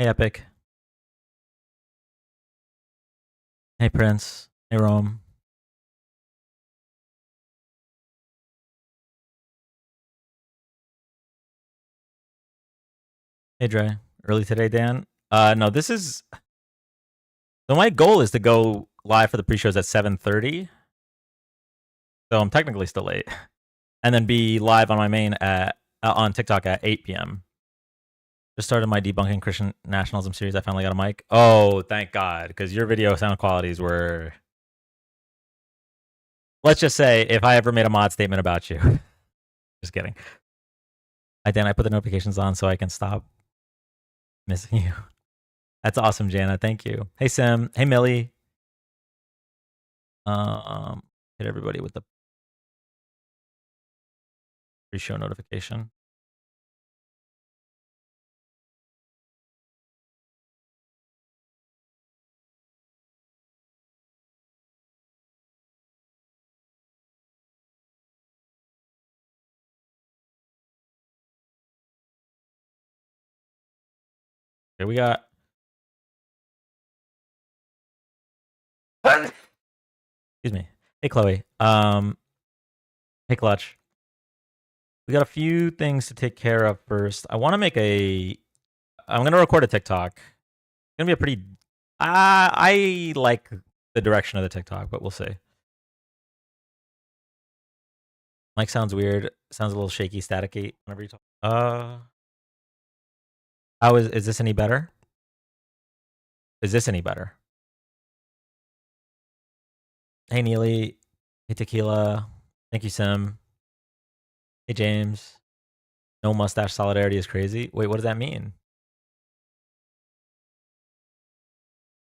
Hey, Epic. Hey, Prince. Hey, Rome. Hey, Dre. Early today, Dan. No, this is. So my goal is to go live for the pre-shows at 7:30. So I'm technically still late, and then be live on my main at on TikTok at 8 p.m. Just started my debunking Christian nationalism series. I finally got a mic. Oh, thank God, because your video sound qualities were. Let's just say, if I ever made a mod statement about you, just kidding. Dan, I put the notifications on so I can stop missing you. That's awesome, Jana. Thank you. Hey, Sim. Hey, Millie. Hit everybody with the pre-show notification. Okay, we got. Excuse me. Hey, Chloe. Hey, Clutch. We got a few things to take care of first. I want to make a. I'm gonna record a TikTok. It's gonna be a pretty. I like the direction of the TikTok, but we'll see. Mike sounds weird. Sounds a little shaky, staticky whenever you talk. How is this any better? Is this any better? Hey, Neely. Hey, Tequila. Thank you, Sim. Hey, James. No mustache solidarity is crazy. Wait, what does that mean?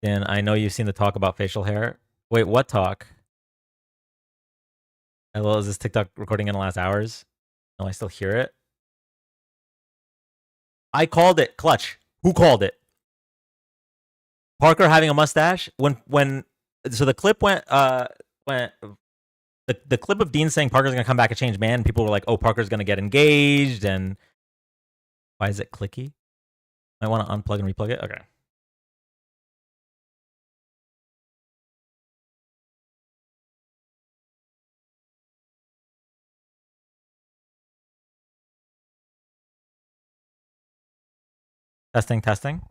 Dan, I know you've seen the talk about facial hair. Wait, what talk? Hello, is this TikTok recording in the last hours? No, I still hear it. I called it. Clutch. Who called it? Parker having a mustache? When so the clip went the clip of Dean saying Parker's gonna come back a changed man, people were like, oh, Parker's gonna get engaged, and why is it clicky? I want to unplug and replug it. Okay. Testing, testing.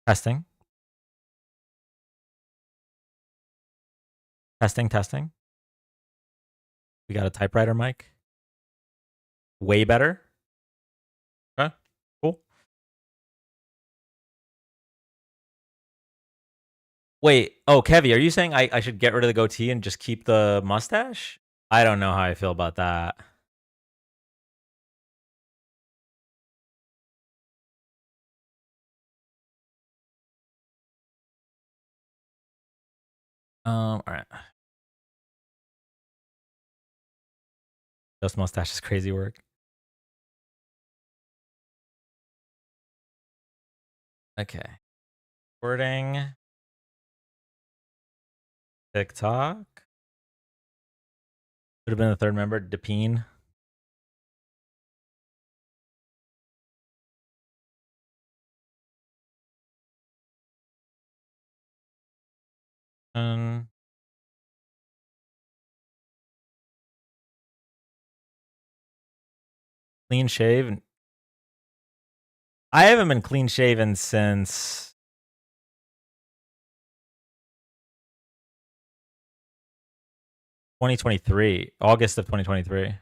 Testing. Testing, testing. We got a typewriter mic. Way better. Okay, cool. Wait, oh, Kevy, are you saying I should get rid of the goatee and just keep the mustache? I don't know how I feel about that. All right. Just mustache is crazy work. Okay. Recording. TikTok. Could have been the third member, Depine. Clean shave. I haven't been clean shaven since 2023, August of 2023.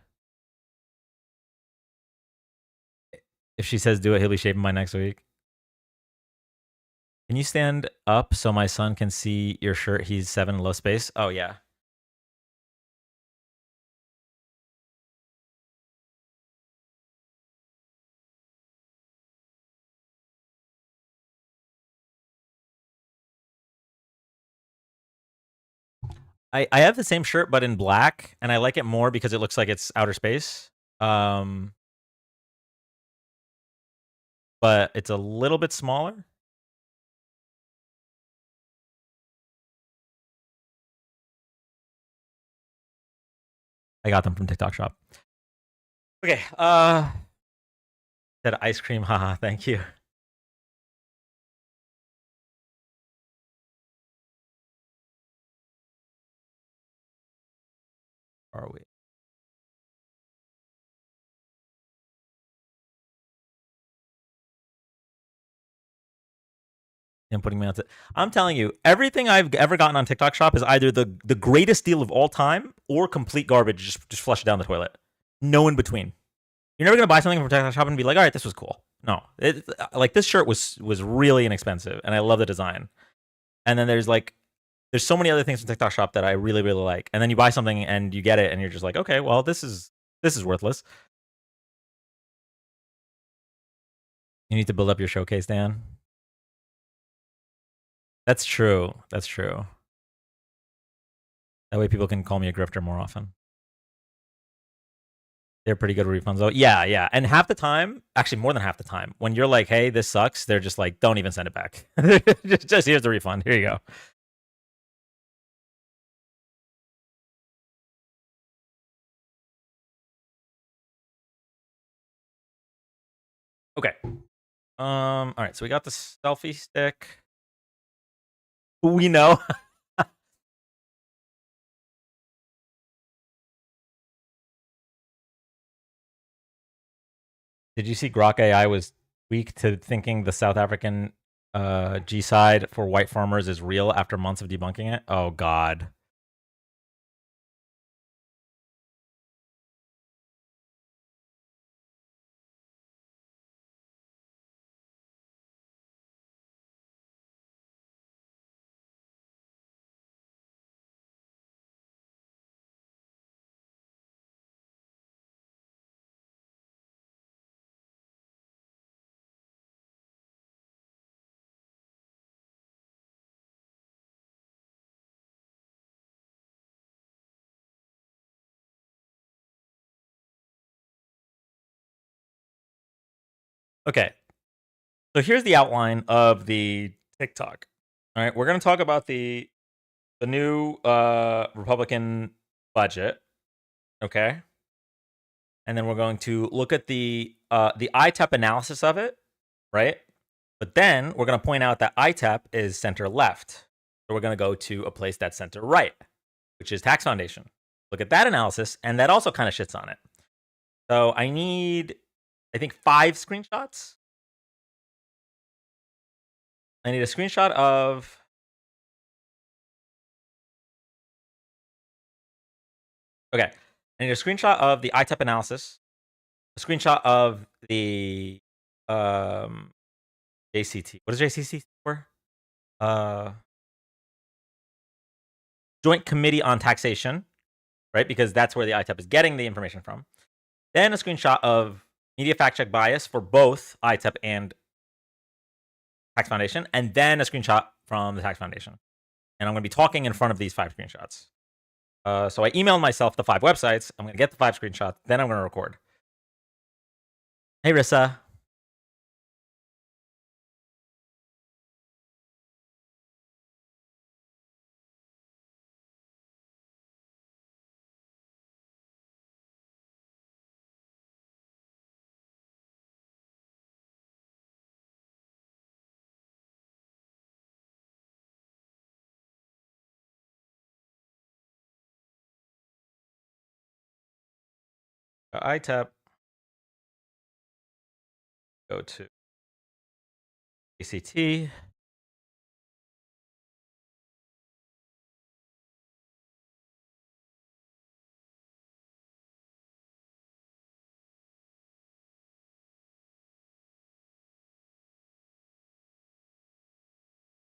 If she says do it, he'll be shaving by next week. Can you stand up so my son can see your shirt? He's 7 low space. Oh, yeah. I have the same shirt, but in black, and I like it more because it looks like it's outer space. But it's a little bit smaller. I got them from TikTok Shop. Okay. Said ice cream. Haha. Thank you. Are we? And putting me on. I'm telling you, everything I've ever gotten on TikTok Shop is either the greatest deal of all time or complete garbage. Just flush it down the toilet. No in between. You're never gonna buy something from TikTok Shop and be like, all right, this was cool. No, like this shirt was really inexpensive, and I love the design. And then there's so many other things from TikTok Shop that I really like. And then you buy something and you get it, and you're just like, okay, well, this is worthless. You need to build up your showcase, Dan. That's true. That's true. That way people can call me a grifter more often. They're pretty good with refunds though. Yeah. And half the time, actually more than half the time, when you're like, hey, this sucks, they're just like, don't even send it back. just here's the refund. Here you go. Okay. All right, so we got the selfie stick. We know. Did you see Grok AI was weak to thinking the South African G-side for white farmers is real after months of debunking it? Oh God. Okay. So here's the outline of the TikTok. All right, we're gonna talk about the new Republican budget. Okay. And then we're going to look at the ITEP analysis of it, right? But then we're going to point out that ITEP is center left. So we're going to go to a place that's center right, which is Tax Foundation. Look at that analysis, and that also kind of shits on it. So I need, I think, 5 screenshots. I need a screenshot of. Okay. I need a screenshot of the ITEP analysis, a screenshot of the JCT. What is JCT for? Joint Committee on Taxation, right? Because that's where the ITEP is getting the information from. Then a screenshot of media fact check bias for both ITEP and Tax Foundation, and then a screenshot from the Tax Foundation. And I'm going to be talking in front of these 5 screenshots. So I emailed myself the 5 websites. I'm going to get the 5 screenshots. Then I'm going to record. Hey, Rissa. ITEP. Go to ACT.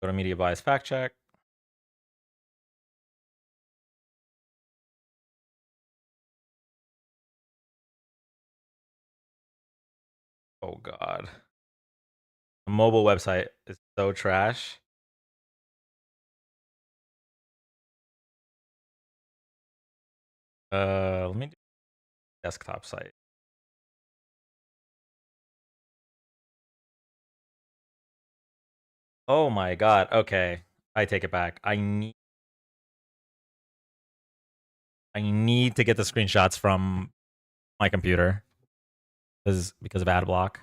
Go to media bias fact check. Oh, God. The mobile website is so trash. Let me do desktop site. Oh my God. Okay. I take it back. I need to get the screenshots from my computer because of ad block.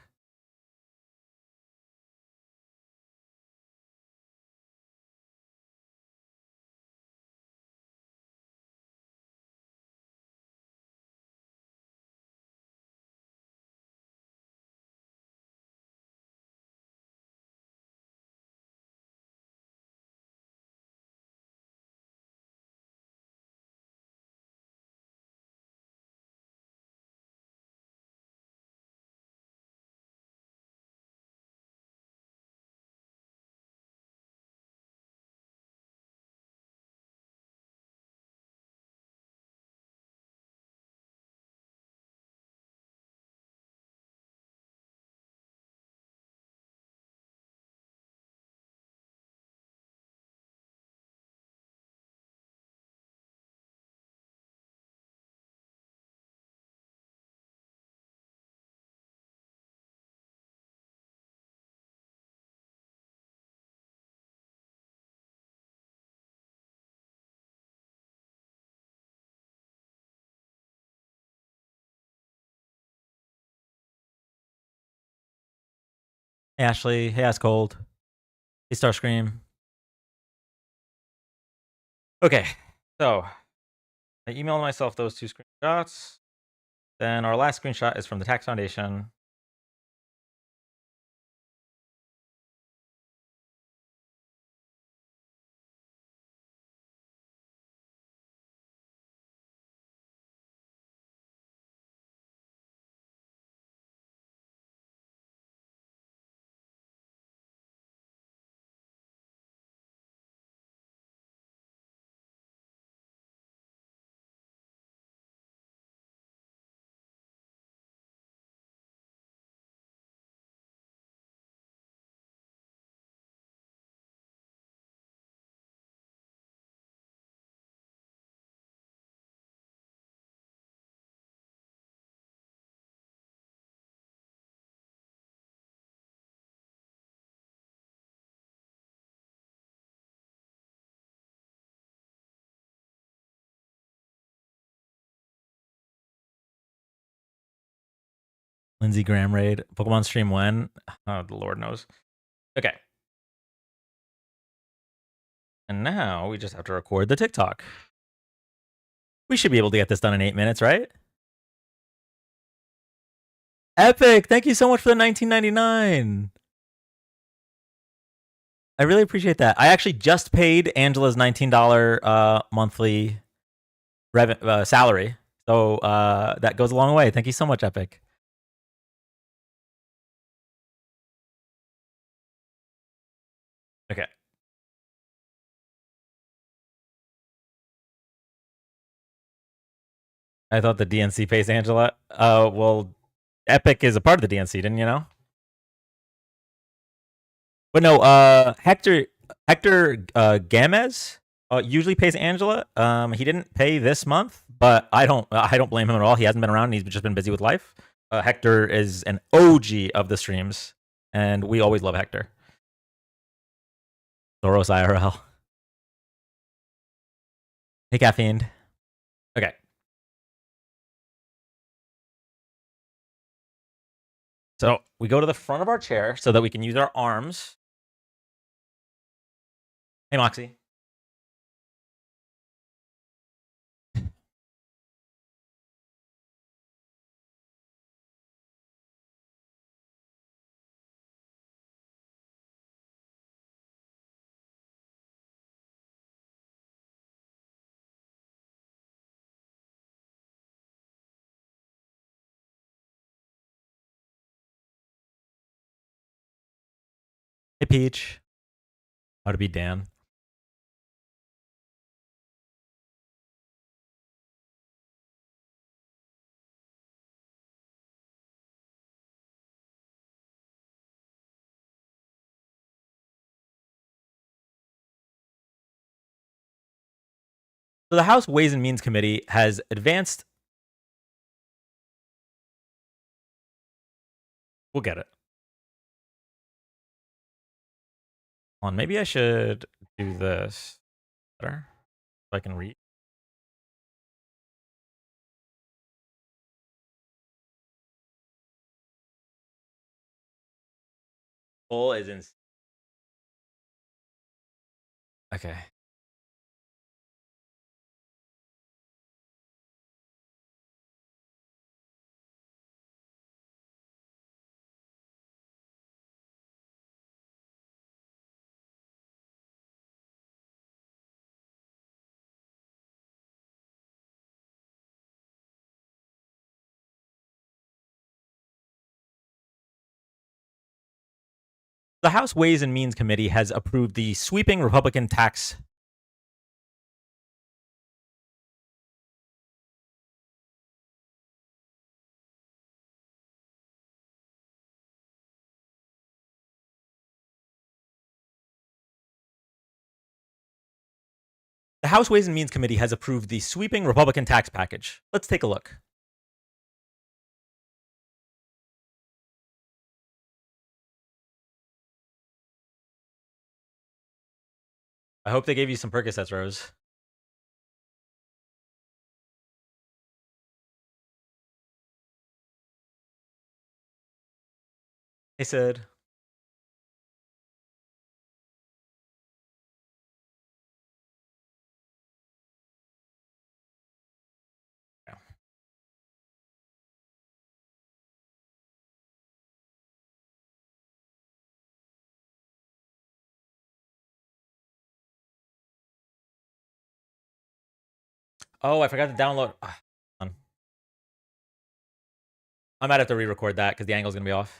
Hey, Ashley. Hey, Ice Cold. Hey, Starscream. Okay, so I emailed myself those 2 screenshots. Then our last screenshot is from the Tax Foundation. Lindsey Graham raid. Pokemon stream when? Oh, the Lord knows. Okay. And now we just have to record the TikTok. We should be able to get this done in 8 minutes, right? Epic! Thank you so much for the 19.99. I really appreciate that. I actually just paid Angela's $19 monthly salary, so that goes a long way. Thank you so much, Epic. Okay. I thought the DNC pays Angela. Well, Epic is a part of the DNC, didn't you know? But no, Hector Gamez usually pays Angela. He didn't pay this month, but I don't blame him at all. He hasn't been around. He's just been busy with life. Hector is an OG of the streams, and we always love Hector. Soros IRL. Hey, Caffeine. Okay. So we go to the front of our chair so that we can use our arms. Hey, Moxie. Hey, Peach. How to be Dan. So the House Ways and Means Committee has advanced. We'll get it. Hold on, maybe I should do this better so I can read. Full is in. Okay. The House Ways and Means Committee has approved the sweeping Republican tax. The House Ways and Means Committee has approved the sweeping Republican tax package. Let's take a look. I hope they gave you some Percocets, Rose. Hey, Sid. Oh, I forgot to download. I might have to re-record that because the angle's gonna be off.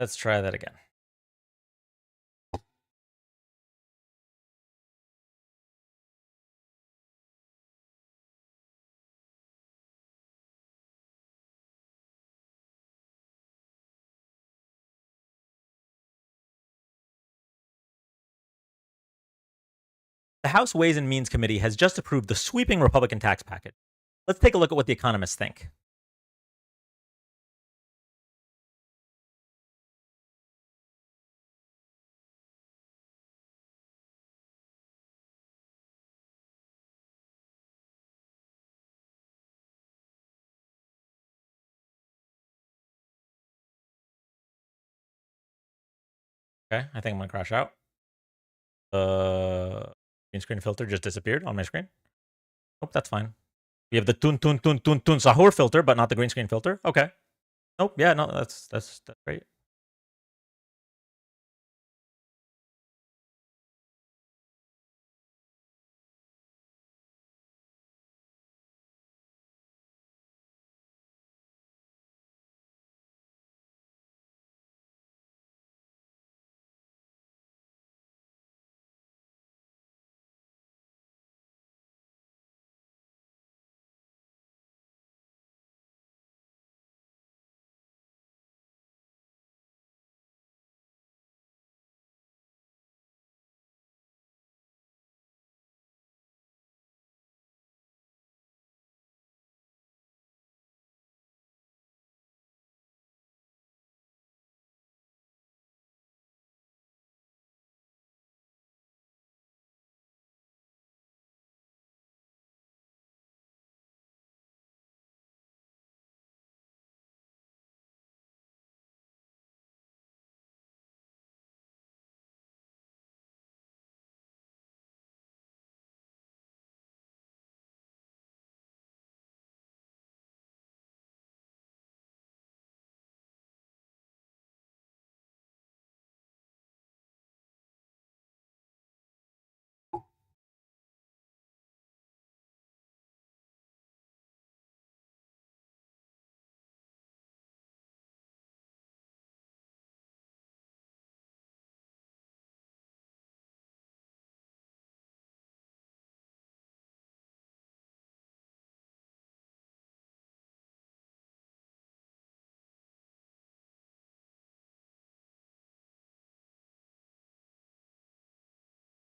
Let's try that again. The House Ways and Means Committee has just approved the sweeping Republican tax package. Let's take a look at what the economists think. Okay, I think I'm gonna crash out. Green screen filter just disappeared on my screen. Nope, that's fine. We have the tun sahur filter, but not the green screen filter. Okay. Nope. Yeah, no, that's great.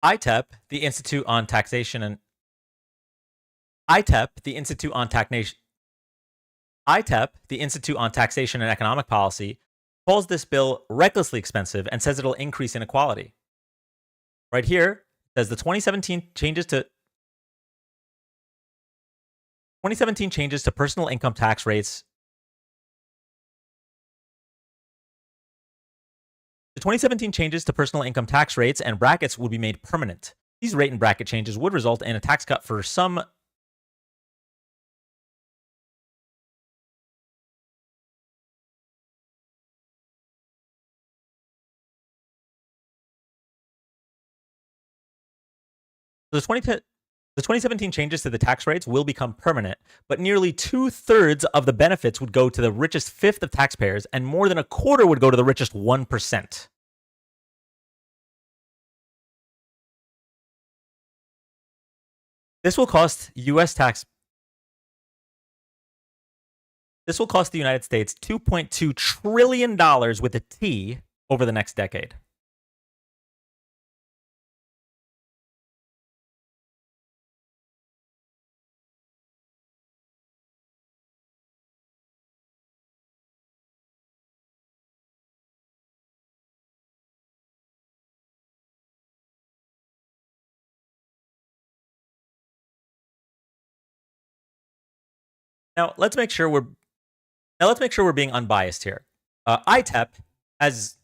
ITEP, the Institute on Taxation and ITEP, the Institute on Taxation. ITEP, the Institute on Taxation and Economic Policy, calls this bill recklessly expensive and says it'll increase inequality. Right here, it says the 2017 changes to personal income tax rates. The 2017 changes to personal income tax rates and brackets would be made permanent. These rate and bracket changes would result in a tax cut for some. The 2017 changes to the tax rates will become permanent, but nearly 2/3 of the benefits would go to the richest fifth of taxpayers, and more than a quarter would go to the richest 1%. This will cost U.S. This will cost the United States $2.2 trillion with a T over the next decade. Now let's make sure we're being unbiased here. ITEP has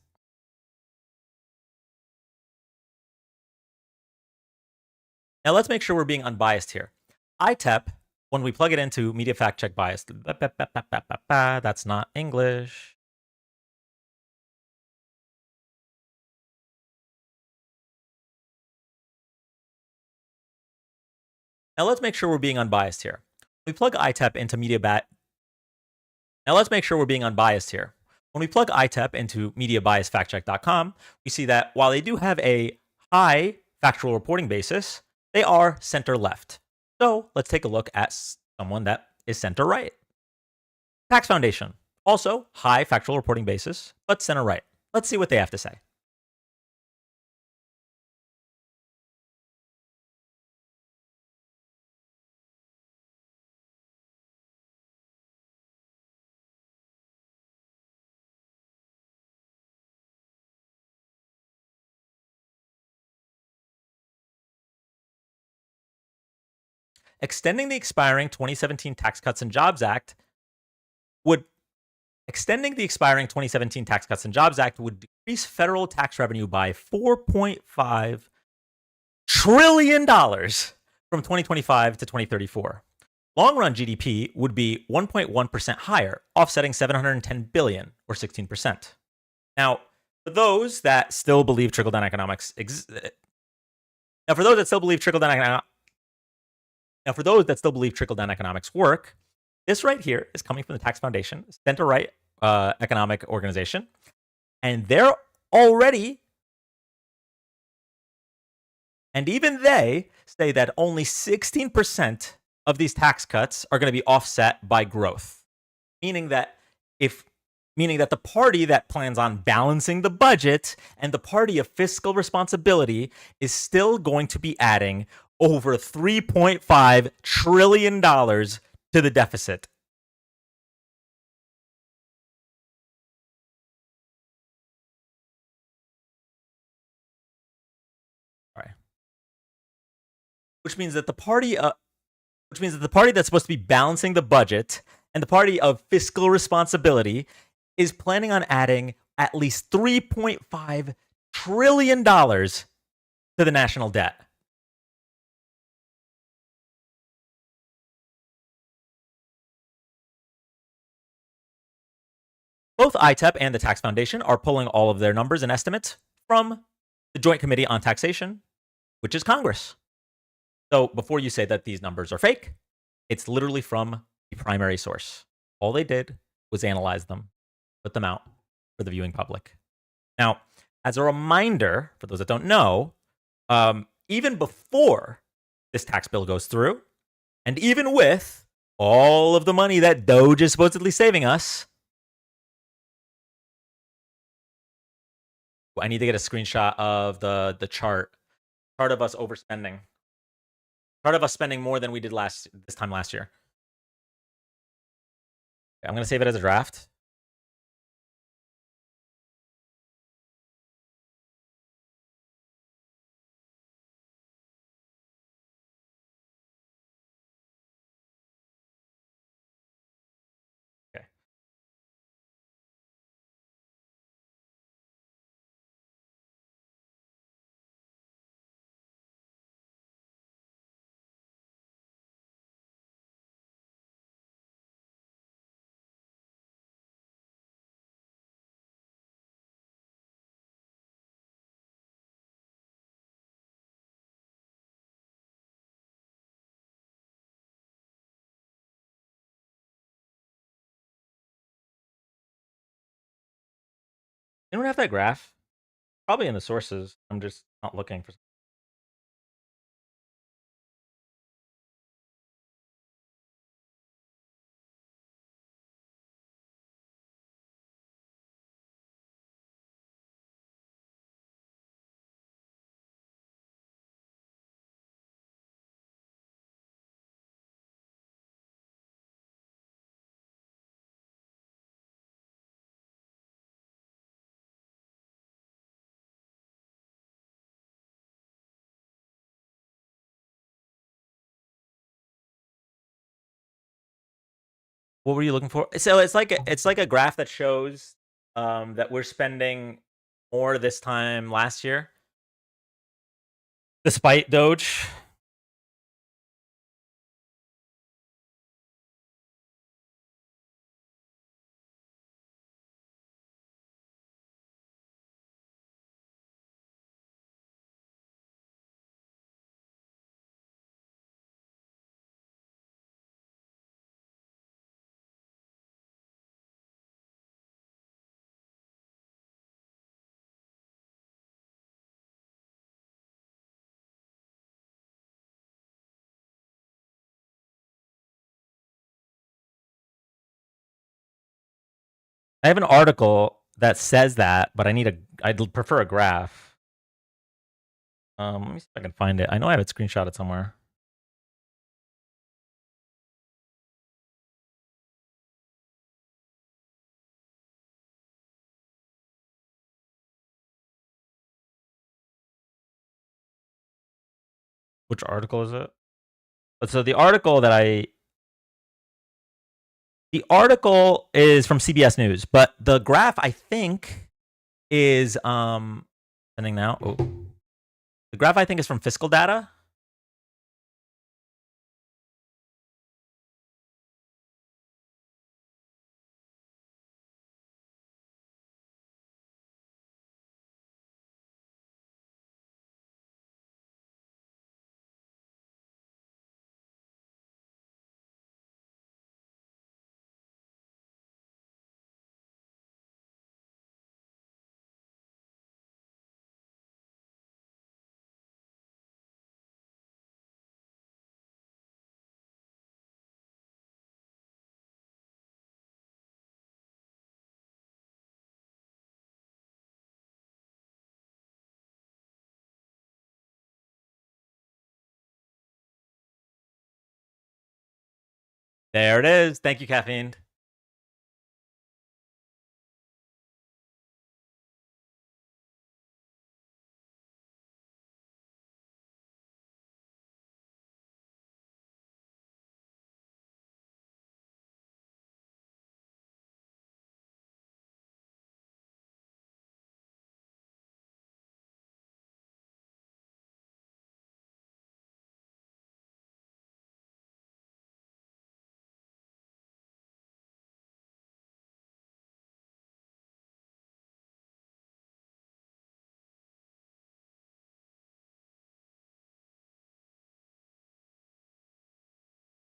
Now let's make sure we're being unbiased here. ITEP, when we plug it into media fact check bias, that's not English. Now let's make sure we're being unbiased here. We plug ITEP into Now let's make sure we're being unbiased here. When we plug ITEP into mediabiasfactcheck.com, we see that while they do have a high factual reporting basis, they are center left. So let's take a look at someone that is center right. Tax Foundation, also high factual reporting basis, but center right. Let's see what they have to say. Extending the expiring 2017 Tax Cuts and Jobs Act would decrease federal tax revenue by $4.5 trillion from 2025 to 2034. Long-run GDP would be 1.1% higher, offsetting $710 billion, or 16%. Now, for those that still believe trickle-down economics work, this right here is coming from the Tax Foundation, center-right economic organization, and even they say that only 16% of these tax cuts are going to be offset by growth, meaning that the party that plans on balancing the budget and the party of fiscal responsibility is still going to be adding over $3.5 trillion to the deficit. All right. Which means that the party that's supposed to be balancing the budget and the party of fiscal responsibility is planning on adding at least $3.5 trillion to the national debt. Both ITEP and the Tax Foundation are pulling all of their numbers and estimates from the Joint Committee on Taxation, which is Congress. So before you say that these numbers are fake, it's literally from the primary source. All they did was analyze them, put them out for the viewing public. Now, as a reminder, for those that don't know, even before this tax bill goes through, and even with all of the money that Doge is supposedly saving us, I need to get a screenshot of the chart of us overspending. Chart of us spending more than we did this time last year. Okay, I'm going to save it as a draft. Okay. Anyone have that graph? Probably in the sources. I'm just not looking for. What were you looking for? So it's like a graph that shows that we're spending more this time last year, despite Doge. I have an article that says that, but I'd prefer a graph. Let me see if I can find it. I know I have it screenshotted somewhere. Which article is it? So the article is from CBS News, but the graph I think is sending now. Oh, the graph I think is from Fiscal Data. There it is. Thank you, Caffeine.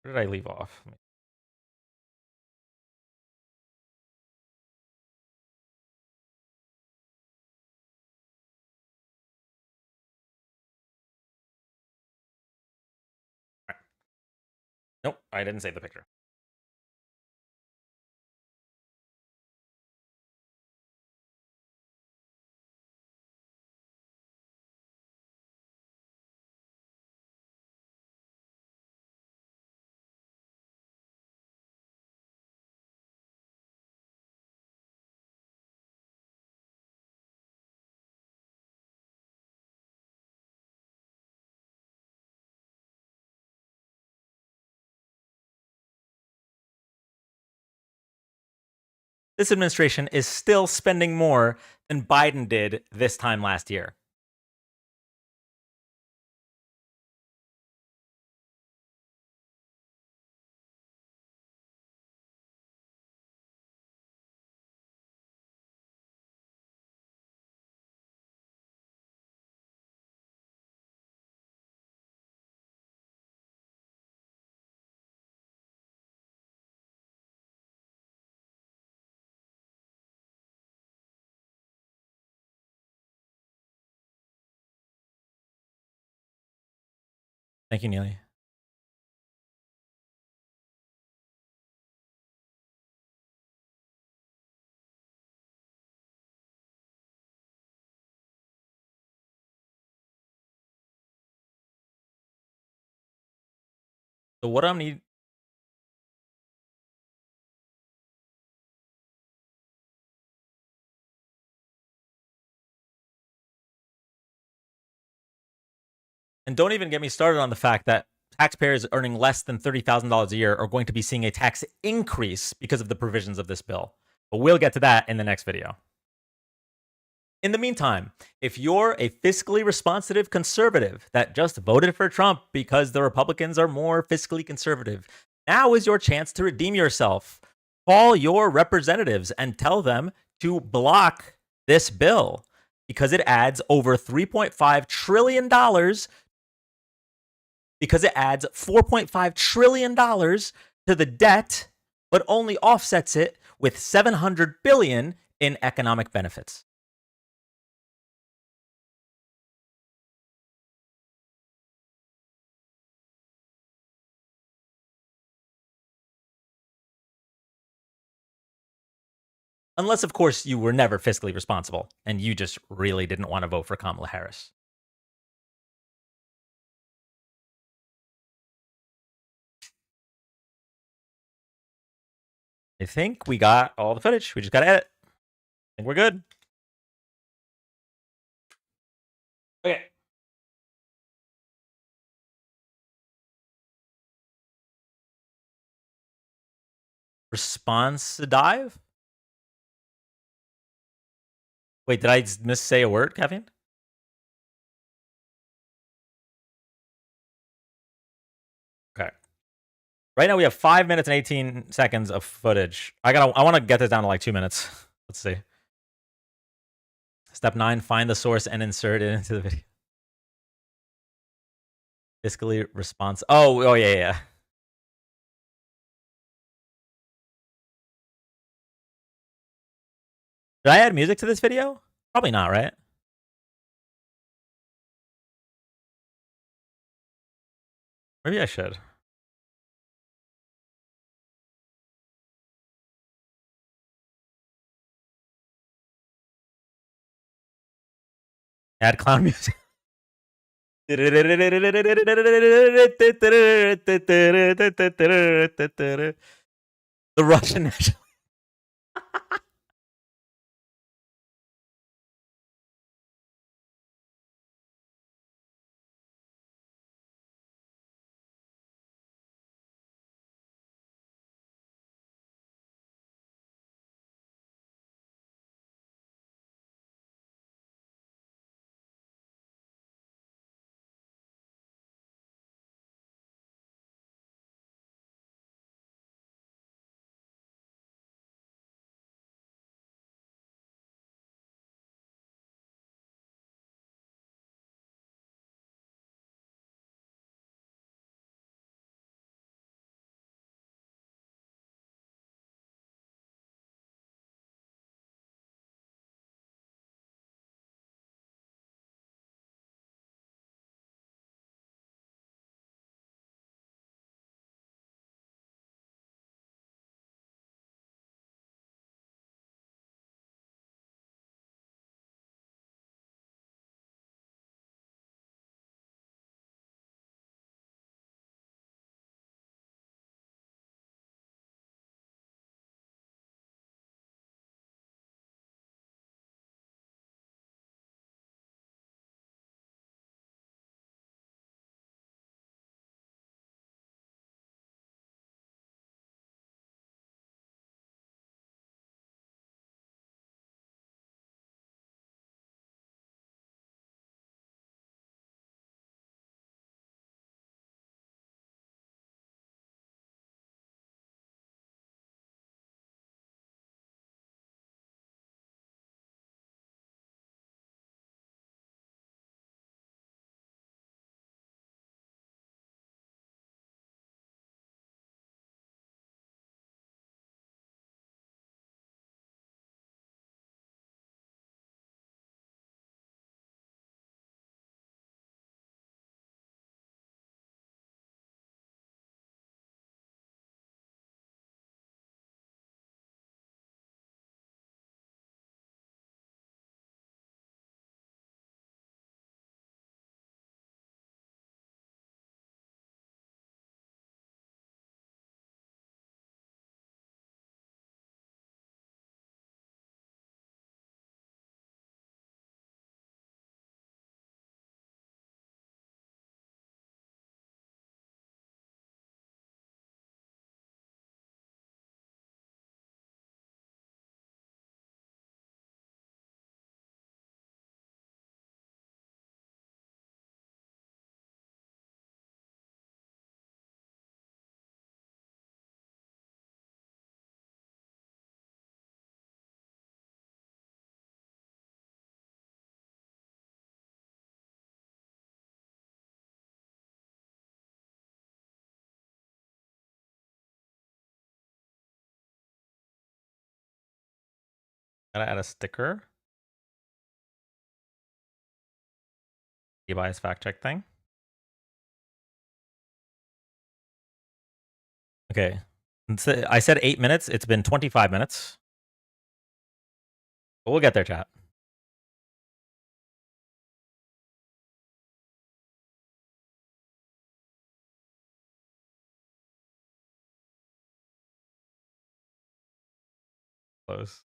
Where did I leave off? Nope, I didn't save the picture. This administration is still spending more than Biden did this time last year. Thank you, Neely. So what I'm need and don't even get me started on the fact that taxpayers earning less than $30,000 a year are going to be seeing a tax increase because of the provisions of this bill. But we'll get to that in the next video. In the meantime, if you're a fiscally responsive conservative that just voted for Trump because the Republicans are more fiscally conservative, now is your chance to redeem yourself. Call your representatives and tell them to block this bill because it adds over $3.5 trillion, because it adds $4.5 trillion to the debt, but only offsets it with $700 billion in economic benefits. Unless, of course, you were never fiscally responsible and you just really didn't want to vote for Kamala Harris. I think we got all the footage. We just got to edit. I think we're good. Okay. Response dive? Wait, did I miss say a word, Caffeine? Okay. Right now we have 5 minutes and 18 seconds of footage. I want to get this down to like 2 minutes. Let's see. Step 9, find the source and insert it into the video. Fiscally response. Oh yeah. Did I add music to this video? Probably not, right? Maybe I should. Add clown music. The Russian national. Gotta add a sticker. Bias fact check thing. Okay. I said 8 minutes. It's been 25 minutes. But we'll get there, chat. Close.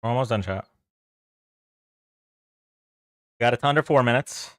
We're almost done, chat. Got it to under 4 minutes.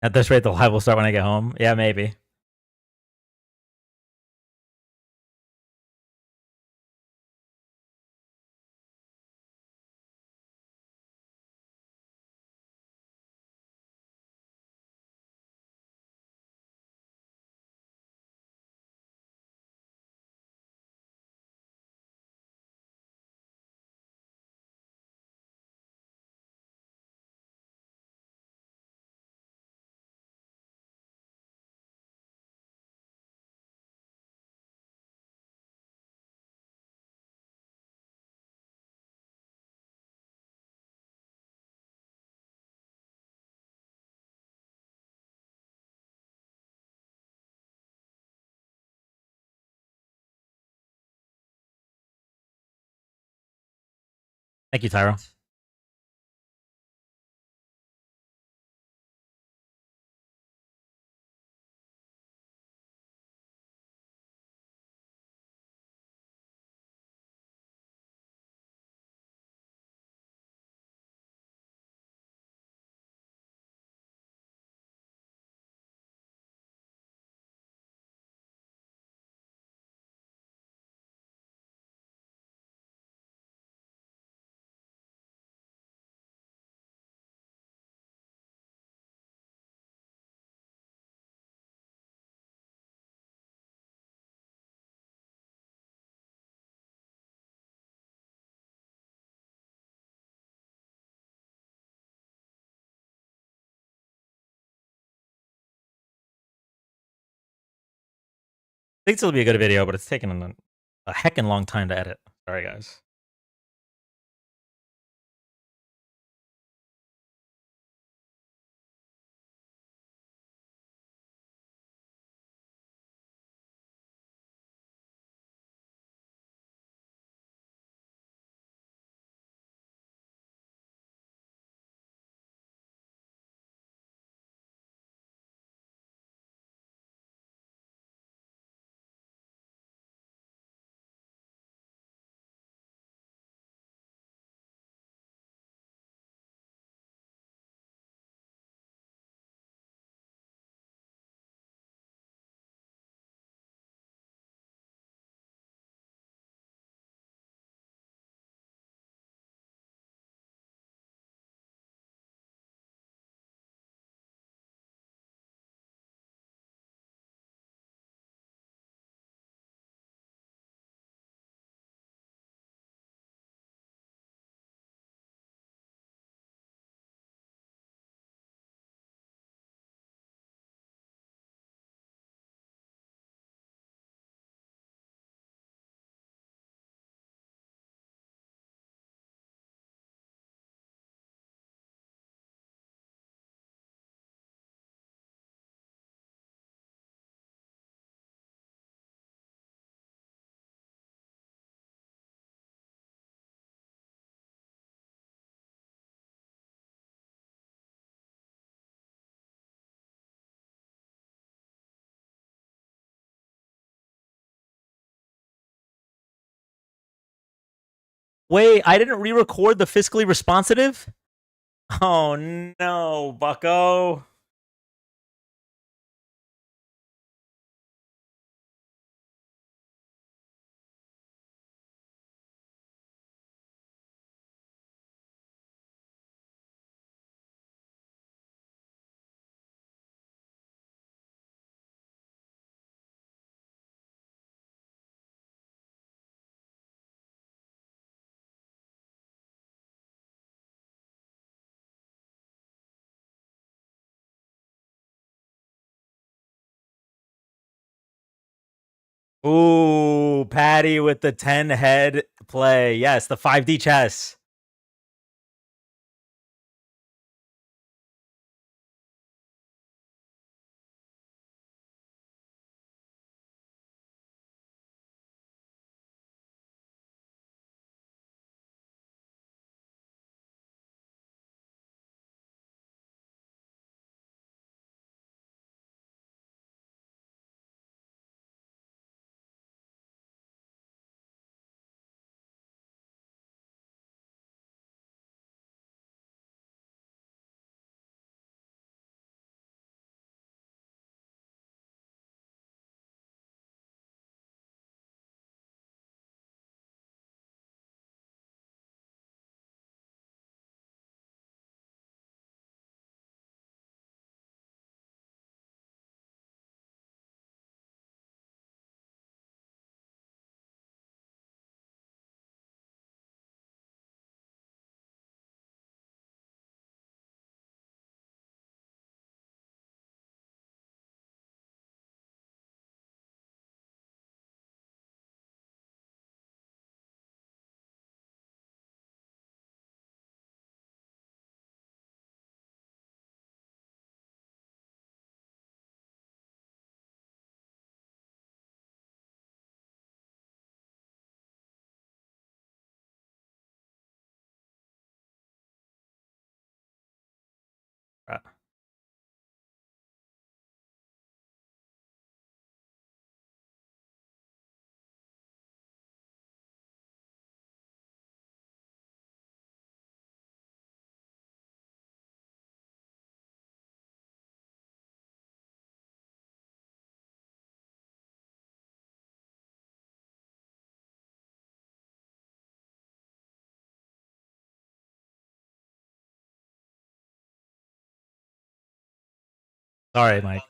At this rate, the live will start when I get home. Yeah, maybe. Thank you, Tyro. think it'll be a good video, but it's taken a heckin' long time to edit. Sorry, guys. Wait, I didn't re-record the fiscally responsive? Oh no, bucko. Ooh, Patty with the 10 head play. Yes, the 5D chess. Sorry, Mike.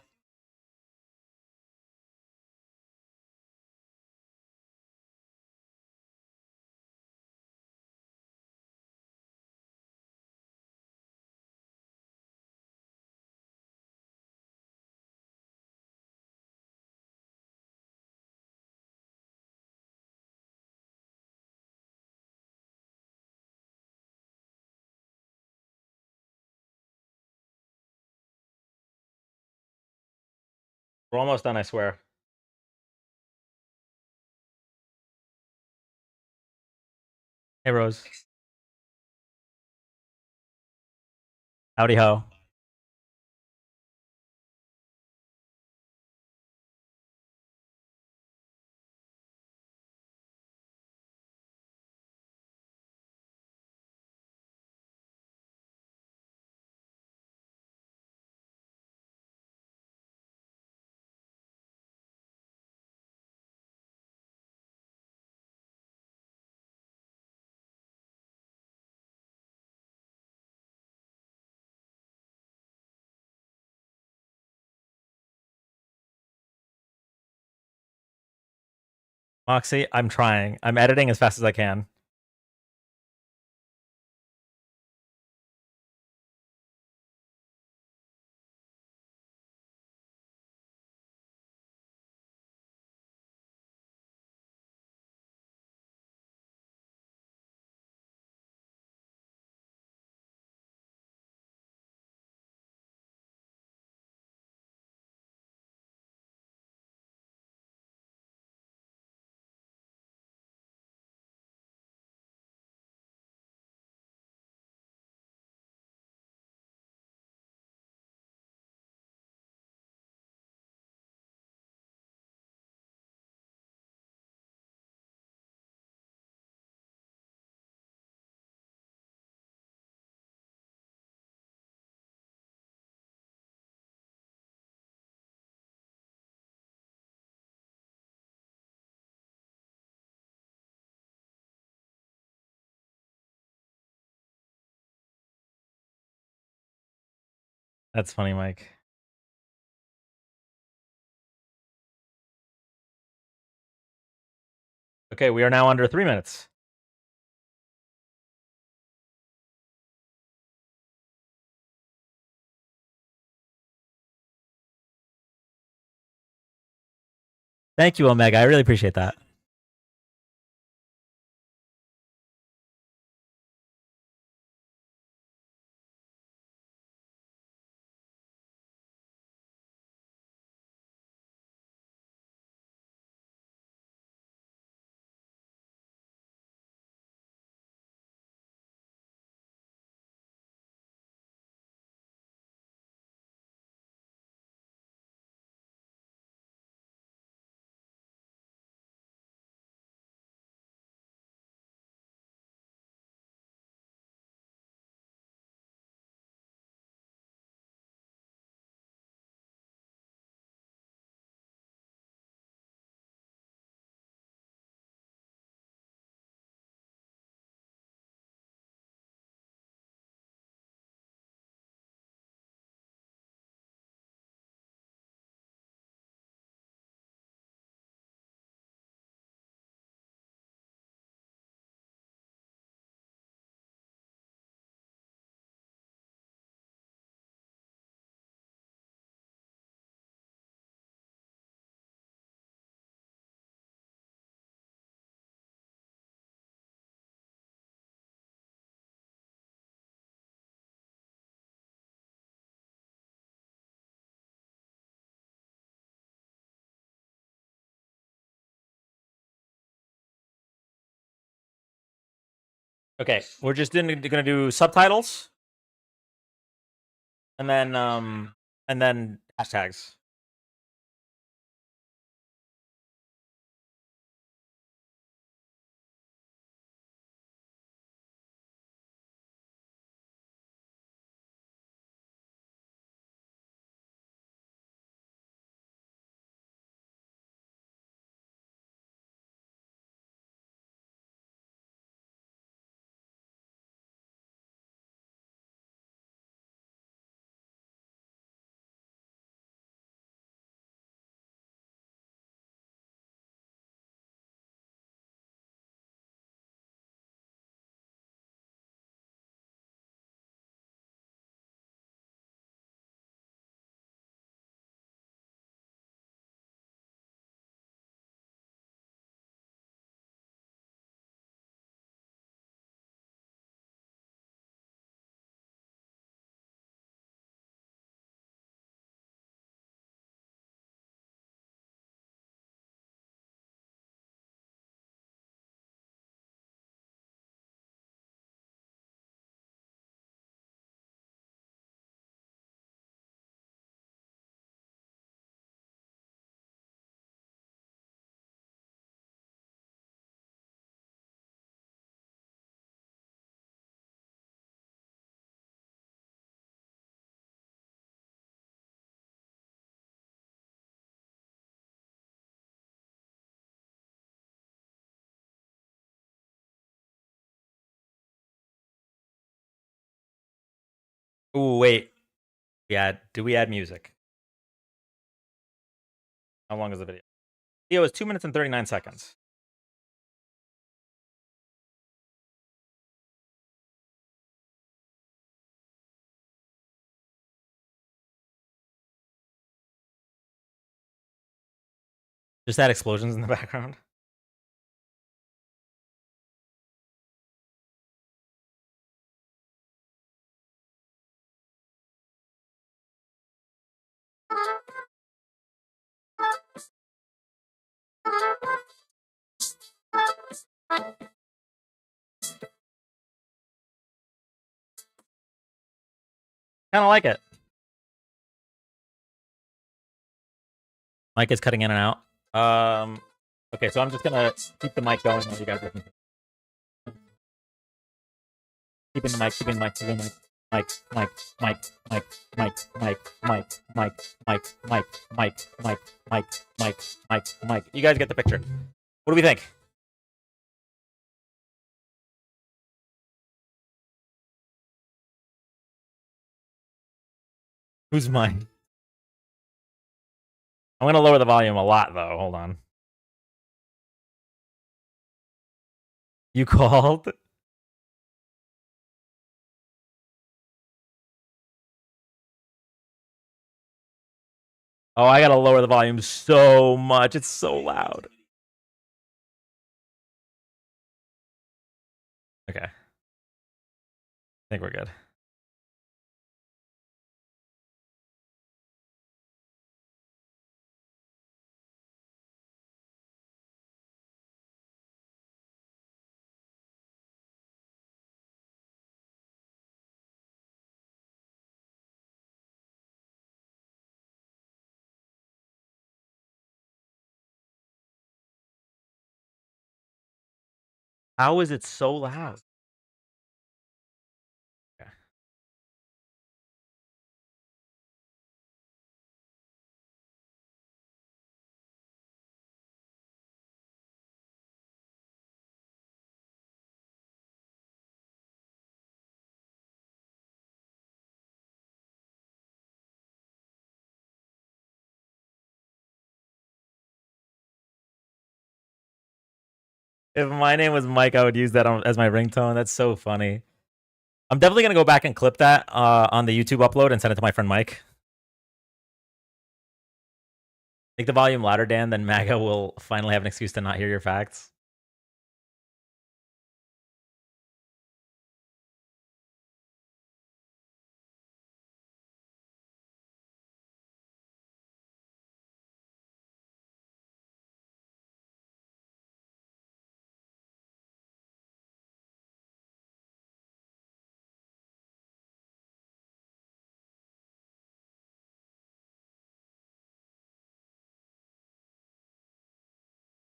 We're almost done, I swear. Hey, Rose. Howdy ho. Moxie, I'm trying. I'm editing as fast as I can. That's funny, Mike. Okay, we are now under 3 minutes. Thank you, Omega. I really appreciate that. Okay, we're just gonna do subtitles and then hashtags. Ooh, wait. Do we add music? How long is the video? Video is 2 minutes and 39 seconds. Just add explosions in the background. Kind of like it. Mic is cutting in and out. Okay, so I'm just gonna keep the mic going while you guys listen. Keeping the mic, keeping the mic, keeping the mic. Mic, mic, mic, mic, mic, mic, mic, mic, mic, mic, mic, mic, mic, mic, mic, mic. You guys get the picture. What do we think? Who's mine? I'm gonna lower the volume a lot though. Hold on. You called? Oh, I gotta lower the volume so much. It's so loud. Okay. I think we're good. How is it so loud? Okay. If my name was Mike, I would use that as my ringtone. That's so funny. I'm definitely gonna go back and clip that on the YouTube upload and send it to my friend Mike. Make the volume louder, Dan, then MAGA will finally have an excuse to not hear your facts.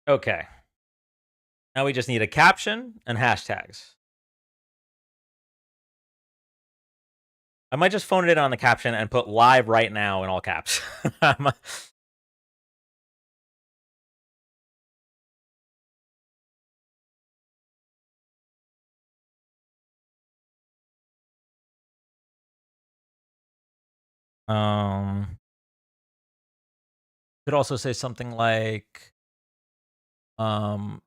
Okay. Now we just need a caption and hashtags. I might just phone it in on the caption and put live right now in all caps. Could also say something like,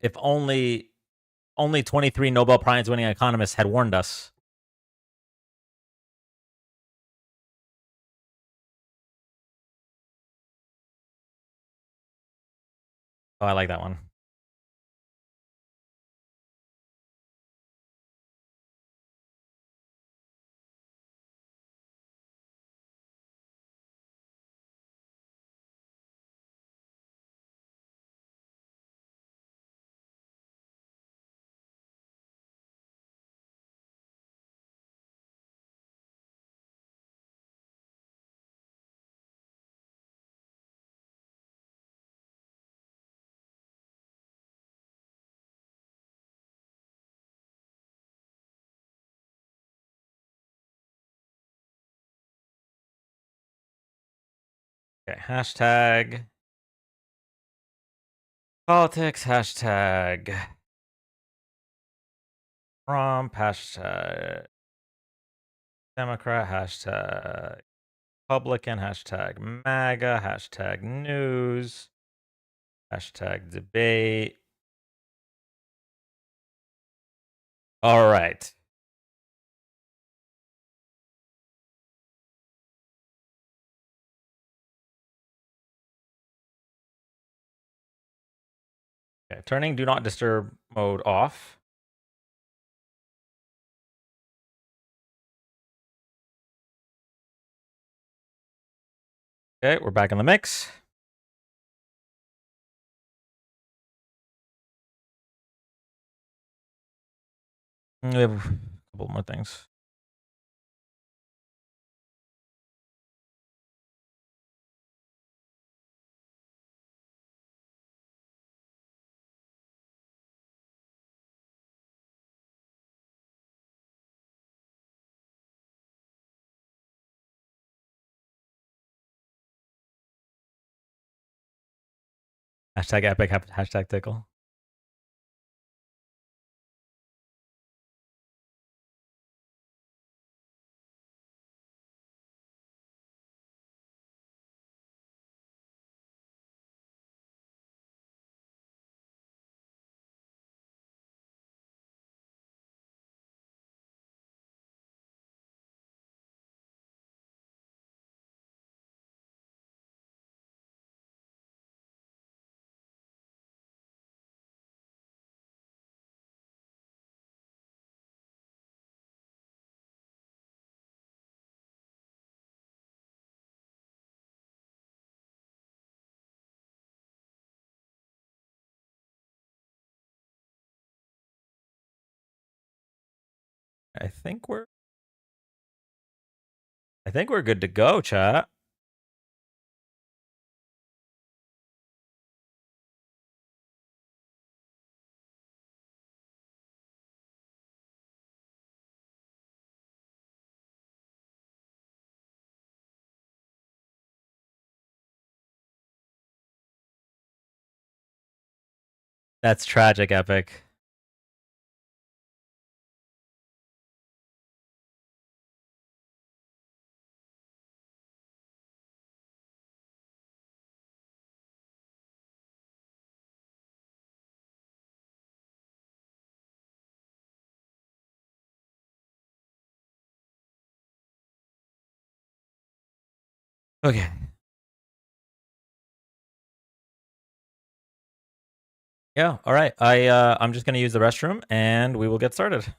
if only 23 Nobel Prize winning economists had warned us. Oh, I like that one. Okay, hashtag politics, hashtag Trump, hashtag Democrat, hashtag Republican, hashtag MAGA, hashtag news, hashtag debate. All right. Okay, turning do not disturb mode off. Okay, we're back in the mix. We have a couple more things. Hashtag epic, hashtag tickle. I think we're good to go, chat. That's tragic, epic. Okay. Yeah, all right. I'm just gonna use the restroom and we will get started.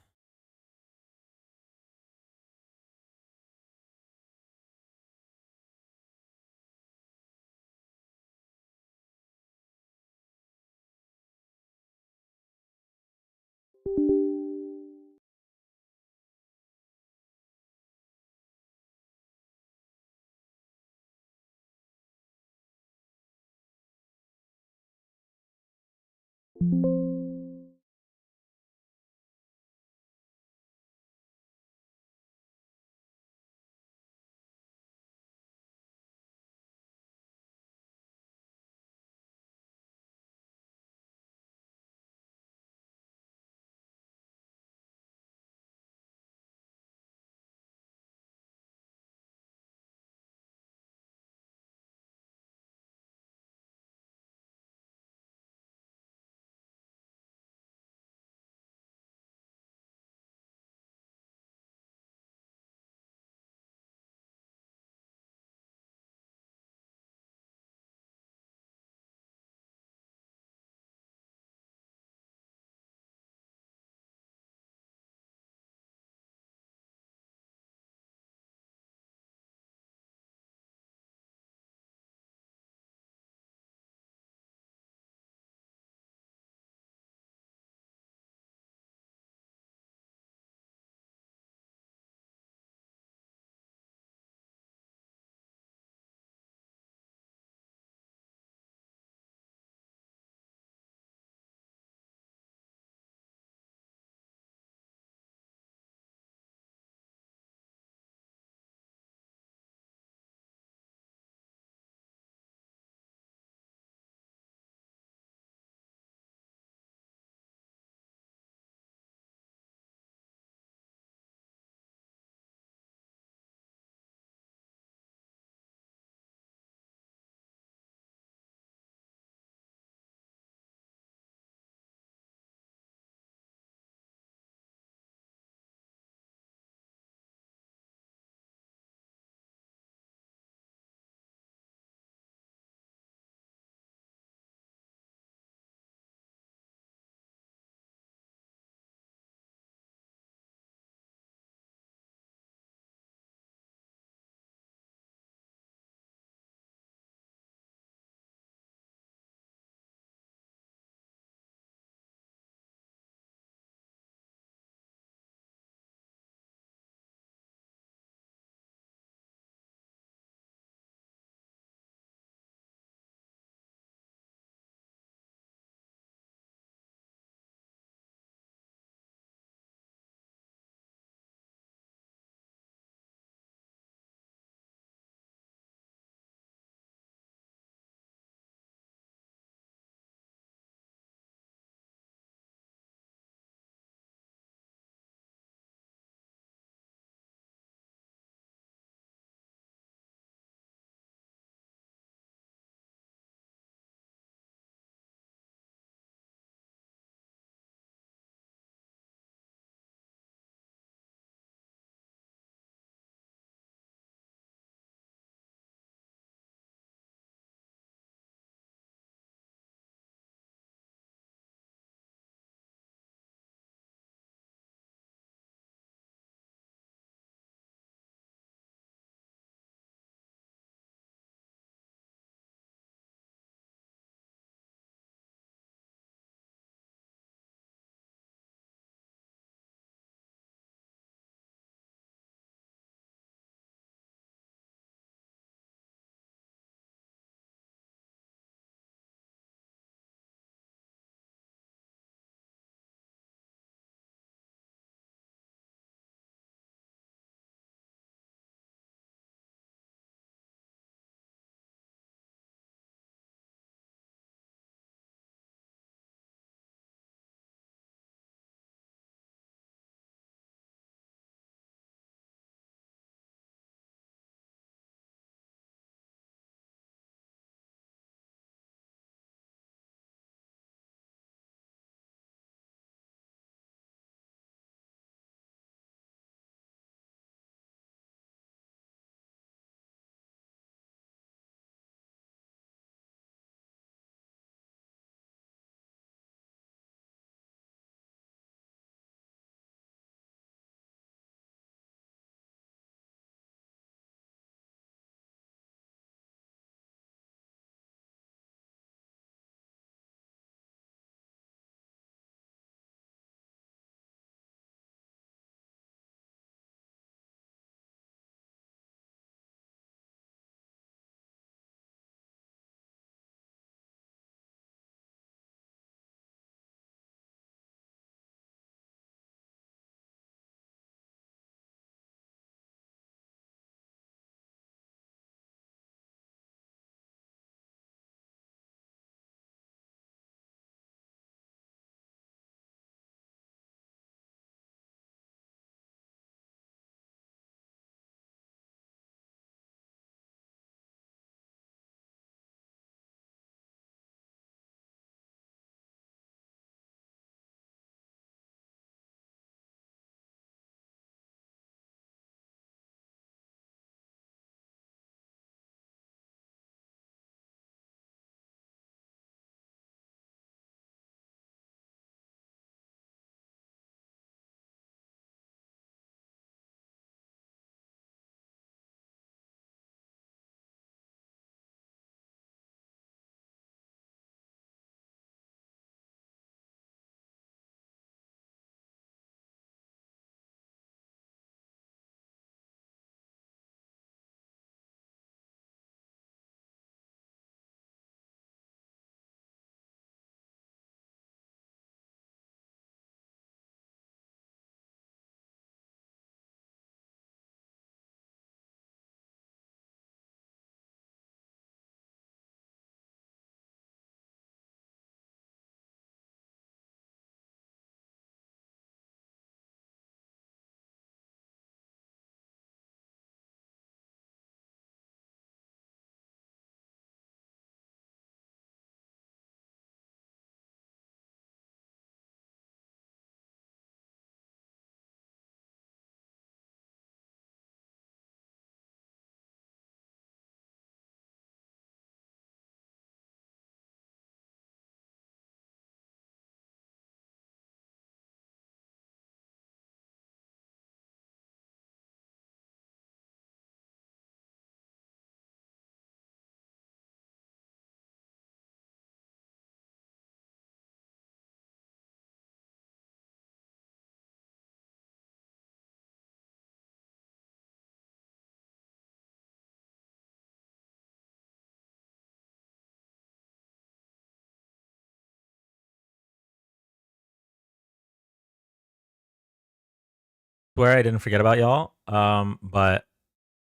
swear I didn't forget about y'all. But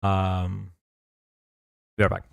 be right back.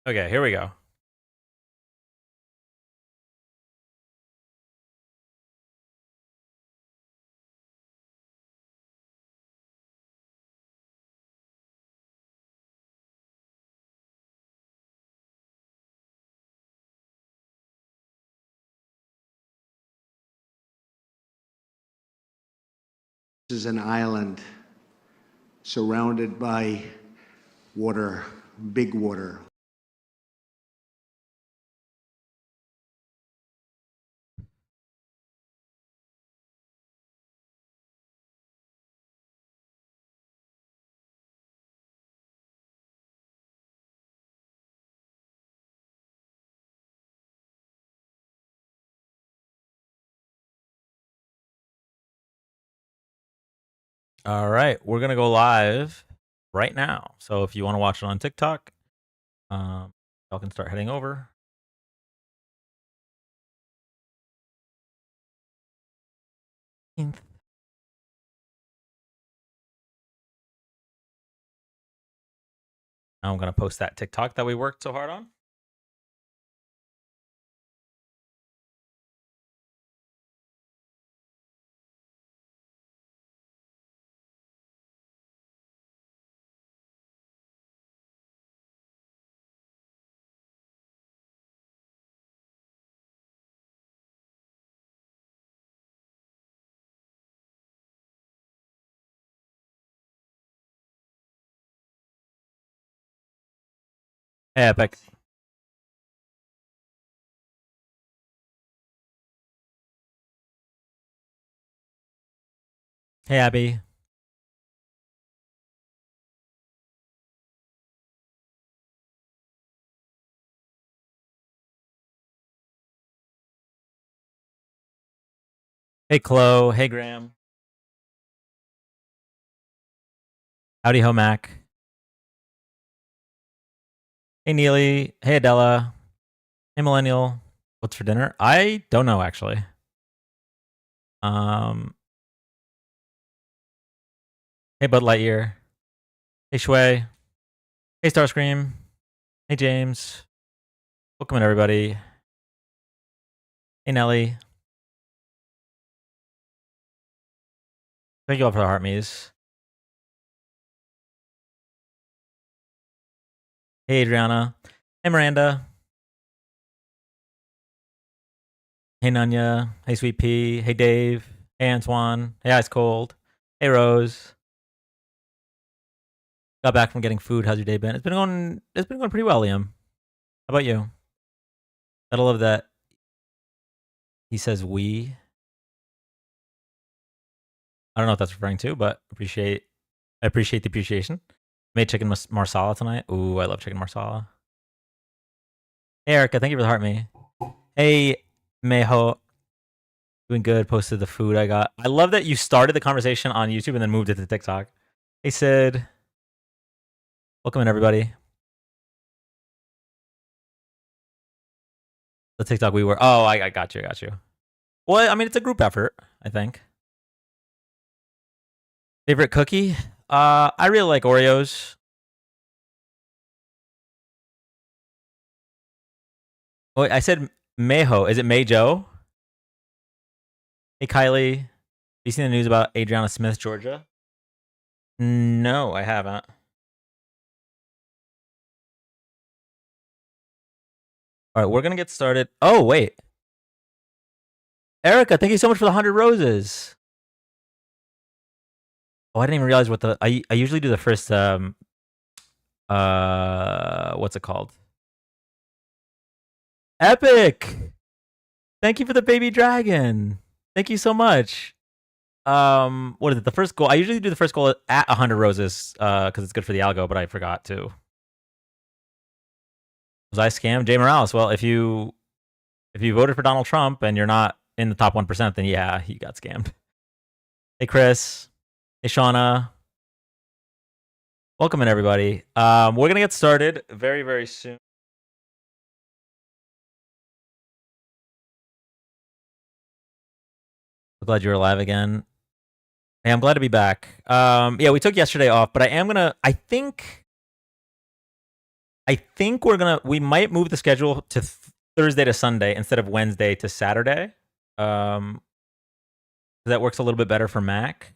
Okay, here we go. This is an island surrounded by water, big water. All right, we're gonna go live right now. So if you want to watch it on TikTok, y'all can start heading over. Now I'm gonna post that TikTok that we worked so hard on. Hey, Epic. Hey, Abby. Hey, Chloe. Hey, Graham. Howdy ho, Mac. Hey, Neely. Hey, Adela. Hey, Millennial. What's for dinner? I don't know, actually. Hey, Bud Lightyear. Hey, Shui. Hey, Starscream. Hey, James. Welcome in, everybody. Hey, Nelly. Thank you all for the heart me's. Hey, Adriana. Hey, Miranda. Hey, Nunya. Hey, Sweet Pea. Hey, Dave. Hey, Antoine. Hey, Ice Cold. Hey, Rose. Got back from getting food. How's your day been? It's been going pretty well, Liam. How about you? I love that. He says we. I don't know what that's referring to, but I appreciate the appreciation. Made chicken marsala tonight. Ooh, I love chicken marsala. Hey, Erica, thank you for the heart me. Hey, Meho, doing good. Posted the food I got. I love that you started the conversation on YouTube and then moved it to TikTok. Hey, Sid. Welcome in, everybody. The TikTok we were. Oh, I got you. Well, I mean, it's a group effort, I think. Favorite cookie? I really like Oreos. Wait, I said Meho. Is it Mejo? Hey, Kylie. Have you seen the news about Adriana Smith, Georgia? No, I haven't. All right, we're going to get started. Oh, wait. Erica, thank you so much for the 100 roses. Oh, I didn't even realize what the... I usually do the first... what's it called? Epic! Thank you for the baby dragon. Thank you so much. What is it? The first goal. I usually do the first goal at 100 roses because it's good for the algo, but I forgot to. Was I scammed? Jay Morales. Well, if you voted for Donald Trump and you're not in the top 1%, then yeah, you got scammed. Hey, Chris. Hey, Shauna. Welcome in, everybody. We're gonna get started very, very soon. I'm glad you're alive again. Hey, I'm glad to be back. Yeah, we took yesterday off, but I am gonna. I think we're gonna. We might move the schedule to Thursday to Sunday instead of Wednesday to Saturday. That works a little bit better for Mac.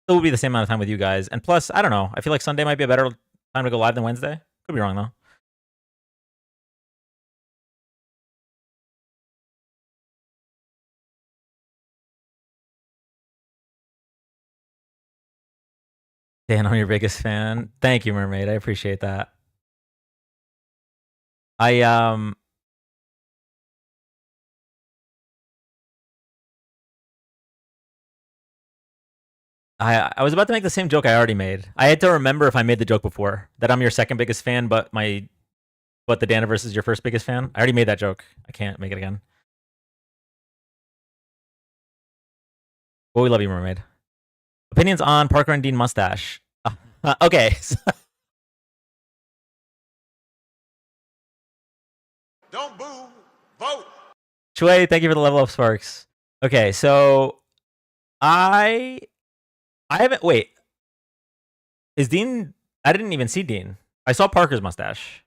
It will be the same amount of time with you guys, and plus, I don't know. I feel like Sunday might be a better time to go live than Wednesday. Could be wrong though. Dan, I'm your biggest fan. Thank you, Mermaid. I appreciate that. I was about to make the same joke I already made. I had to remember if I made the joke before that I'm your second biggest fan, but the Daniverse is your first biggest fan. I already made that joke. I can't make it again. Well, we love you, Mermaid. Opinions on Parker and Dean mustache. Okay. Don't boo. Vote. Shui, thank you for the level up, Sparks. Okay, so I haven't. Wait, is Dean? I didn't even see Dean. I saw Parker's mustache.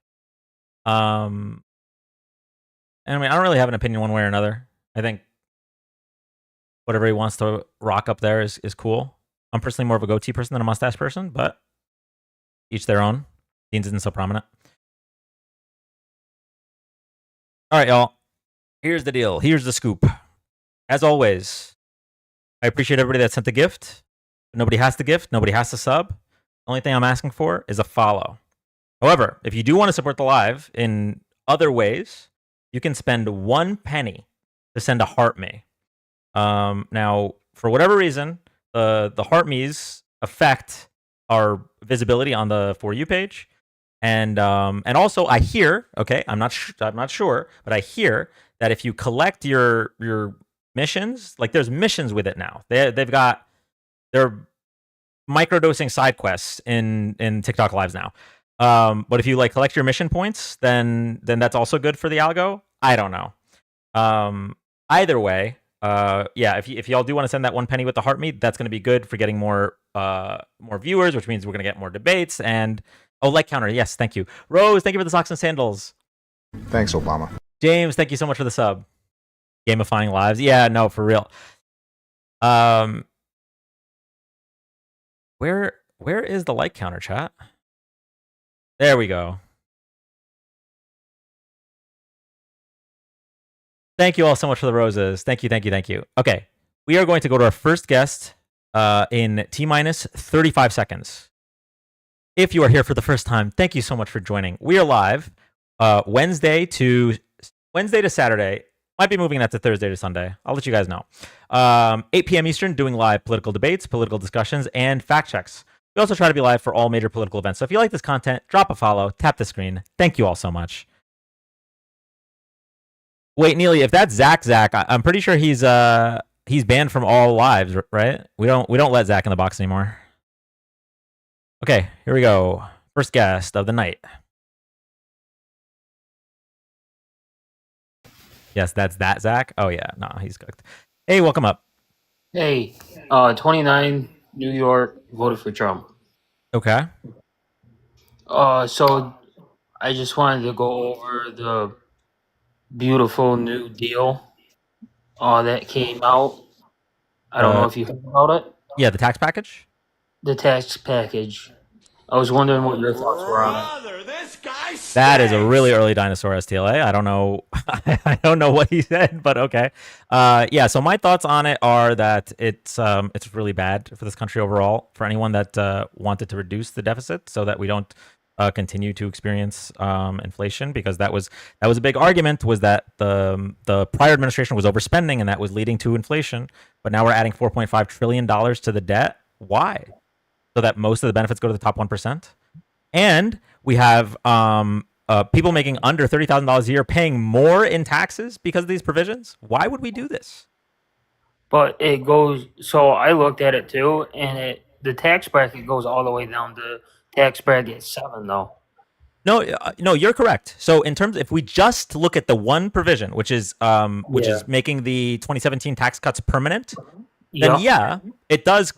And I mean, I don't really have an opinion one way or another. I think whatever he wants to rock up there is cool. I'm personally more of a goatee person than a mustache person, but each their own. Dean's isn't so prominent. All right, y'all. Here's the deal. Here's the scoop. As always, I appreciate everybody that sent the gift. Nobody has to gift. Nobody has to sub. The only thing I'm asking for is a follow. However, if you do want to support the live in other ways, you can spend 1 penny to send a heart me. Now, for whatever reason, the heart me's affect our visibility on the For You page, and also I hear, okay, I'm not sure, but I hear that if you collect your missions, like there's missions with it now. They're microdosing side quests in TikTok lives now. But if you like collect your mission points, then that's also good for the algo. I don't know. Either way, yeah, if y'all do want to send that 1 penny with the heart meat, that's going to be good for getting more viewers, which means we're going to get more debates. And like counter, yes, thank you. Rose, thank you for the socks and sandals. Thanks, Obama. James, thank you so much for the sub. Gamifying lives, yeah, no, for real. Where is the like counter, chat? There we go. Thank you all so much for the roses. Thank you. Okay, we are going to go to our first guest in T-minus 35 seconds. If you are here for the first time, thank you so much for joining. We are live Wednesday to Saturday. Might be moving that to Thursday to Sunday. I'll let you guys know. 8 p.m. Eastern, doing live political debates, political discussions, and fact checks. We also try to be live for all major political events. So if you like this content, drop a follow, tap the screen. Thank you all so much. Wait, Neely, if that's Zach, I'm pretty sure he's banned from all lives, right? We don't let Zach in the box anymore. Okay, here we go. First guest of the night. Yes, that's that Zach. Oh yeah, no, he's cooked. Hey, welcome up. Hey, 29, New York, voted for Trump. Okay. So I just wanted to go over the beautiful new deal that came out. I don't know if you heard about it. Yeah, the tax package. The tax package. I was wondering what your thoughts were on it. Brother, this guy That is a stinks. really early dinosaur STLA. I don't know. I don't know what he said, but okay. Yeah. So my thoughts on it are that it's really bad for this country overall. For anyone that wanted to reduce the deficit so that we don't continue to experience inflation, because that was a big argument, was that the prior administration was overspending and that was leading to inflation. But now we're adding $4.5 trillion to the debt. Why? So that most of the benefits go to the top 1%. And we have people making under $30,000 a year paying more in taxes because of these provisions. Why would we do this? But it goes. So I looked at it too, and the tax bracket goes all the way down to tax bracket 7, though. No, no, you're correct. So in terms, if we just look at the one provision, which is making the 2017 tax cuts permanent, then yeah, it does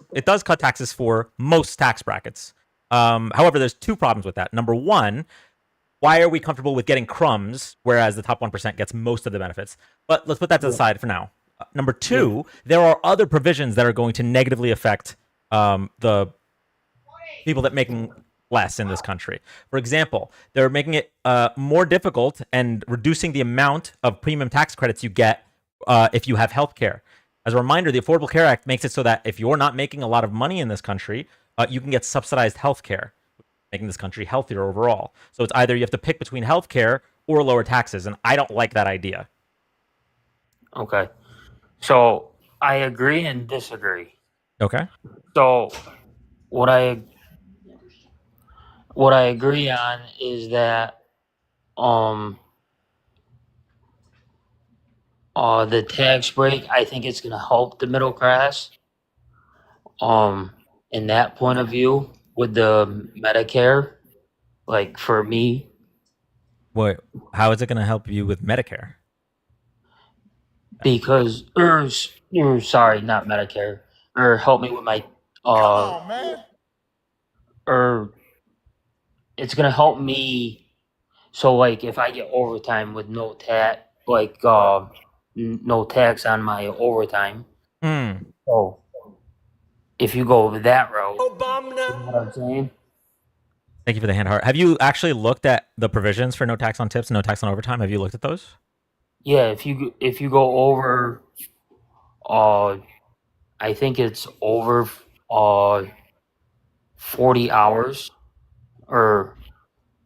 cut taxes for most tax brackets. However, there's two problems with that. Number one, why are we comfortable with getting crumbs, whereas the top 1% gets most of the benefits? But let's put that to the side for now. Number two, there are other provisions that are going to negatively affect the people that making less in this country. For example, they're making it more difficult and reducing the amount of premium tax credits you get if you have health care. As a reminder, the Affordable Care Act makes it so that if you're not making a lot of money in this country, you can get subsidized health care, making this country healthier overall. So it's either you have to pick between health care or lower taxes, and I don't like that idea. Okay. So I agree and disagree. Okay. So what I agree on is that the tax break, I think it's gonna help the middle class. In that point of view, with the Medicare, like for me, Wait, how is it going to help you with Medicare? because sorry, not Medicare, or help me with my Come on, man. or it's gonna help me. So like if I get overtime with no tax, like no tax on my overtime. So if you go that route, you know what I'm saying? Thank you for the hand heart. Have you actually looked at the provisions for no tax on tips, no tax on overtime? Have you looked at those? Yeah, if you go over, I think it's over 40 hours, or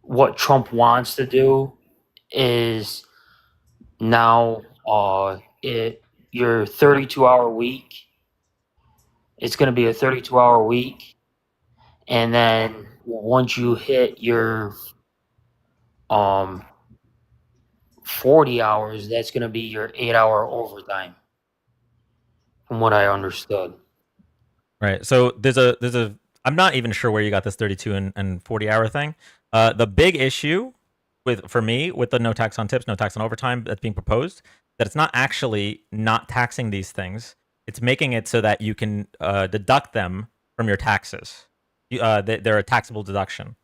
what Trump wants to do is now your 32-hour week. It's going to be a 32-hour week, and then once you hit your 40 hours, that's going to be your 8-hour overtime, from what I understood. Right. So there's a I'm not even sure where you got this 32 and 40 hour thing. The big issue for me with the no tax on tips, no tax on overtime that's being proposed, that it's not actually not taxing these things. It's making it so that you can deduct them from your taxes. They're a taxable deduction.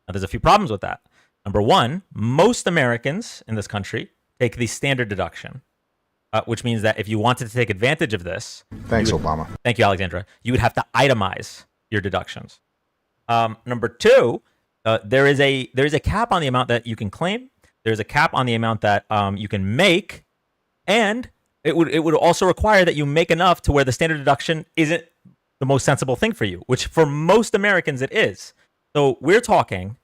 Now, there's a few problems with that. Number one, most Americans in this country take the standard deduction, which means that if you wanted to take advantage of this, Thanks, Obama. thank you, Alexandra, you would have to itemize your deductions. Number two, there is a cap on the amount that you can claim. There's a cap on the amount that you can make, and it would also require that you make enough to where the standard deduction isn't the most sensible thing for you, which for most Americans it is. So we're talking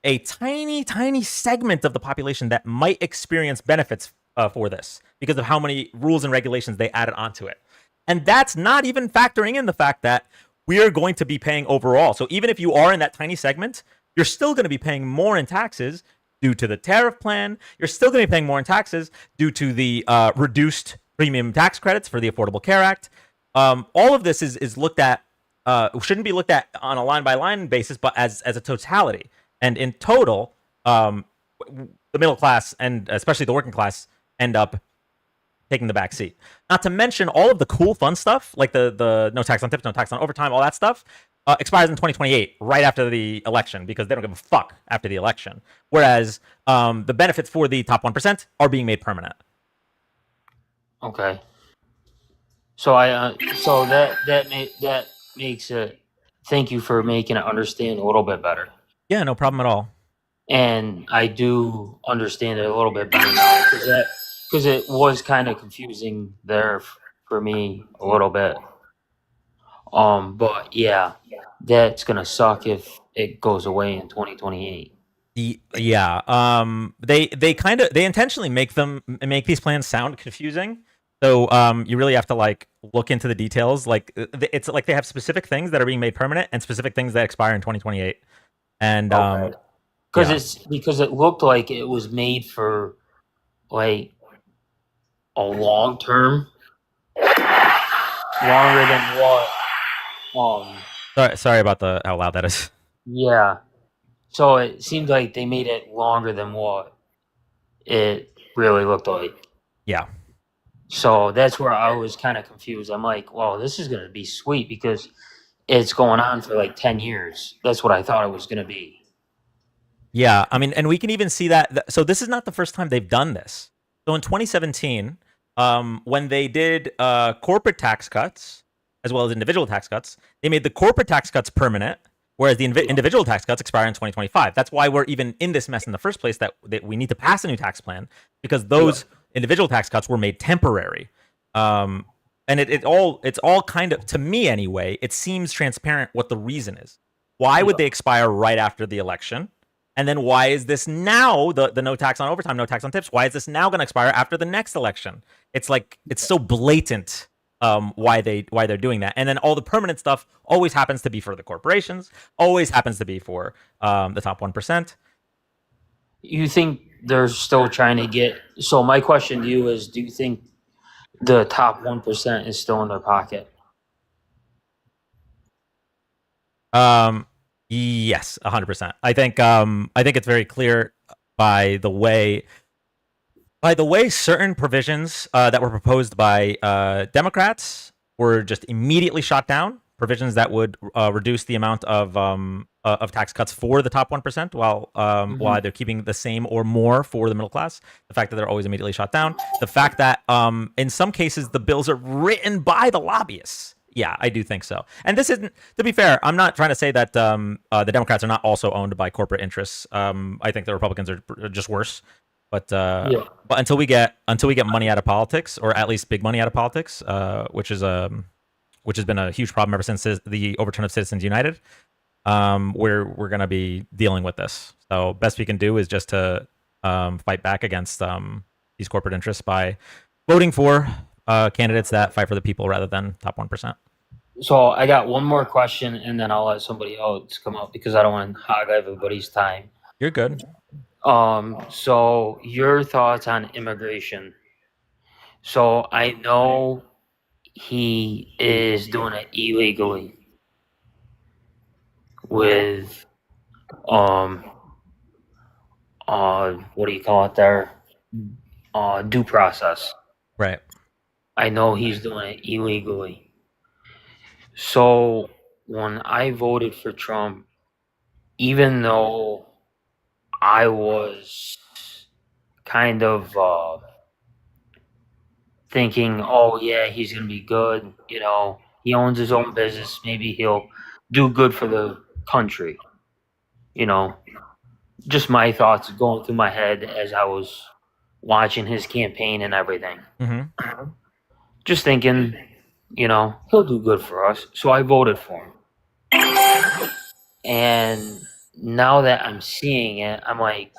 a tiny, tiny segment of the population that might experience benefits for this because of how many rules and regulations they added onto it. And that's not even factoring in the fact that we're going to be paying overall. So even if you are in that tiny segment, you're still going to be paying more in taxes due to the tariff plan. You're still going to be paying more in taxes due to the reduced premium tax credits for the Affordable Care Act. All of this is looked at, shouldn't be looked at on a line by line basis, but as a totality. And in total, the middle class and especially the working class end up taking the back seat. Not to mention all of the cool, fun stuff like the no tax on tips, no tax on overtime, all that stuff expires in 2028, right after the election, because they don't give a fuck after the election. Whereas the benefits for the top 1% are being made permanent. Okay. So that makes it. Thank you for making it understand a little bit better. Yeah, no problem at all. And I do understand it a little bit better now because it was kind of confusing there for me a little bit. But yeah, that's gonna suck if it goes away in 2028. They intentionally make these plans sound confusing. So you really have to like look into the details. Like it's like they have specific things that are being made permanent and specific things that expire in 2028. And because it looked like it was made for like a long term, longer than what. Sorry about how loud that is. Yeah. So it seemed like they made it longer than what it really looked like. Yeah. So that's where I was kind of confused. I'm like, well, this is going to be sweet because it's going on for like 10 years. That's what I thought it was going to be. Yeah. I mean, and we can even see that. So this is not the first time they've done this. So in 2017, when they did corporate tax cuts as well as individual tax cuts, they made the corporate tax cuts permanent, whereas the individual tax cuts expire in 2025. That's why we're even in this mess in the first place, that we need to pass a new tax plan, because those individual tax cuts were made temporary. And it's all kind of, to me anyway, it seems transparent what the reason is. Why would they expire right after the election? And then why is this now, the no tax on overtime, no tax on tips, why is this now going to expire after the next election? It's like, it's so blatant why they're doing that. And then all the permanent stuff always happens to be for the corporations, always happens to be for the top 1%. You think they're still trying to get... So my question to you is, do you think the top 1% is still in their pocket? Yes, 100%. I think it's very clear by the way certain provisions that were proposed by Democrats were just immediately shot down. Provisions that would reduce the amount of tax cuts for the top 1%, while they're keeping the same or more for the middle class. The fact that they're always immediately shot down. The fact that in some cases the bills are written by the lobbyists. Yeah, I do think so. And this isn't, to be fair, I'm not trying to say that the Democrats are not also owned by corporate interests. I think the Republicans are just worse. But until we get money out of politics, or at least big money out of politics, which has been a huge problem ever since the overturn of Citizens United, we're going to be dealing with this. So best we can do is just to fight back against these corporate interests by voting for candidates that fight for the people rather than top 1%. So I got one more question, and then I'll let somebody else come up because I don't want to hog everybody's time. You're good. So your thoughts on immigration? So I know he is doing it illegally with what do you call it there? Due process. Right. I know he's doing it illegally. So when I voted for Trump, even though I was kind of thinking, oh yeah, he's gonna be good, you know, he owns his own business, maybe he'll do good for the country, you know, just my thoughts going through my head as I was watching his campaign and everything. Mm-hmm. Just thinking, you know, he'll do good for us. So I voted for him. And now that I'm seeing it, I'm like,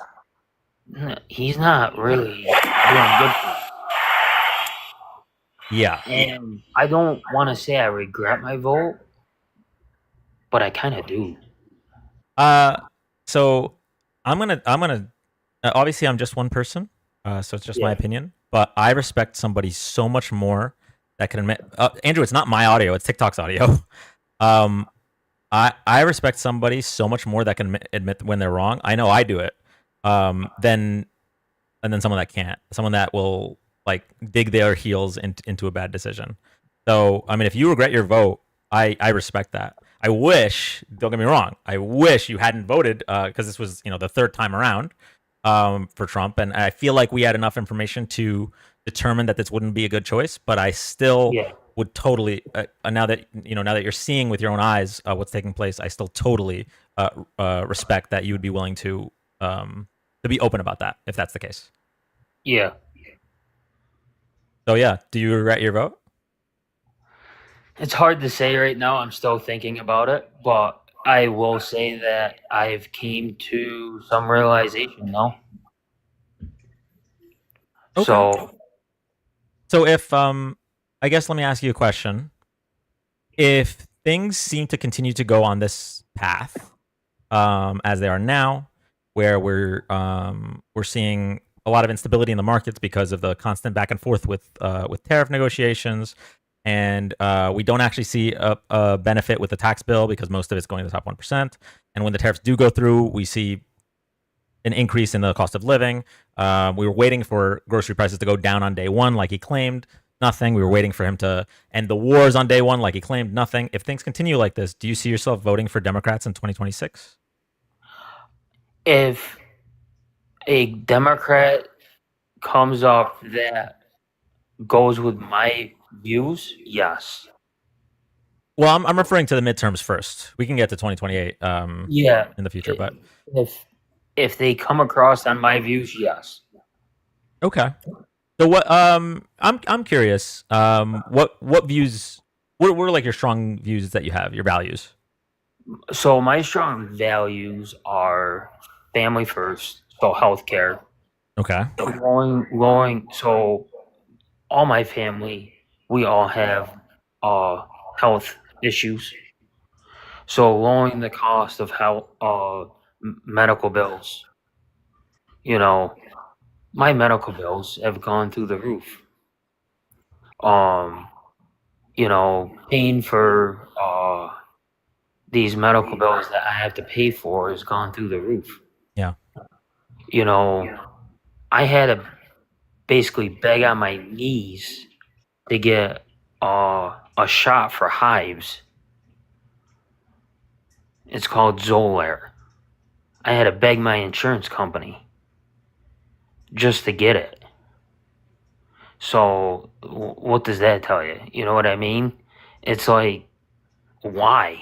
he's not really doing good for me. Yeah. And I don't want to say I regret my vote, but I kind of do. So I'm gonna obviously I'm just one person, so it's just my Yeah. opinion. But I respect somebody so much more that can admit. Andrew, it's not my audio; it's TikTok's audio. um, I respect somebody so much more that can admit when they're wrong. I know I do it. Than and then someone that can't, someone that will like dig their heels into a bad decision. So I mean, if you regret your vote, I respect that. I wish, don't get me wrong, I wish you hadn't voted because this was the third time around for Trump, and I feel like we had enough information to determine that this wouldn't be a good choice. But I still Yeah. would totally now that you're seeing with your own eyes what's taking place, I still totally respect that you would be willing to be open about that if that's the case. Yeah. So yeah, do you regret your vote? It's hard to say right now. I'm still thinking about it, but I will say that I've came to some realization now. Okay. So So if I guess let me ask you a question. If things seem to continue to go on this path as they are now, where we're seeing a lot of instability in the markets because of the constant back and forth with tariff negotiations, and we don't actually see a benefit with the tax bill because most of it's going to the top 1%. And when the tariffs do go through, we see an increase in the cost of living. We were waiting for grocery prices to go down on day one, like he claimed. Nothing. We were waiting for him to end the wars on day one, like he claimed. Nothing. If things continue like this, do you see yourself voting for Democrats in 2026? if a Democrat comes up that goes with my views, yes. Well, I'm referring to the midterms first. We can get to 2028 Yeah. in the future, but If they come across on my views, yes. okay. So what? I'm curious. What views? What are like your strong views that you have? Your values? So my strong values are family first, so healthcare. Okay. Going. So all my family, we all have health issues. So lowering the cost of health, medical bills. You know, my medical bills have gone through the roof. Um, paying for these medical bills that I have to pay for has gone through the roof. Yeah. I had to basically beg on my knees to get a shot for hives. It's called Zolair. I had to beg my insurance company just to get it. So, what does that tell you? You know what I mean? It's like, why?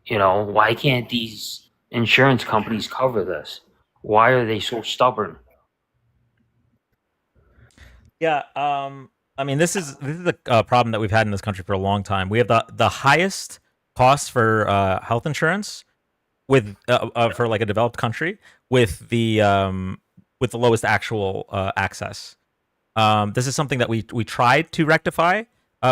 Why can't these insurance companies cover this? Why are they so stubborn? Yeah. I mean, this is a problem that we've had in this country for a long time. We have the highest costs for health insurance with for like a developed country with the lowest actual access. This is something that we tried to rectify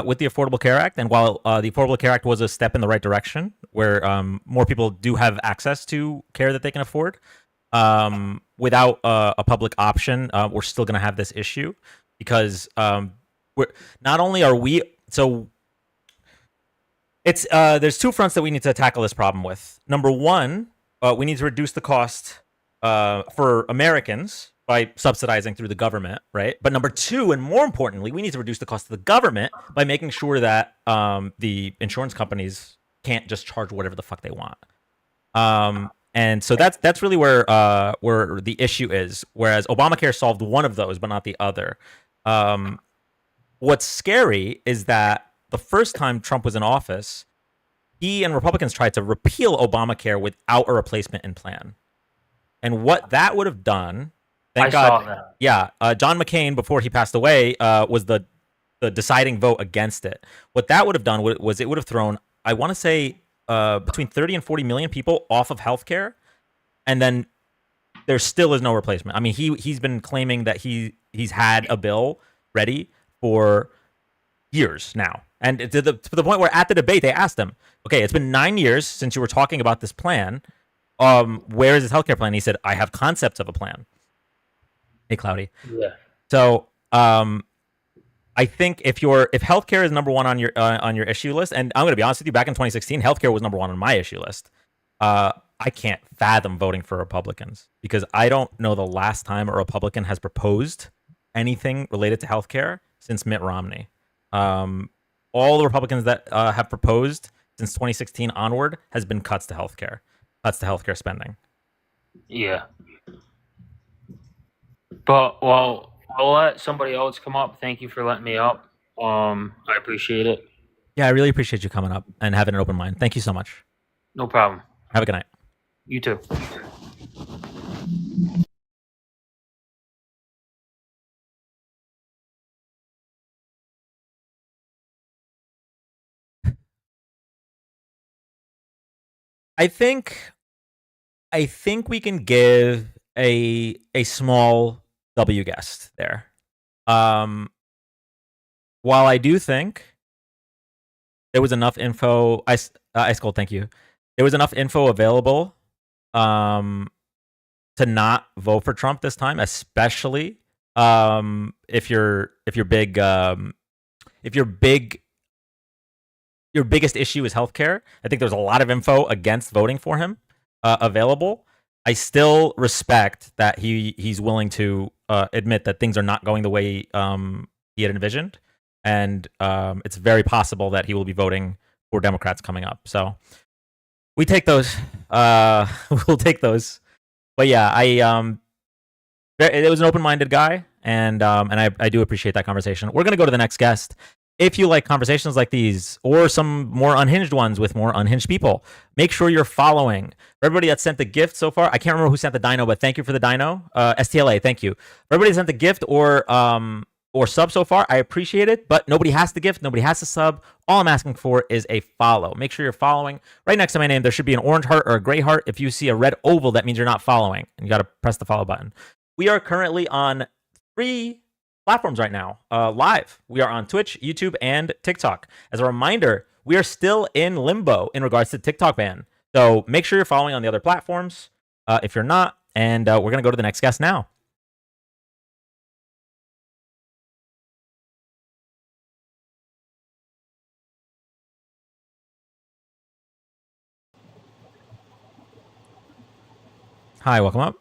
with the Affordable Care Act, and while the Affordable Care Act was a step in the right direction, where more people do have access to care that they can afford, without a public option, we're still going to have this issue because we're not only are we so. It's there's two fronts that we need to tackle this problem with. Number one, we need to reduce the cost for Americans by subsidizing through the government, right? But number two, and more importantly, we need to reduce the cost of the government by making sure that the insurance companies can't just charge whatever the fuck they want. And so that's really where the issue is. Whereas Obamacare solved one of those, but not the other. What's scary is that the first time Trump was in office, he and Republicans tried to repeal Obamacare without a replacement in plan. And what that would have done, thank God, saw that. Yeah, John McCain, before he passed away, was the deciding vote against it. What that would have done was it would have thrown, I want to say, between 30 and 40 million people off of healthcare, and then there still is no replacement. I mean, he's been claiming that he's had a bill ready for years now. And to the point where at the debate, they asked him, okay, it's been 9 years since you were talking about this plan. where is his healthcare plan? He said, I have concepts of a plan. Hey, Cloudy. Yeah. So, I think if healthcare is number one on your issue list, and I'm going to be honest with you, back in 2016, healthcare was number one on my issue list. I can't fathom voting for Republicans because I don't know the last time a Republican has proposed anything related to healthcare since Mitt Romney. All the Republicans that have proposed since 2016 onward has been cuts to healthcare spending. Yeah. But well, I'll let somebody else come up. Thank you for letting me up. I appreciate it. Yeah, I really appreciate you coming up and having an open mind. Thank you so much. No problem. Have a good night. You too. I think we can give a small W guest there. While I do think there was enough info, Ice Cold, thank you. There was enough info available to not vote for Trump this time, especially if your biggest issue is healthcare. I think there's a lot of info against voting for him available. I still respect that he's willing to admit that things are not going the way he had envisioned, and it's very possible that he will be voting for Democrats coming up. So we take those. We'll take those. But yeah, it was an open-minded guy, and I do appreciate that conversation. We're gonna go to the next guest. If you like conversations like these or some more unhinged ones with more unhinged people, make sure you're following. For everybody that sent the gift so far, I can't remember who sent the dino, but thank you for the dino. STLA, thank you. For everybody that sent the gift or sub so far, I appreciate it, but nobody has the gift, nobody has to sub. All I'm asking for is a follow. Make sure you're following. Right next to my name, there should be an orange heart or a gray heart. If you see a red oval, that means you're not following, and you got to press the follow button. We are currently on 3 platforms right now, live. We are on Twitch, YouTube, and TikTok. As a reminder, we are still in limbo in regards to TikTok ban. So make sure you're following on the other platforms if you're not. And we're going to go to the next guest now. Hi, welcome up.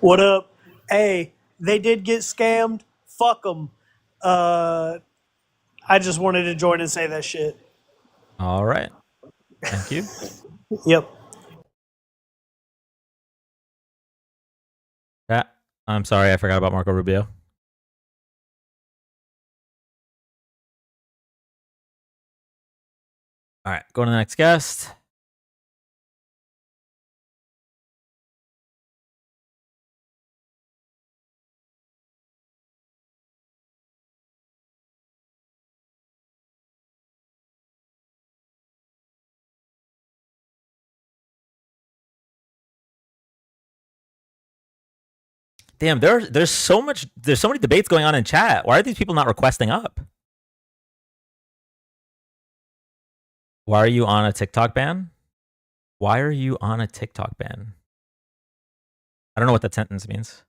What up? Hey, they did get scammed. Fuck them. I just wanted to join and say that shit. All right. Thank you. Yep. I'm sorry, I forgot about Marco Rubio. All right, go to the next guest. Damn, there's so many debates going on in chat. Why are these people not requesting up? Why are you on a TikTok ban? Why are you on a TikTok ban? I don't know what that sentence means.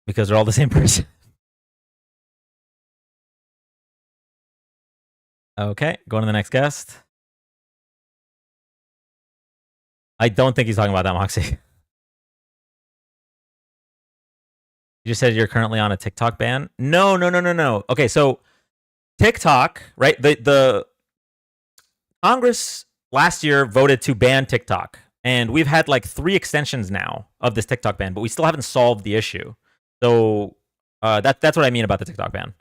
Because they're all the same person. Okay, going to the next guest. I don't think he's talking about that, Moxie. You just said you're currently on a TikTok ban? No. Okay, so TikTok, right? The Congress last year voted to ban TikTok, and we've had like 3 extensions now of this TikTok ban, but we still haven't solved the issue. So that's what I mean about the TikTok ban.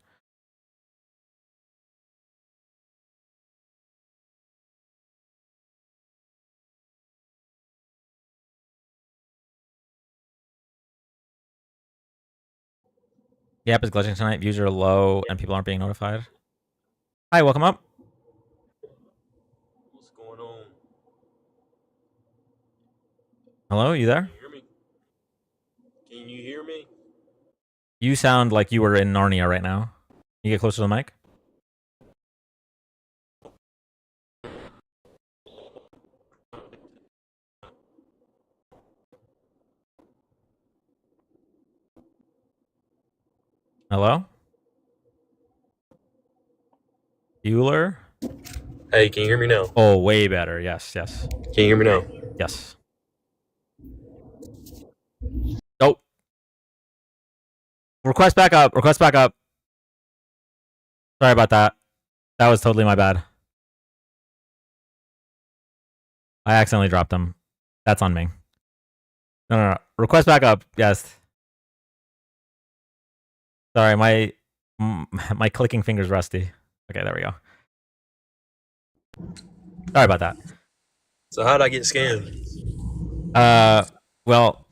The app is glitching tonight. Views are low, and people aren't being notified. Hi, welcome up. What's going on? Hello, you there? Can you hear me? Can you hear me? You sound like you were in Narnia right now. You get closer to the mic. Hello? Bueller? Hey, can you hear me now? Oh, way better. Yes, yes, Can you hear me now? yes. Oh. Request back up. Request back up. Sorry about that. That was totally my bad. I accidentally dropped them. That's on me. No. Request back up. Yes. Sorry, my clicking finger's rusty. Okay, there we go. Sorry about that. So how'd I get scammed? Well,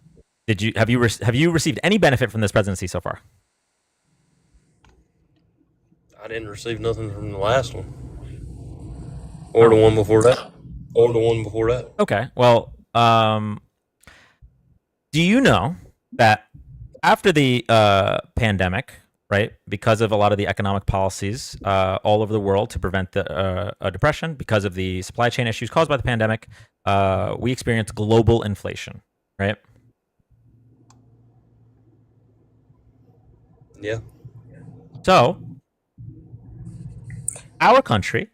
have you received any benefit from this presidency so far? I didn't receive nothing from the last one, or the one before that, or the one before that. Okay. Well, do you know that after the pandemic, right, because of a lot of the economic policies all over the world to prevent the depression, because of the supply chain issues caused by the pandemic, we experienced global inflation, right? Yeah. So, our country,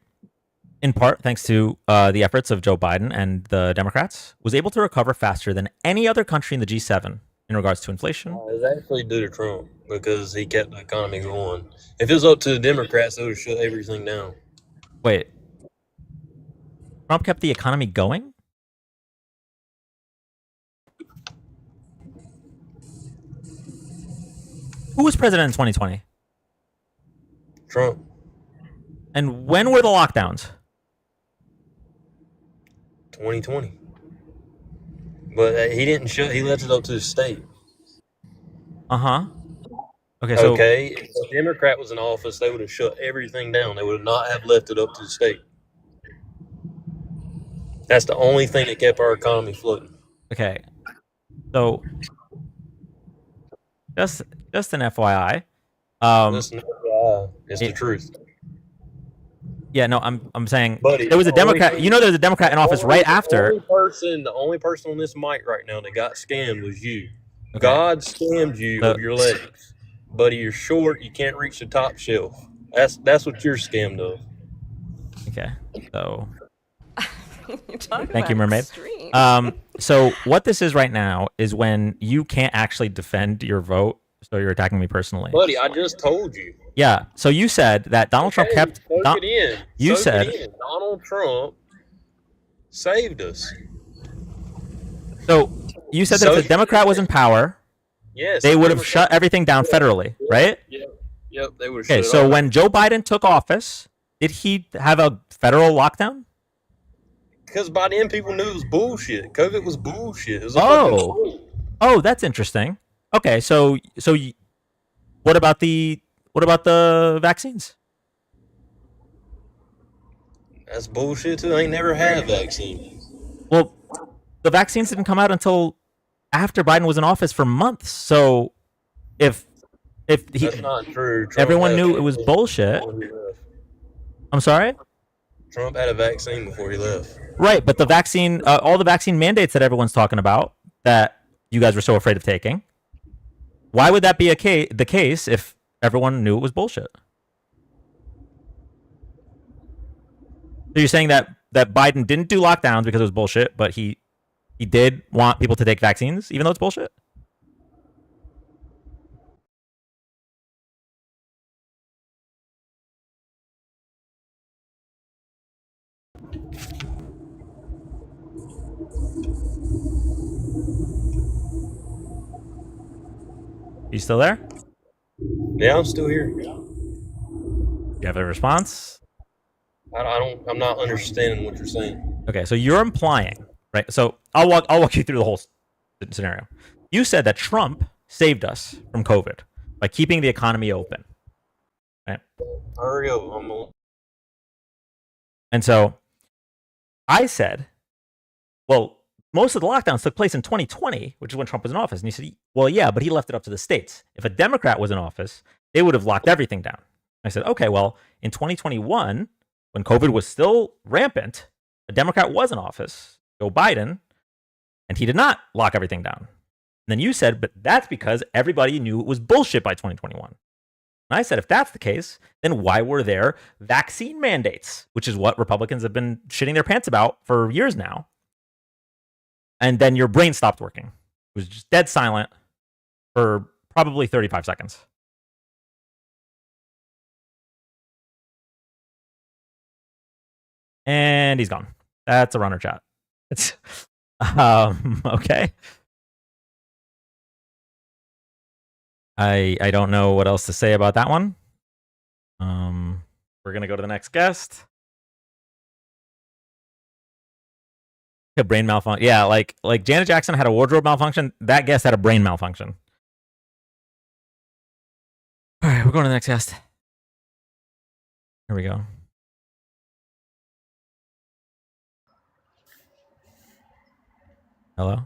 in part thanks to the efforts of Joe Biden and the Democrats, was able to recover faster than any other country in the G7 in regards to inflation. It was actually due to Trump because he kept the economy going. If it was up to the Democrats, they would have shut everything down. Wait, Trump kept the economy going? Who was president in 2020? Trump. And when were the lockdowns? 2020. But he didn't shut. He left it up to the state. Uh-huh. Okay, so Okay, if a Democrat was in office, they would have shut everything down. They would not have left it up to the state. That's the only thing that kept our economy floating. okay. So just an FYI. Listen, it's the truth. Yeah, no, I'm saying Buddy, there was a Democrat. You know, there was a Democrat in office right after. The only person on this mic right now that got scammed was you. Okay. God scammed you So- of your legs, buddy. You're short. You can't reach the top shelf. That's what you're scammed of. Okay, so Talk thank you, about Mermaid. extreme. So what this is right now is when you can't actually defend your vote, so you're attacking me personally. Buddy, I just told you. Yeah. So you said that Donald Trump Hey, kept. soak Don- it in. you Soak said- it in. Donald Trump saved us. So you said that if So- the Democrat was in power, Yes, they would have Democrat- shut everything down federally, right? Yep, they would have. Okay. So when Joe Biden took office, did he have a federal lockdown? because by then people knew it was bullshit. COVID was bullshit. It was Oh. Oh, that's interesting. Okay. So what about the vaccines? That's bullshit too. I ain't never had a vaccine. Well, the vaccines didn't come out until after Biden was in office for months. So if he, That's not true. Trump everyone had a knew it was vaccine bullshit. before he left. I'm sorry? Trump had a vaccine before he left. Right, but the vaccine, all the vaccine mandates that everyone's talking about that you guys were so afraid of taking, why would that be the case if everyone knew it was bullshit? So you're saying that Biden didn't do lockdowns because it was bullshit, but he did want people to take vaccines even though it's bullshit? You still there? Yeah, I'm still here. You have a response? I'm not understanding what you're saying. Okay, so you're implying, right? So I'll walk you through the whole scenario. You said that Trump saved us from COVID by keeping the economy open, right? Hurry up. And so I said, well, most of the lockdowns took place in 2020, which is when Trump was in office. And you said, well, yeah, but he left it up to the states. If a Democrat was in office, they would have locked everything down. I said, okay, well, in 2021, when COVID was still rampant, a Democrat was in office, Joe Biden, and he did not lock everything down. And then you said, but that's because everybody knew it was bullshit by 2021. And I said, if that's the case, then why were there vaccine mandates, which is what Republicans have been shitting their pants about for years now? And then your brain stopped working. It was just dead silent for probably 35 seconds. And he's gone. That's a runner chat. It's okay. I don't know what else to say about that one. We're gonna go to the next guest. A brain malfunction. Yeah, like Janet Jackson had a wardrobe malfunction. That guest had a brain malfunction. All right, we're going to the next guest. Here we go. Hello.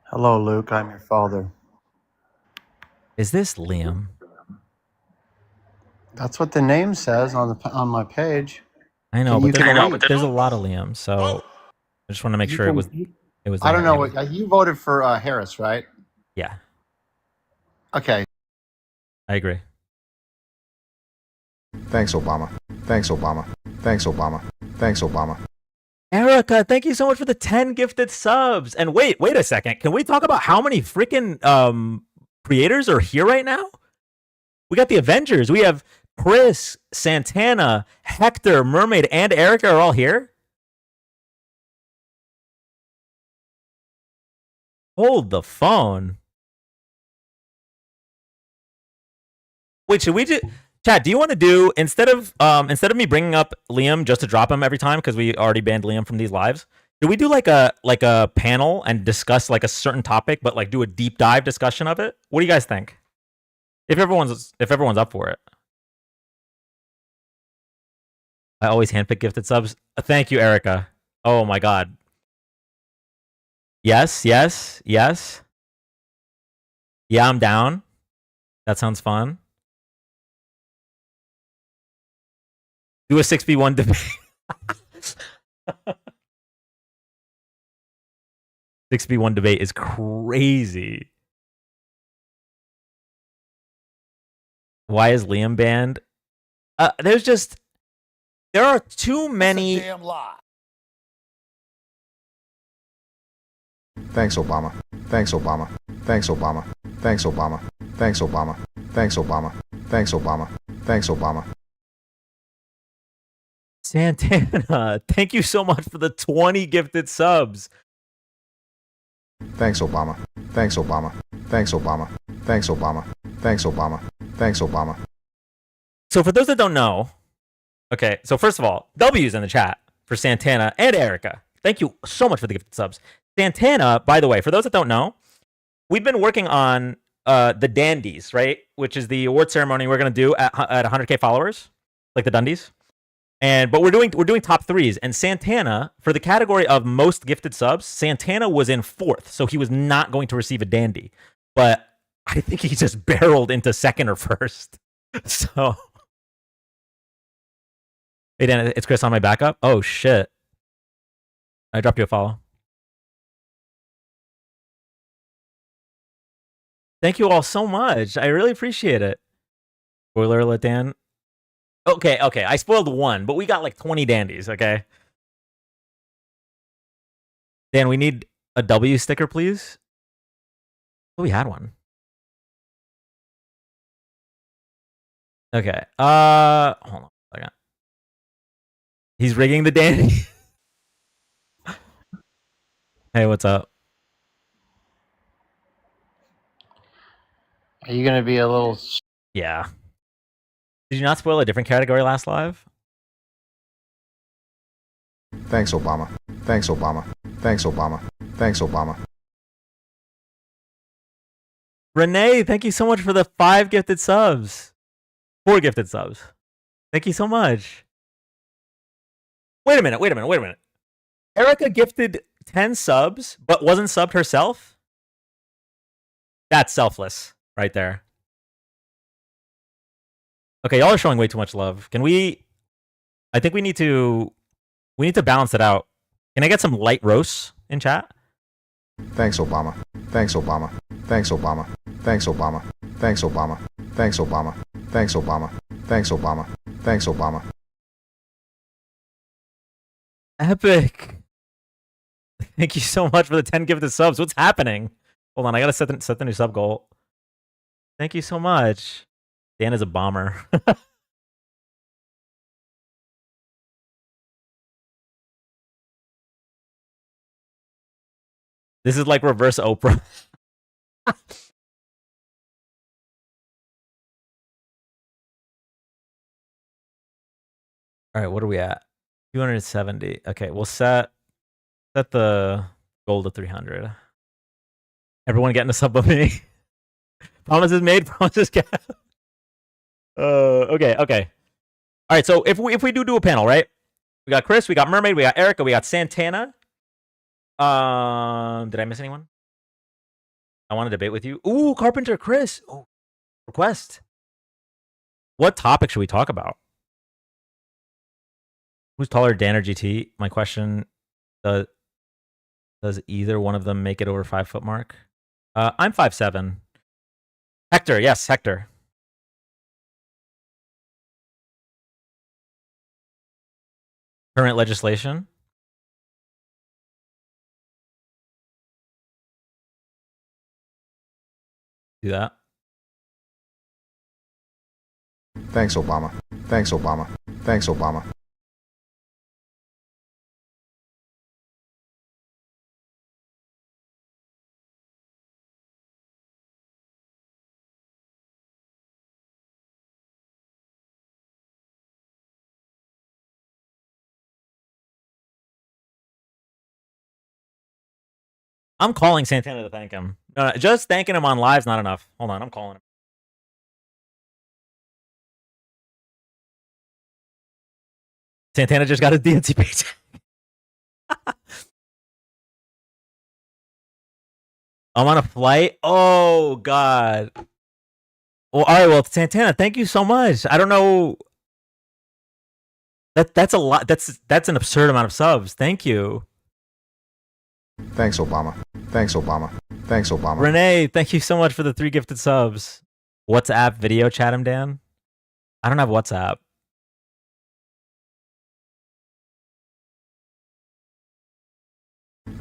Hello, Luke. I'm your father. Is this Liam? That's what the name says on my page. I know, Can but you there's a lot of Liams, so I just want to make sure it was. The I don't right know name. what you voted for Harris, right? Yeah, Okay. I agree. Thanks, Obama. Thanks, Obama. Thanks, Obama. Thanks, Obama. Erica, thank you so much for the 10 gifted subs. And wait a second. Can we talk about how many freaking creators are here right now? We got the Avengers. We have Chris, Santana, Hector, Mermaid, and Erica are all here. Hold the phone. Wait, should we just... Chad, do you want to do, instead of me bringing up Liam just to drop him every time because we already banned Liam from these lives, do we do like a panel and discuss like a certain topic, but like do a deep dive discussion of it? What do you guys think? If everyone's up for it. I always handpick gifted subs. Thank you, Erica. Oh my god. Yes. Yeah, I'm down. That sounds fun. Do a 6v1 debate. 6v1 debate is crazy. Why is Liam banned? There are too many. Damn lie. Thanks, Obama. Thanks, Obama. Thanks, Obama. Thanks, Obama. Thanks, Obama. Thanks, Obama. Thanks, Obama. Thanks, Obama. Santana, thank you so much for the 20 gifted subs. Thanks, Obama. Thanks, Obama. Thanks, Obama. Thanks, Obama. Thanks, Obama. Thanks, Obama. So for those that don't know, okay, so first of all, W's in the chat for Santana and Erica. Thank you so much for the gifted subs. Santana, by the way, for those that don't know, we've been working on the Dandies, right? Which is the award ceremony we're going to do at 100K followers, like the Dundies. But we're doing top threes, and Santana, for the category of most gifted subs, Santana was in 4th, so he was not going to receive a dandy. But I think he just barreled into 2nd or 1st. So, hey Dan, it's Chris on my backup. Oh shit! I dropped you a follow. Thank you all so much. I really appreciate it. Spoiler alert, Dan. Okay. I spoiled one, but we got like 20 dandies, okay? Dan, we need a W sticker, please. Oh, we had one. Okay. Hold on a second. He's rigging the dandy. Hey, what's up? Are you going to be a little... Yeah. Did you not spoil a different category last live? Thanks, Obama. Thanks, Obama. Thanks, Obama. Thanks, Obama. Renee, thank you so much for the 5 gifted subs. 4 gifted subs. Thank you so much. Wait a minute. Erica gifted 10 subs, but wasn't subbed herself? That's selfless right there. Okay, y'all are showing way too much love. Can we... I think we need to balance it out. Can I get some light roasts in chat? Thanks, Obama. Thanks, Obama. Thanks, Obama. Thanks, Obama. Thanks, Obama. Thanks, Obama. Thanks, Obama. Thanks, Obama. Thanks, Obama. Epic. Thank you so much for the 10 gifted subs. What's happening? Hold on, I gotta set the new sub goal. Thank you so much. Dan is a bomber. This is like reverse Oprah. All right, what are we at? 270. Okay, we'll set the goal to 300. Everyone getting a sub of me. Promises made, promises kept. Okay. All right, so if we do a panel, right? We got Chris, we got Mermaid, we got Erica, we got Santana. Did I miss anyone? I want to debate with you. Ooh, Carpenter, Chris. Oh, request. What topic should we talk about? Who's taller, Dan or GT? My question: does either one of them make it over 5 foot mark? I'm 5'7". Hector, yes, Hector. Current legislation. Do that. Thanks, Obama. Thanks, Obama. Thanks, Obama. I'm calling Santana to thank him. Just thanking him on live's not enough. Hold on, I'm calling him. Santana just got his DNC page. I'm on a flight. Oh God. Well, all right. Well, Santana, thank you so much. I don't know. That's a lot. That's an absurd amount of subs. Thank you. Thanks, Obama. Thanks, Obama. Thanks, Obama. Renee, thank you so much for the 3 gifted subs. WhatsApp video chat him, Dan. I don't have WhatsApp.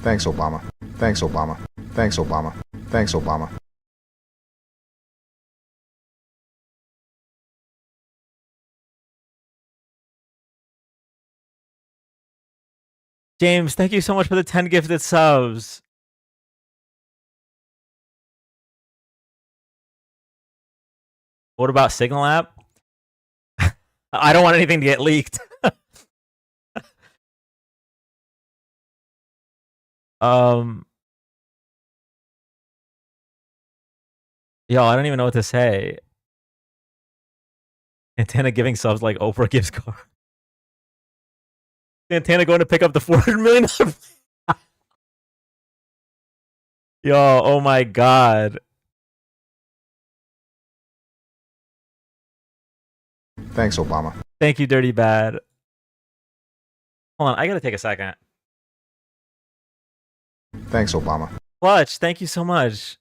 Thanks, Obama. Thanks, Obama. Thanks, Obama. Thanks, Obama. James, thank you so much for the 10 gifted subs. What about Signal app? I don't want anything to get leaked. Yo, I don't even know what to say. Santana giving subs like Oprah gives car. Santana going to pick up the $400 million. Yo, oh my God. Thanks, Obama. Thank you, Dirty Bad. Hold on, I gotta take a second. Thanks, Obama. Clutch, thank you so much.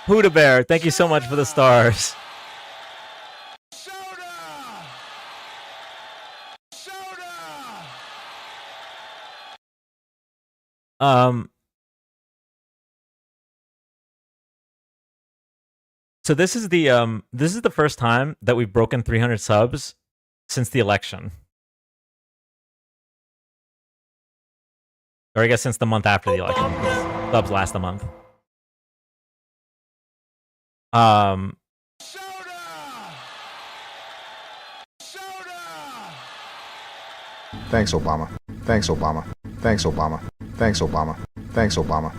Huda Bear, thank you so much for the stars. So this is the first time that we've broken 300 subs since the election. Or I guess since the month after the election. Subs last a month. Thanks, Obama. Thanks, Obama. Thanks, Obama. Thanks, Obama. Thanks, Obama.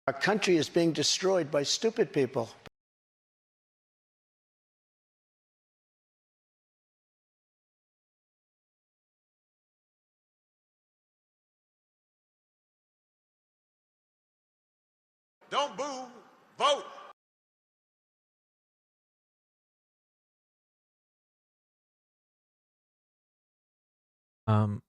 Our country is being destroyed by stupid people. Don't boo. Vote. Um,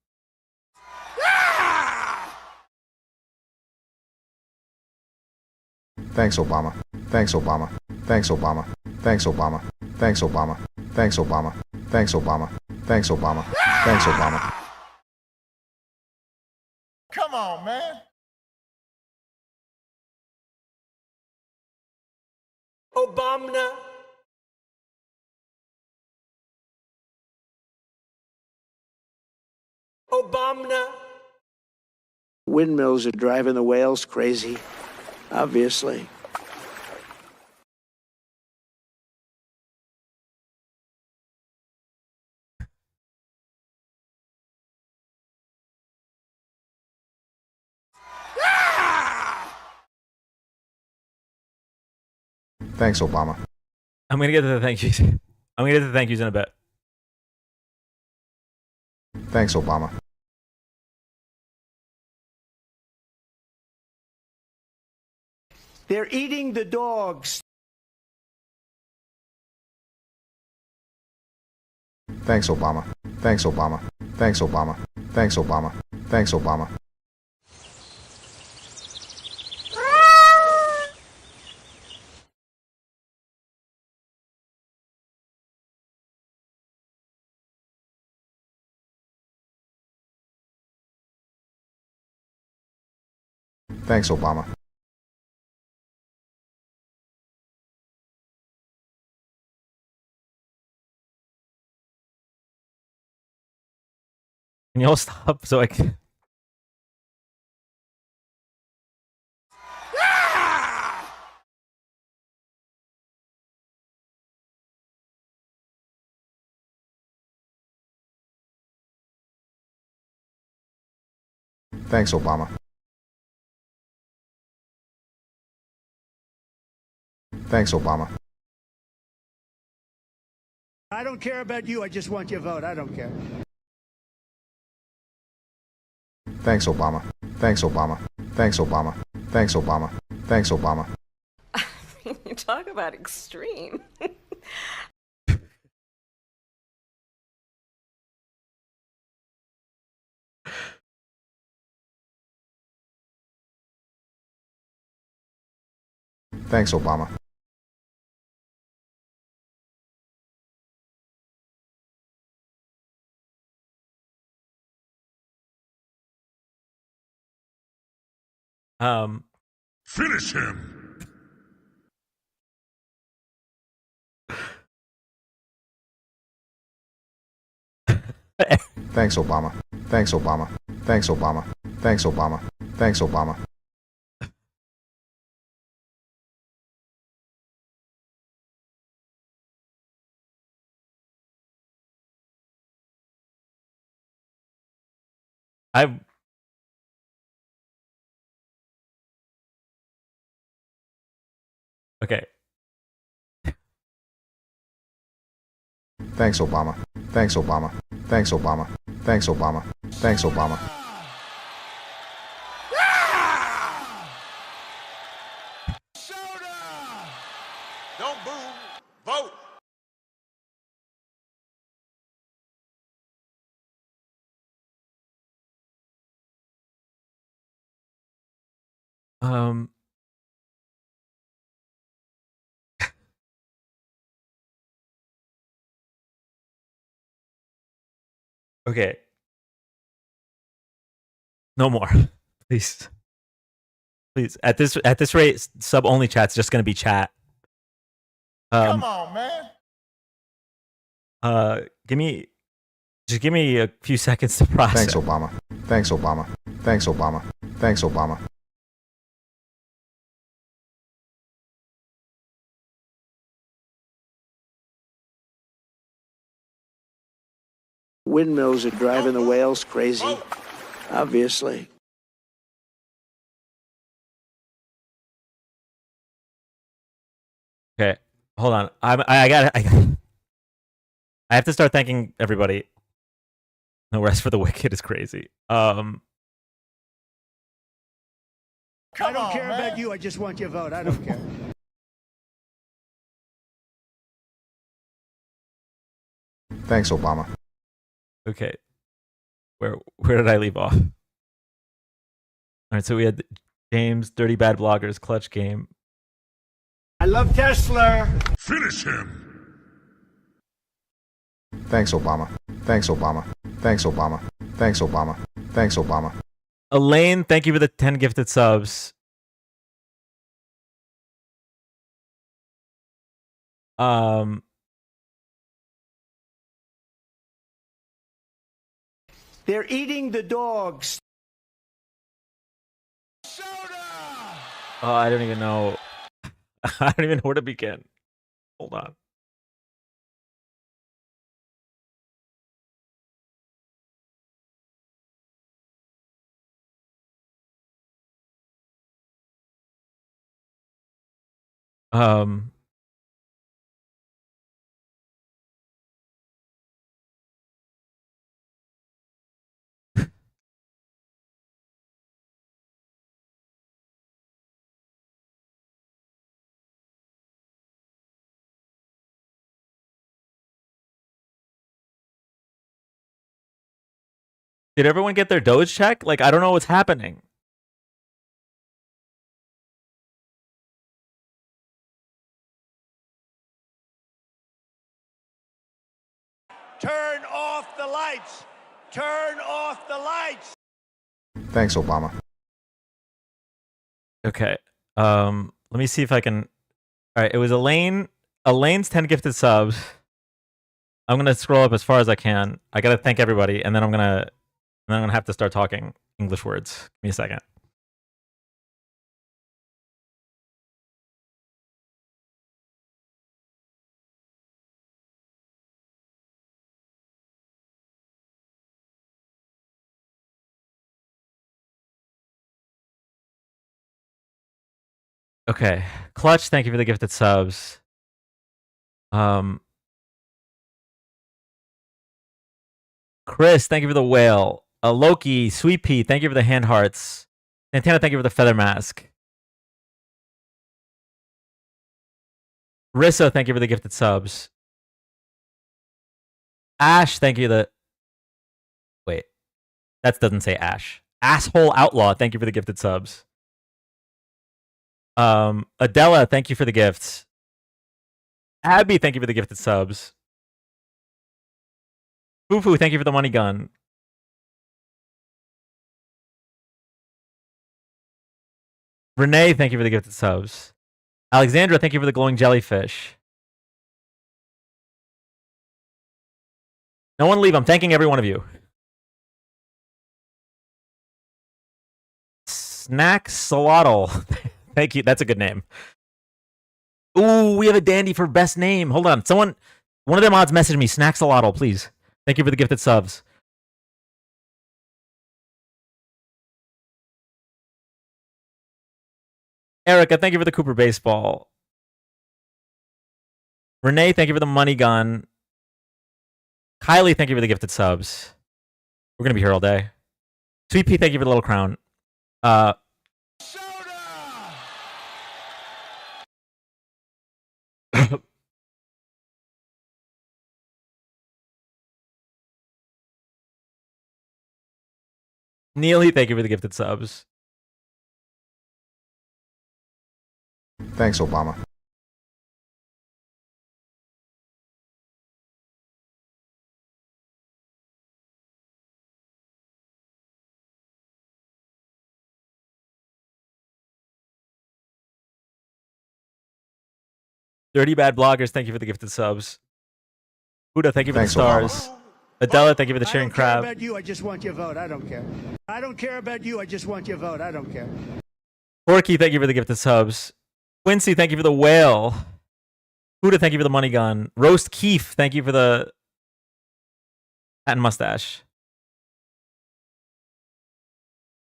Thanks, Obama. Thanks, Obama. Thanks, Obama. Thanks, Obama. Thanks, Obama. Thanks, Obama. Thanks, Obama. Thanks, Obama. Thanks, Obama. Come on, man. Obama. Obama. Windmills are driving the whales crazy, obviously. Thanks, Obama. I'm gonna get to the thank yous. I'm gonna get to the thank yous in a bit. Thanks, Obama. They're eating the dogs. Thanks, Obama. Thanks, Obama. Thanks, Obama. Thanks, Obama. Thanks, Obama. Thanks, Obama. Can you all stop so I can? Thanks, Obama. Thanks, Obama. I don't care about you. I just want your vote. I don't care. Thanks, Obama. Thanks, Obama. Thanks, Obama. Thanks, Obama. Thanks, Obama. You talk about extreme. Thanks, Obama. Finish him. Thanks, Obama. Thanks, Obama. Thanks, Obama. Thanks, Obama. Thanks, Obama. I okay. Thanks, Obama. Thanks, Obama. Thanks, Obama. Thanks, Obama. Thanks, Obama. Soda. Don't boo. Vote. Um. Okay. No more, please. Please. At this rate, sub only chat's just gonna be chat. Come on, man. Just give me a few seconds to process. Thanks, Obama. Thanks, Obama. Thanks, Obama. Thanks, Obama. Windmills are driving the whales crazy, obviously. Okay, hold on. I have to start thanking everybody. No rest for the wicked is crazy. I don't care about you. I just want your vote. I don't care. Thanks, Obama. Okay. Where did I leave off? All right, so we had James, Dirty Bad Bloggers, Clutch Game. I love Tesla. Finish him. Thanks, Obama. Thanks, Obama. Thanks, Obama. Thanks, Obama. Thanks, Obama. Elaine, thank you for the 10 gifted subs. They're eating the dogs. Oh, I don't even know. I don't even know where to begin. Hold on. Did everyone get their Doge check? Like, I don't know what's happening. Turn off the lights. Turn off the lights. Thanks, Obama. Okay. Let me see if I can. All right, it was Elaine. Elaine's 10 gifted subs. I'm gonna scroll up as far as I can. I gotta thank everybody, and then I'm gonna have to start talking English words. Give me a second. Okay, Clutch, thank you for the gifted subs. Chris, thank you for the whale. Loki, Sweet Pea, thank you for the hand hearts. Santana, thank you for the feather mask. Rissa, thank you for the gifted subs. Ash, thank you the. Wait, that doesn't say Ash. Asshole Outlaw, thank you for the gifted subs. Adela, thank you for the gifts. Abby, thank you for the gifted subs. Fufu, thank you for the money gun. Renee, thank you for the gifted subs. Alexandra, thank you for the glowing jellyfish. No one leave. I'm thanking every one of you. Snack Salotl. Thank you. That's a good name. Ooh, we have a dandy for best name. Hold on. Someone, one of the mods message me. Snack Salotl, please. Thank you for the gifted subs. Erica, thank you for the Cooper baseball. Renee, thank you for the money gun. Kylie, thank you for the gifted subs. We're gonna be here all day. Sweet Pea, thank you for the little crown. Neely, thank you for the gifted subs. Thanks, Obama. Dirty Bad Bloggers, thank you for the gifted subs. Buddha, thank you for Thanks, the stars. Adela, thank you for the cheering crab. I don't care about you. I just want your vote. I don't care. I don't care about you. I just want your vote. I don't care. Porky, thank you for the gifted subs. Quincy, thank you for the whale. Buddha, thank you for the money gun. Roast Keef, thank you for the hat and mustache.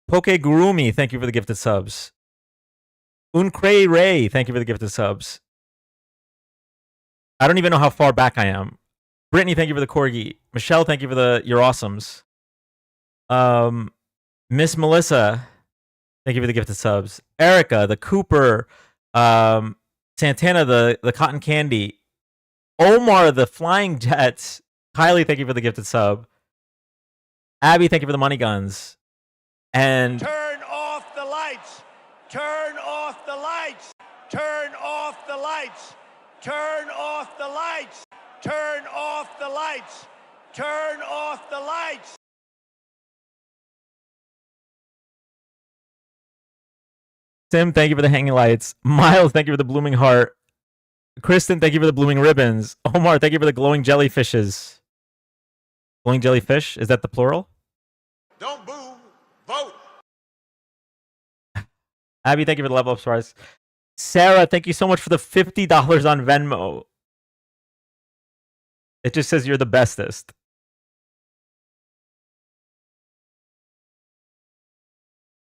Poke Gurumi, thank you for the gifted subs. Uncray Ray, thank you for the gifted subs. I don't even know how far back I am. Brittany, thank you for the corgi. Michelle, thank you for the You're Awesomes. Miss Melissa, Thank you for the gifted subs. Erica, the Cooper, Santana, the cotton candy, Omar, the flying jets. Kylie, thank you for the gifted sub. Abby, thank you for the money guns. And Turn off the lights. Turn off the lights. Turn off the lights. Turn off the lights. Turn off the lights. Turn off the lights. Tim, thank you for the hanging lights. Miles, thank you for the blooming heart. Kristen, thank you for the blooming ribbons. Omar, thank you for the glowing jellyfishes. Glowing jellyfish? Is that the plural? Don't boo. Vote. Abby, thank you for the level up stars. Sarah, thank you so much for the $50 on Venmo. It just says you're the bestest.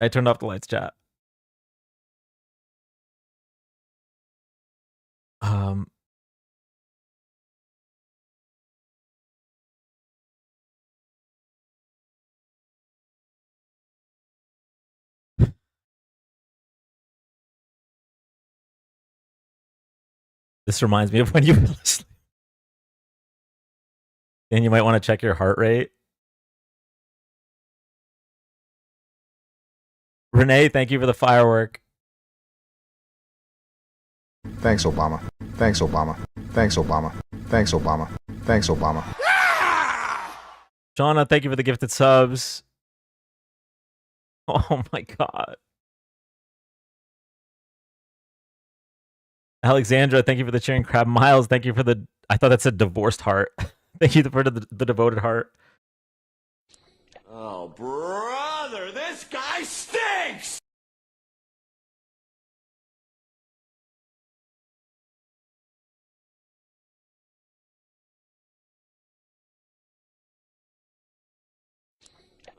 I turned off the lights, chat. This reminds me of when you were listening. And you might want to check your heart rate. Renee, thank you for the firework. Thanks, Obama. Thanks, Obama. Thanks, Obama. Thanks, Obama. Thanks, Obama. Shauna, thank you for the gifted subs. Oh my god. Alexandra, thank you for the cheering crab. Miles, thank you for the... I thought that said divorced heart. Thank you for the devoted heart. Oh, brother, this guy stinks!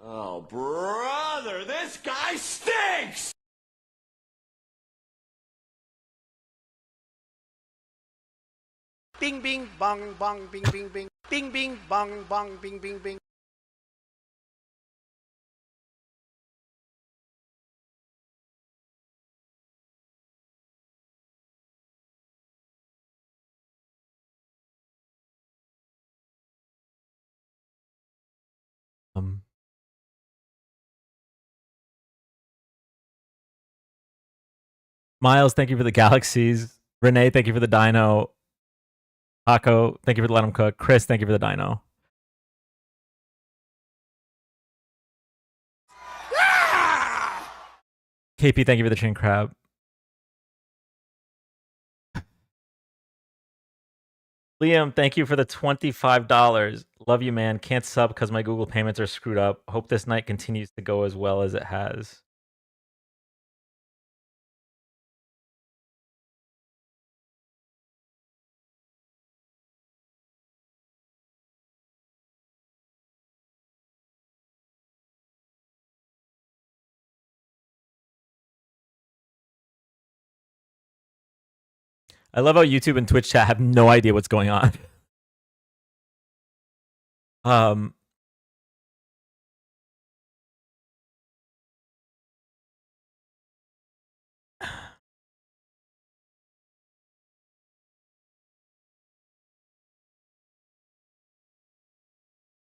Oh, brother, this guy stinks! Bing, bing, bong, bong, bing, bing, bing. Bing, bing, bong, bong, bing, bing, bing. Miles, thank you for the galaxies. Renee, thank you for the dino. Paco, thank you for the let him cook. Chris, thank you for the dino. KP, thank you for the chain crab. Liam, thank you for the $25. Love you, man. Can't sub because my Google payments are screwed up. Hope this night continues to go as well as it has. I love how YouTube and Twitch chat have no idea what's going on.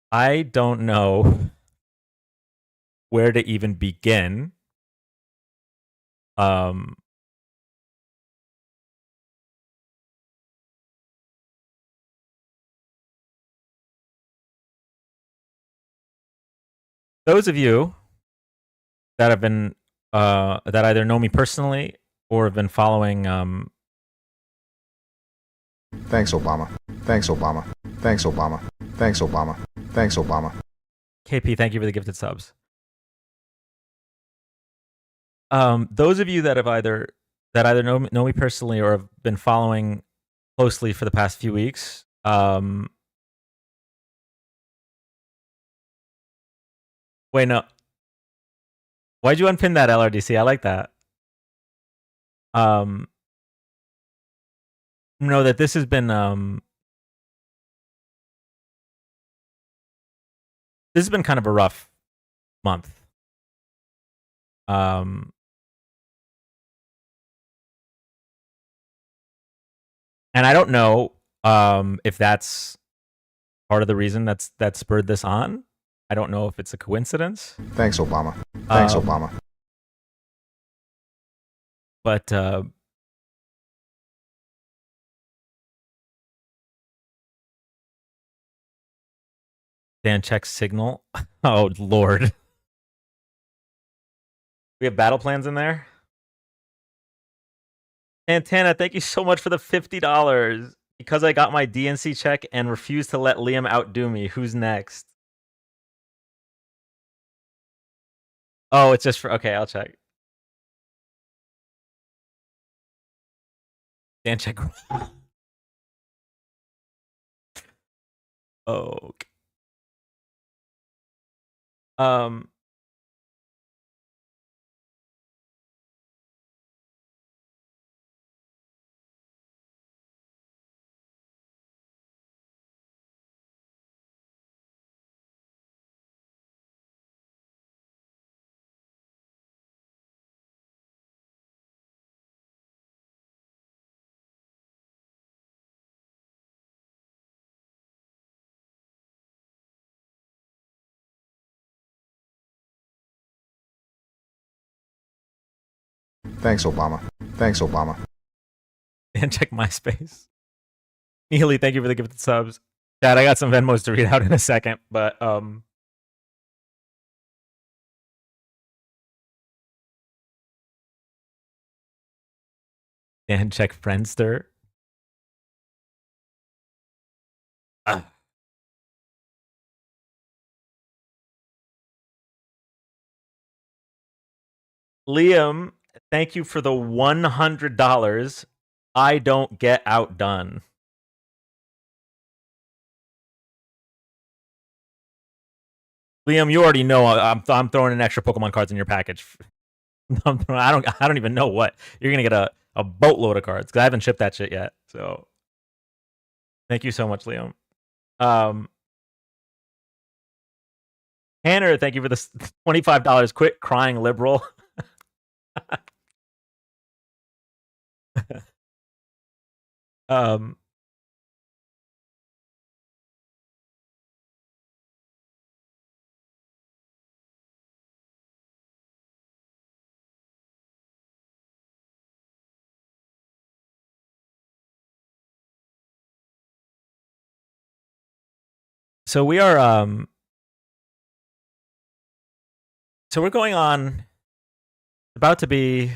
I don't know where to even begin. Those of you that have been that either know me personally or have been following Thanks, Obama. Thanks, Obama. Thanks, Obama. Thanks, Obama. Thanks, Obama. KP, thank you for the gifted subs. Those of you that have either know me personally or have been following closely for the past few weeks, wait, no. Why'd you unpin that, LRDC? I like that. Know that this has been kind of a rough month. And I don't know if that's part of the reason that spurred this on. I don't know if it's a coincidence. Thanks, Obama. Thanks, Obama. But Dan checks signal. Oh Lord. We have battle plans in there. Santana, thank you so much for the $50. Because I got my DNC check and refused to let Liam outdo me. Who's next? Oh, it's just for okay, I'll check. Dan check. Oh. Thanks, Obama. Thanks, Obama. And check MySpace. Neely, thank you for the gifted subs. Dad, I got some Venmos to read out in a second, but and check Friendster. Liam, thank you for the $100. I don't get outdone. Liam, you already know I'm throwing in extra Pokemon cards in your package. I don't even know what you're gonna get a boatload of cards because I haven't shipped that shit yet. So thank you so much, Liam. Tanner, thank you for the $25. Quit crying, liberal. So we are so we're going on about to be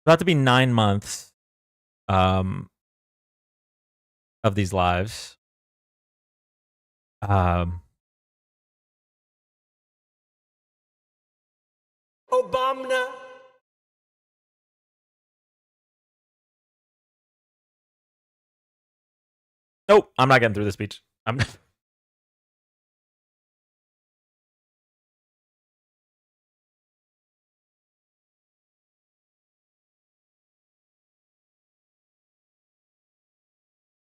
about to be 9 months of these lives. Obama. Nope, I'm not getting through this speech. I'm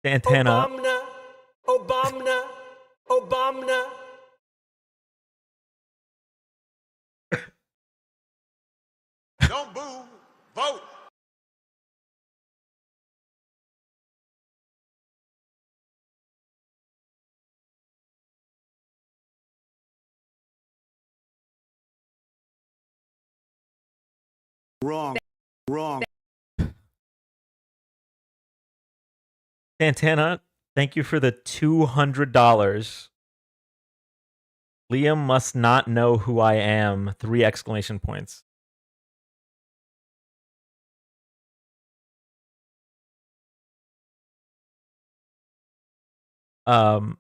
Santana. Obama. Obama. Don't boo. Vote. Wrong. Wrong. Santana, thank you for the $200. Liam must not know who I am. 3 exclamation points. Save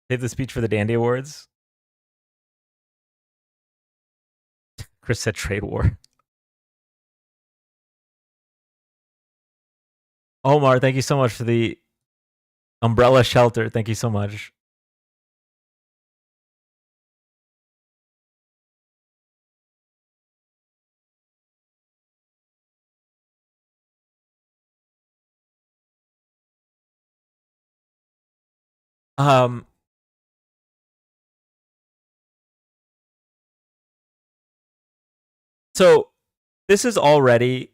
the speech for the Dandy Awards. Chris said trade war. Omar, thank you so much for the umbrella shelter. Thank you so much. So this is already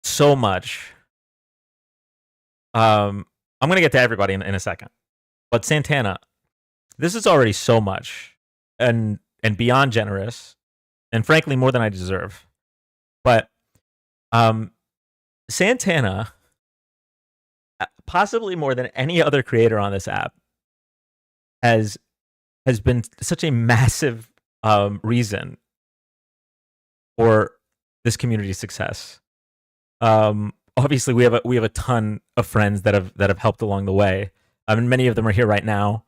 so much. I'm gonna get to everybody in a second, but Santana, this is already so much, and beyond generous, and frankly more than I deserve. But Santana, possibly more than any other creator on this app, has been such a massive reason for this community's success. Obviously, we have a ton of friends that have helped along the way. I mean, many of them are here right now.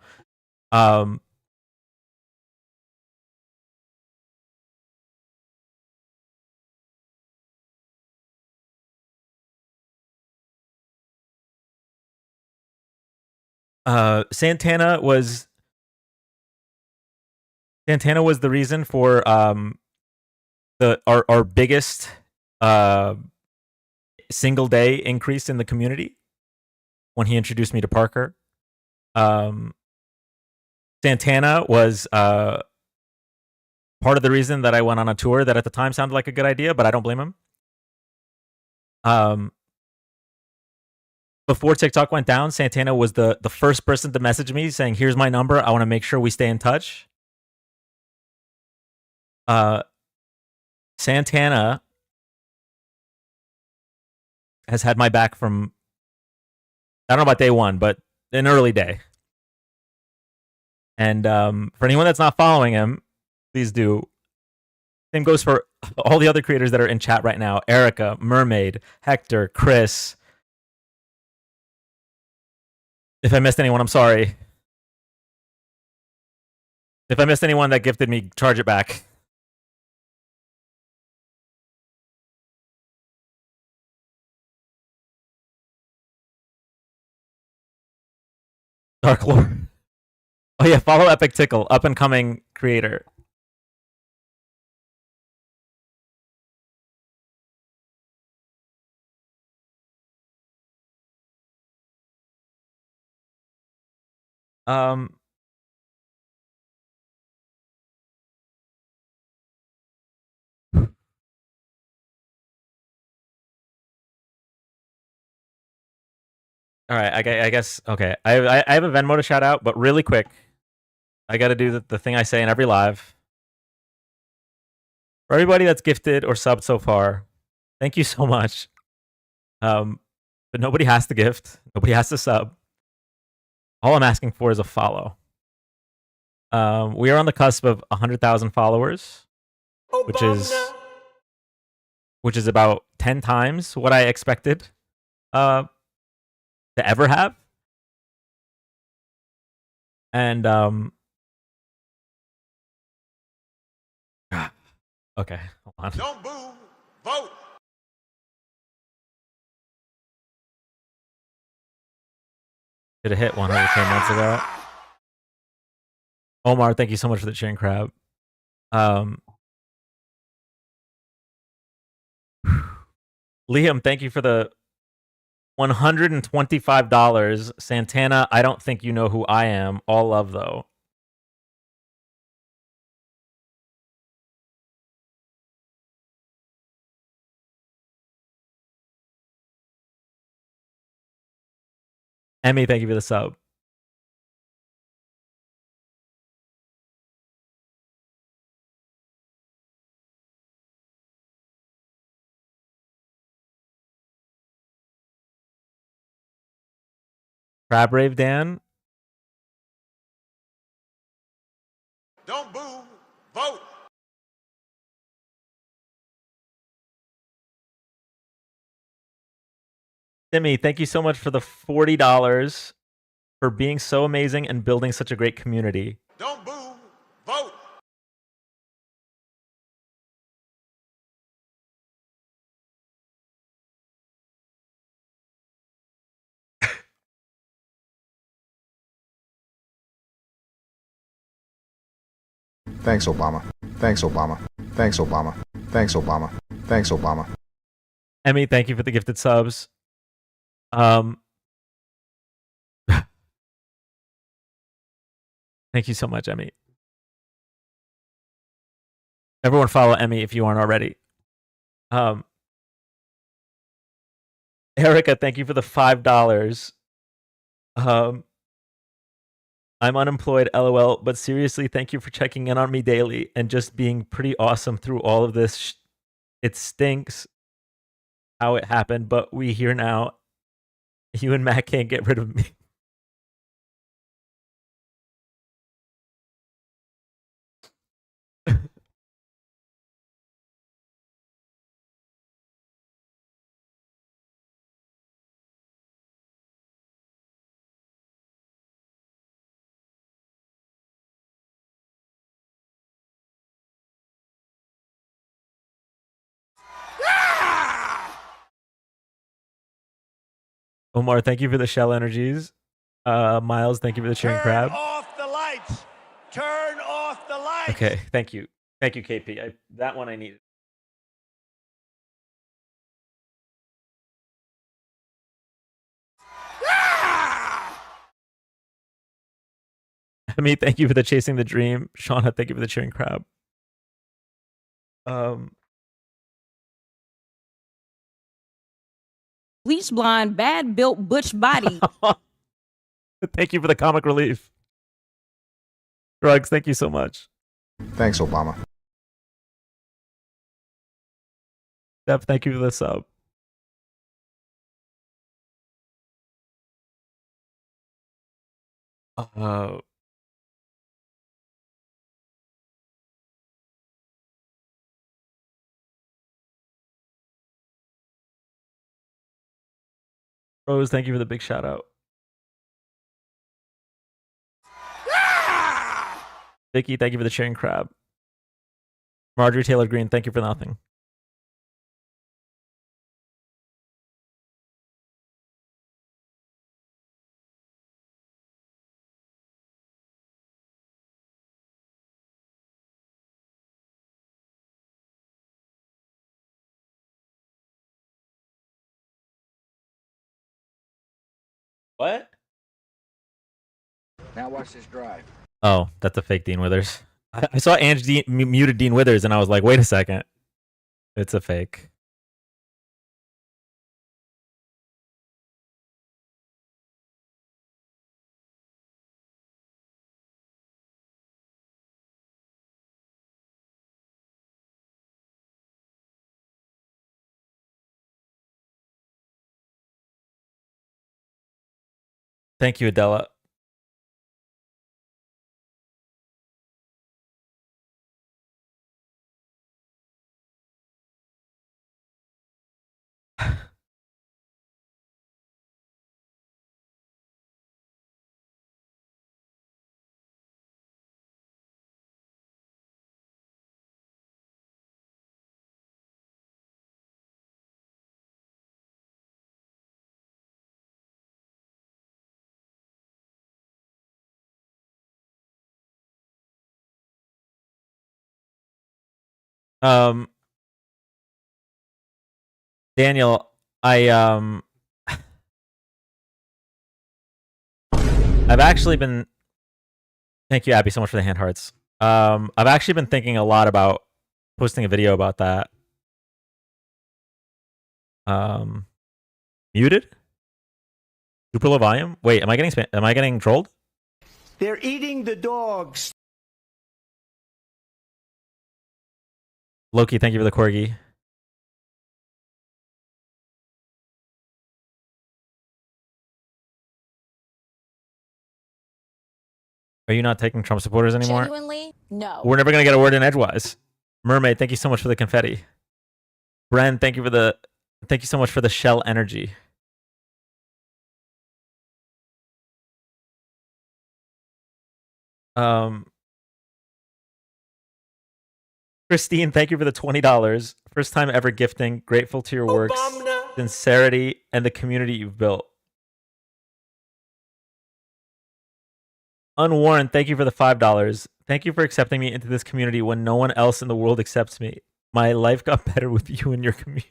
Santana was the reason for our biggest single day increase in the community when he introduced me to Parker. Santana was part of the reason that I went on a tour that at the time sounded like a good idea, but I don't blame him. Before TikTok went down, Santana was the first person to message me saying, "Here's my number. I want to make sure we stay in touch." Santana has had my back from, I don't know about day one, but an early day. And for anyone that's not following him, please do. Same goes for all the other creators that are in chat right now: Erica, Mermaid, Hector, Chris. If I missed anyone, I'm sorry. If I missed anyone that gifted me, charge it back. Dark Lord. Oh yeah, follow Epic Tickle, up and coming creator. All right, I guess okay. I have a Venmo to shout out, but really quick, I got to do the thing I say in every live. For everybody that's gifted or subbed so far, thank you so much. But nobody has to gift. Nobody has to sub. All I'm asking for is a follow. We are on the cusp of 100,000 followers, which is about 10 times what I expected to ever have. And okay, hold on. Don't boo, vote. Should have hit 110 months ago. Omar, thank you so much for the chain crab. Liam, thank you for the $125. Santana, I don't think you know who I am. All love, though. Emmy, thank you for the sub. Crab Rave Dan. Don't boo, vote. Timmy, thank you so much for the $40 for being so amazing and building such a great community. Don't boo, vote. Thanks, Obama. Thanks, Obama. Thanks, Obama. Thanks, Obama. Thanks, Obama. Emmy, thank you for the gifted subs. Thank you so much, Emmy. Everyone follow Emmy if you aren't already. Erica, thank you for the $5. I'm unemployed, lol, but seriously, thank you for checking in on me daily and just being pretty awesome through all of this. It stinks how it happened, but we here now. You and Matt can't get rid of me. Omar, thank you for the shell energies. Miles, thank you for the cheering crab. Turn off the lights. Turn off the lights. Okay, thank you. Thank you, KP. That one I needed. Emmy, thank you for the chasing the dream. Shauna, thank you for the cheering crab. Bleach blonde, bad built butch body. Thank you for the comic relief. Drugs, thank you so much. Thanks, Obama. Steph, thank you for the sub. Rose, thank you for the big shout out. Vicky, thank you for the cheering crab. Marjorie Taylor Green, thank you for nothing. What? Now watch this drive. Oh, that's a fake Dean Withers. I saw Ange muted Dean Withers, and I was like, wait a second. It's a fake. Thank you, Adela. Daniel, I've actually been. Thank you, Abby, so much for the hand hearts. I've actually been thinking a lot about posting a video about that. Muted? Super low volume? Wait, am I getting trolled? They're eating the dogs. Loki, thank you for the corgi. Are you not taking Trump supporters anymore? Genuinely, no. We're never gonna get a word in edgewise. Mermaid, thank you so much for the confetti. Bren, thank you so much for the shell energy. Christine, thank you for the $20. First time ever gifting. Grateful to your works, sincerity, and the community you've built. Unwarned, thank you for the $5. Thank you for accepting me into this community when no one else in the world accepts me. My life got better with you and your community.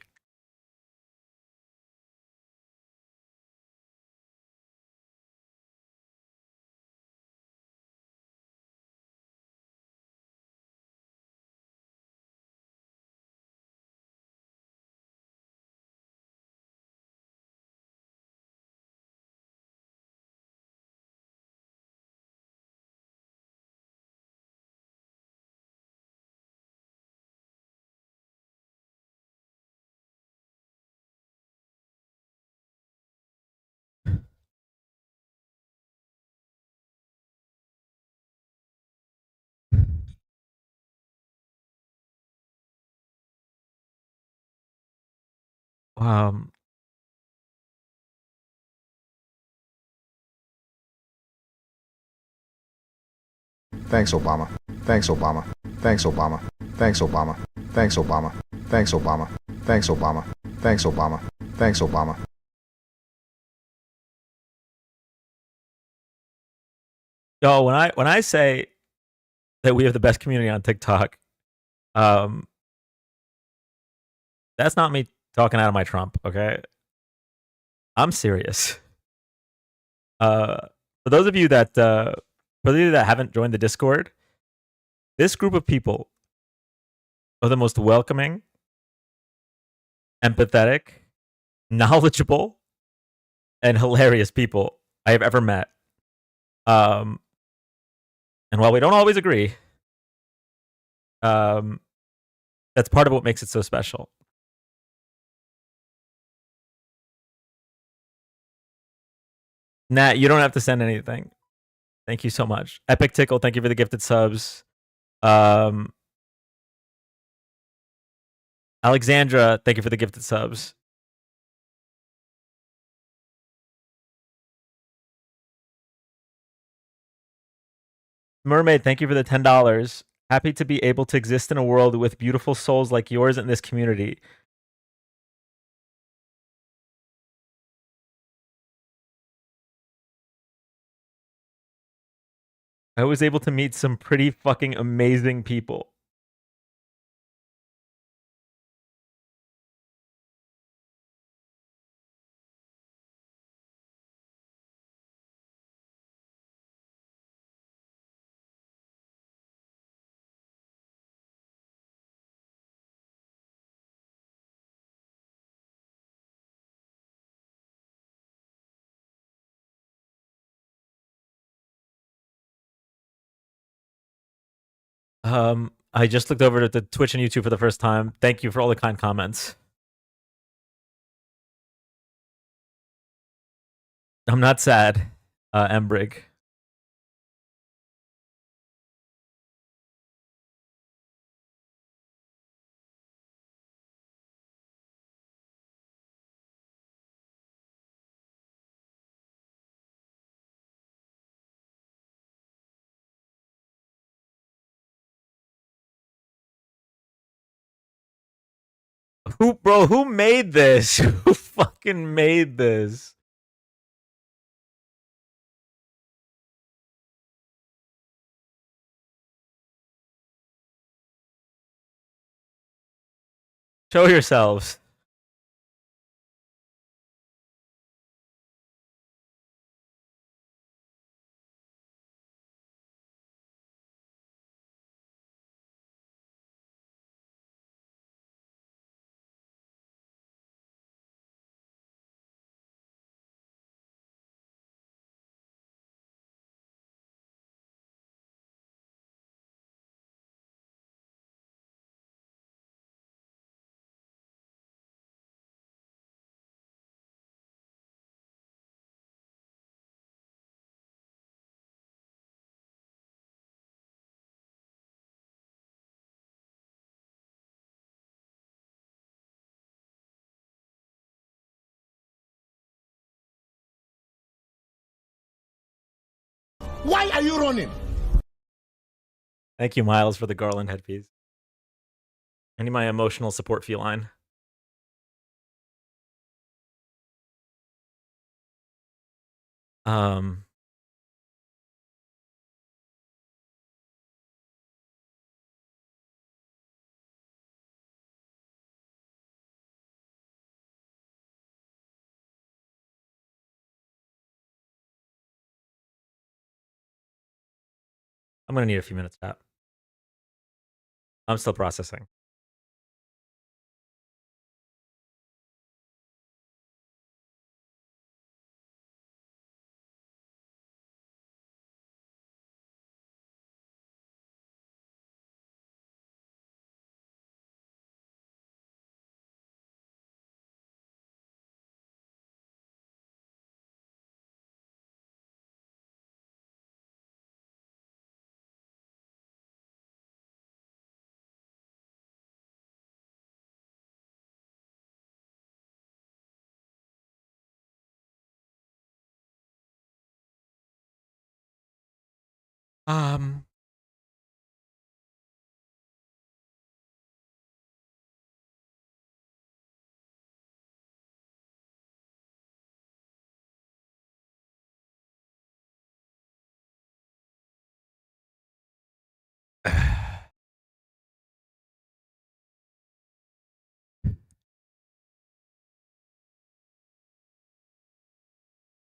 Um, Thanks, Obama. Thanks, Obama. Thanks, Obama. Thanks, Obama. Thanks, Obama. Thanks, Obama. Thanks, Obama. Thanks, Obama. Thanks, Obama. Yo, when I say that we have the best community on TikTok, um, that's not me talking out of my Trump. Okay, I'm serious. For those of you that haven't joined the Discord, this group of people are the most welcoming, empathetic, knowledgeable, and hilarious people I have ever met. And while we don't always agree, that's part of what makes it so special. Nat, you don't have to send anything. Thank you so much. Epic Tickle, thank you for the gifted subs. Alexandra, thank you for the gifted subs. Mermaid, thank you for the $10. Happy to be able to exist in a world with beautiful souls like yours in this community. I was able to meet some pretty fucking amazing people. I just looked over at the Twitch and YouTube for the first time. Thank you for all the kind comments. I'm not sad, Embrig. Who made this? Who fucking made this? Show yourselves. Why are you running? Thank you, Miles, for the Garland headpiece. I need my emotional support feline. Um, I'm gonna need a few minutes, Pat. I'm still processing. Um.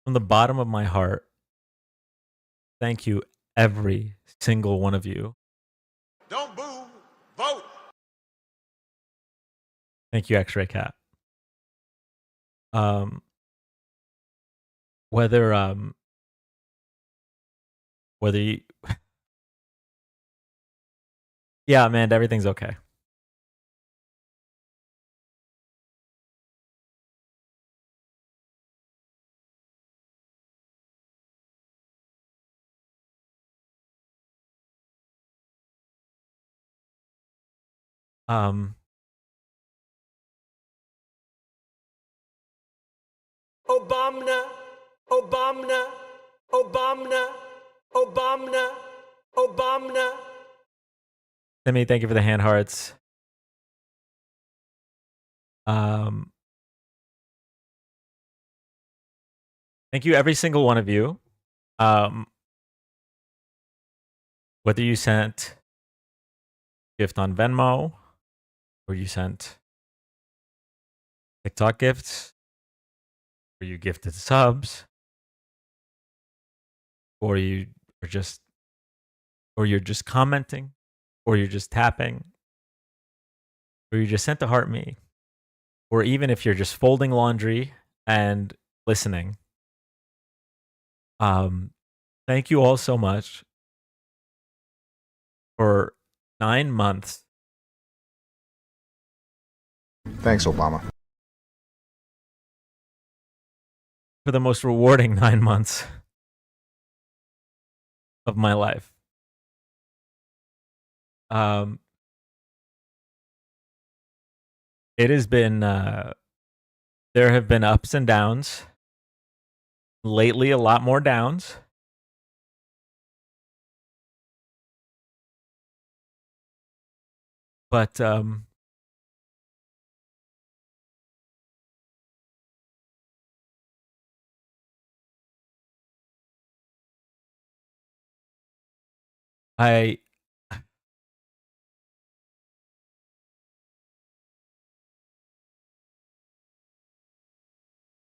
From the bottom of my heart, thank you, every single one of you. Don't boo, vote. Thank you, X-Ray Cat. Whether you, yeah, Amanda, everything's okay. Um, Obama, Obama, Obama, Obama, Obama. Timmy, thank you for the hand hearts. Thank you, every single one of you. Whether you sent gift on Venmo, or you sent TikTok gifts, or you gifted subs, or you're just commenting, or you're just tapping, or you just sent to heart me, or even if you're just folding laundry and listening. Thank you all so much for 9 months. Thanks, Obama. For the most rewarding 9 months of my life. It has been, there have been ups and downs. Lately, a lot more downs. But, all right,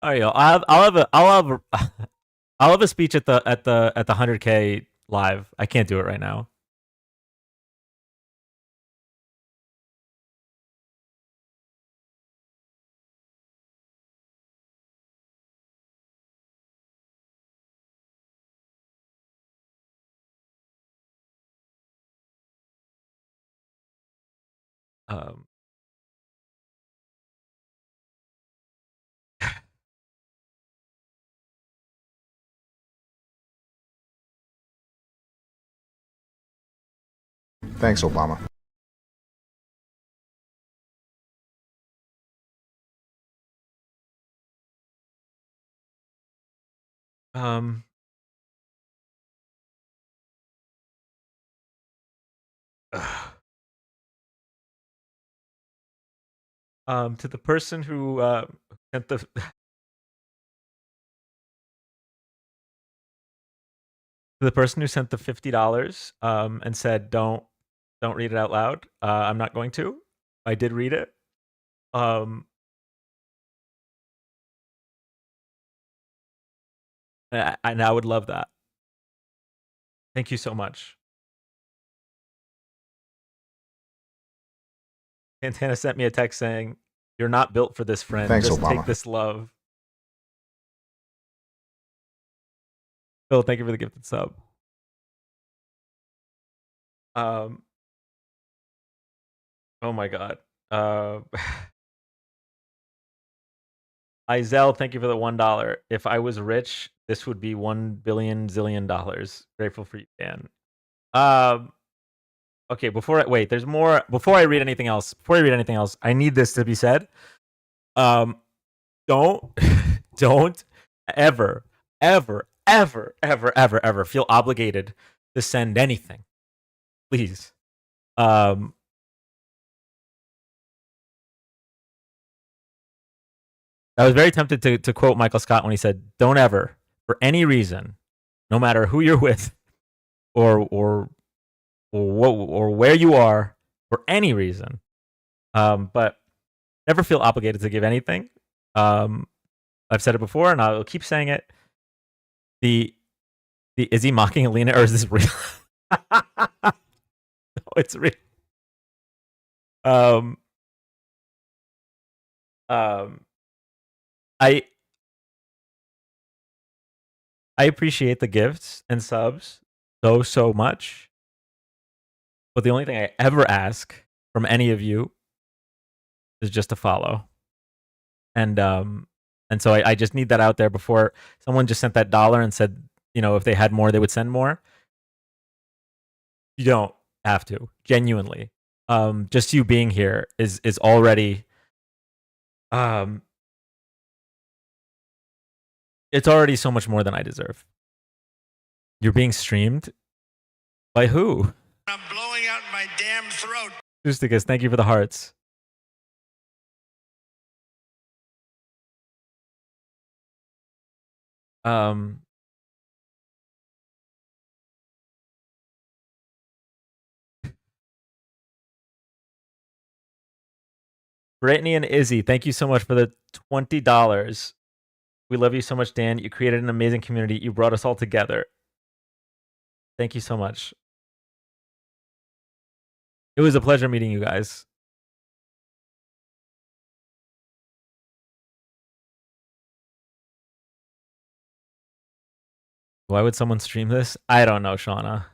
I'll have a speech at the 100K live. I can't do it right now. Thanks, Obama. To the person who sent the $50 and said don't read it out loud. I'm not going to. I did read it. And I would love that. Thank you so much. Santana sent me a text saying, "You're not built for this, friend. Thanks, Just Obama. take this love." Phil, thank you for the gifted sub. Oh my god. Izell, thank you for the $1. If I was rich, this would be $1 billion zillion dollars. Grateful for you, Dan. Okay, there's more. Before I read anything else, I need this to be said. Don't ever feel obligated to send anything, please. I was very tempted to quote Michael Scott when he said, "Don't ever, for any reason, no matter who you're with, or where you are, for any reason, but never feel obligated to give anything." I've said it before, and I'll keep saying it. Is he mocking Alina, or is this real? No, it's real. I appreciate the gifts and subs so much, but the only thing I ever ask from any of you is just to follow, and so I just need that out there before someone just sent that $1 and said, if they had more, they would send more. You don't have to, genuinely. Just you being here is already, it's already so much more than I deserve. You're being streamed by who? I'm blowing out my damn throat. Acousticus, thank you for the hearts. Brittany and Izzy, thank you so much for the $20. We love you so much, Dan. You created an amazing community. You brought us all together. Thank you so much. It was a pleasure meeting you guys. Why would someone stream this? I don't know, Shauna.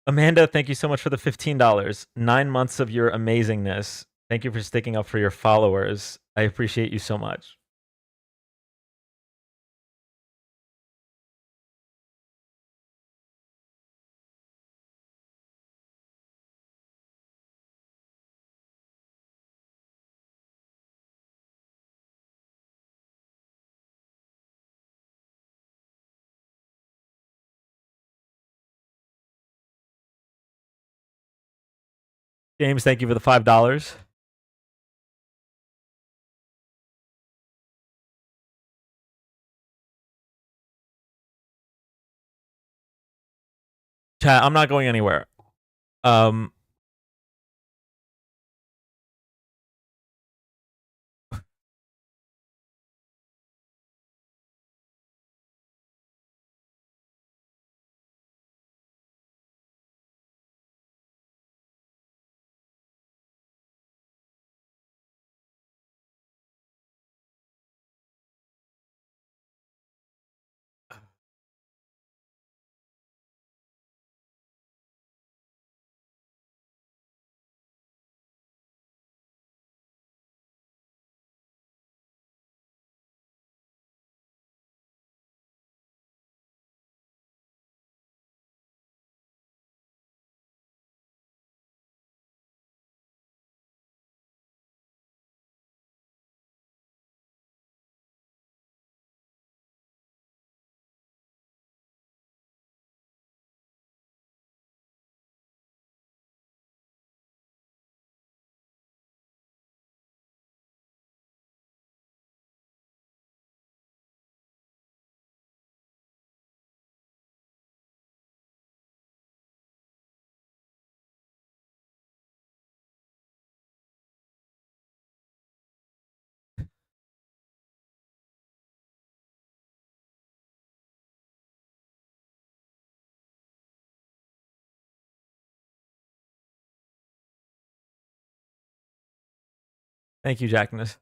Amanda, thank you so much for the $15. 9 months of your amazingness. Thank you for sticking up for your followers. I appreciate you so much. James, thank you for the $5. Chat, I'm not going anywhere. Thank you, Jackness.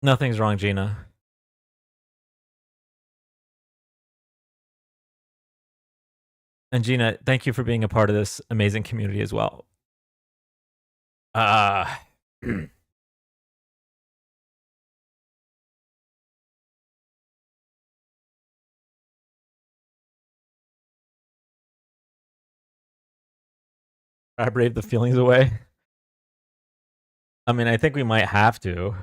Nothing's wrong, Gina. And Gina, thank you for being a part of this amazing community as well. I brave the feelings away. I mean, I think we might have to.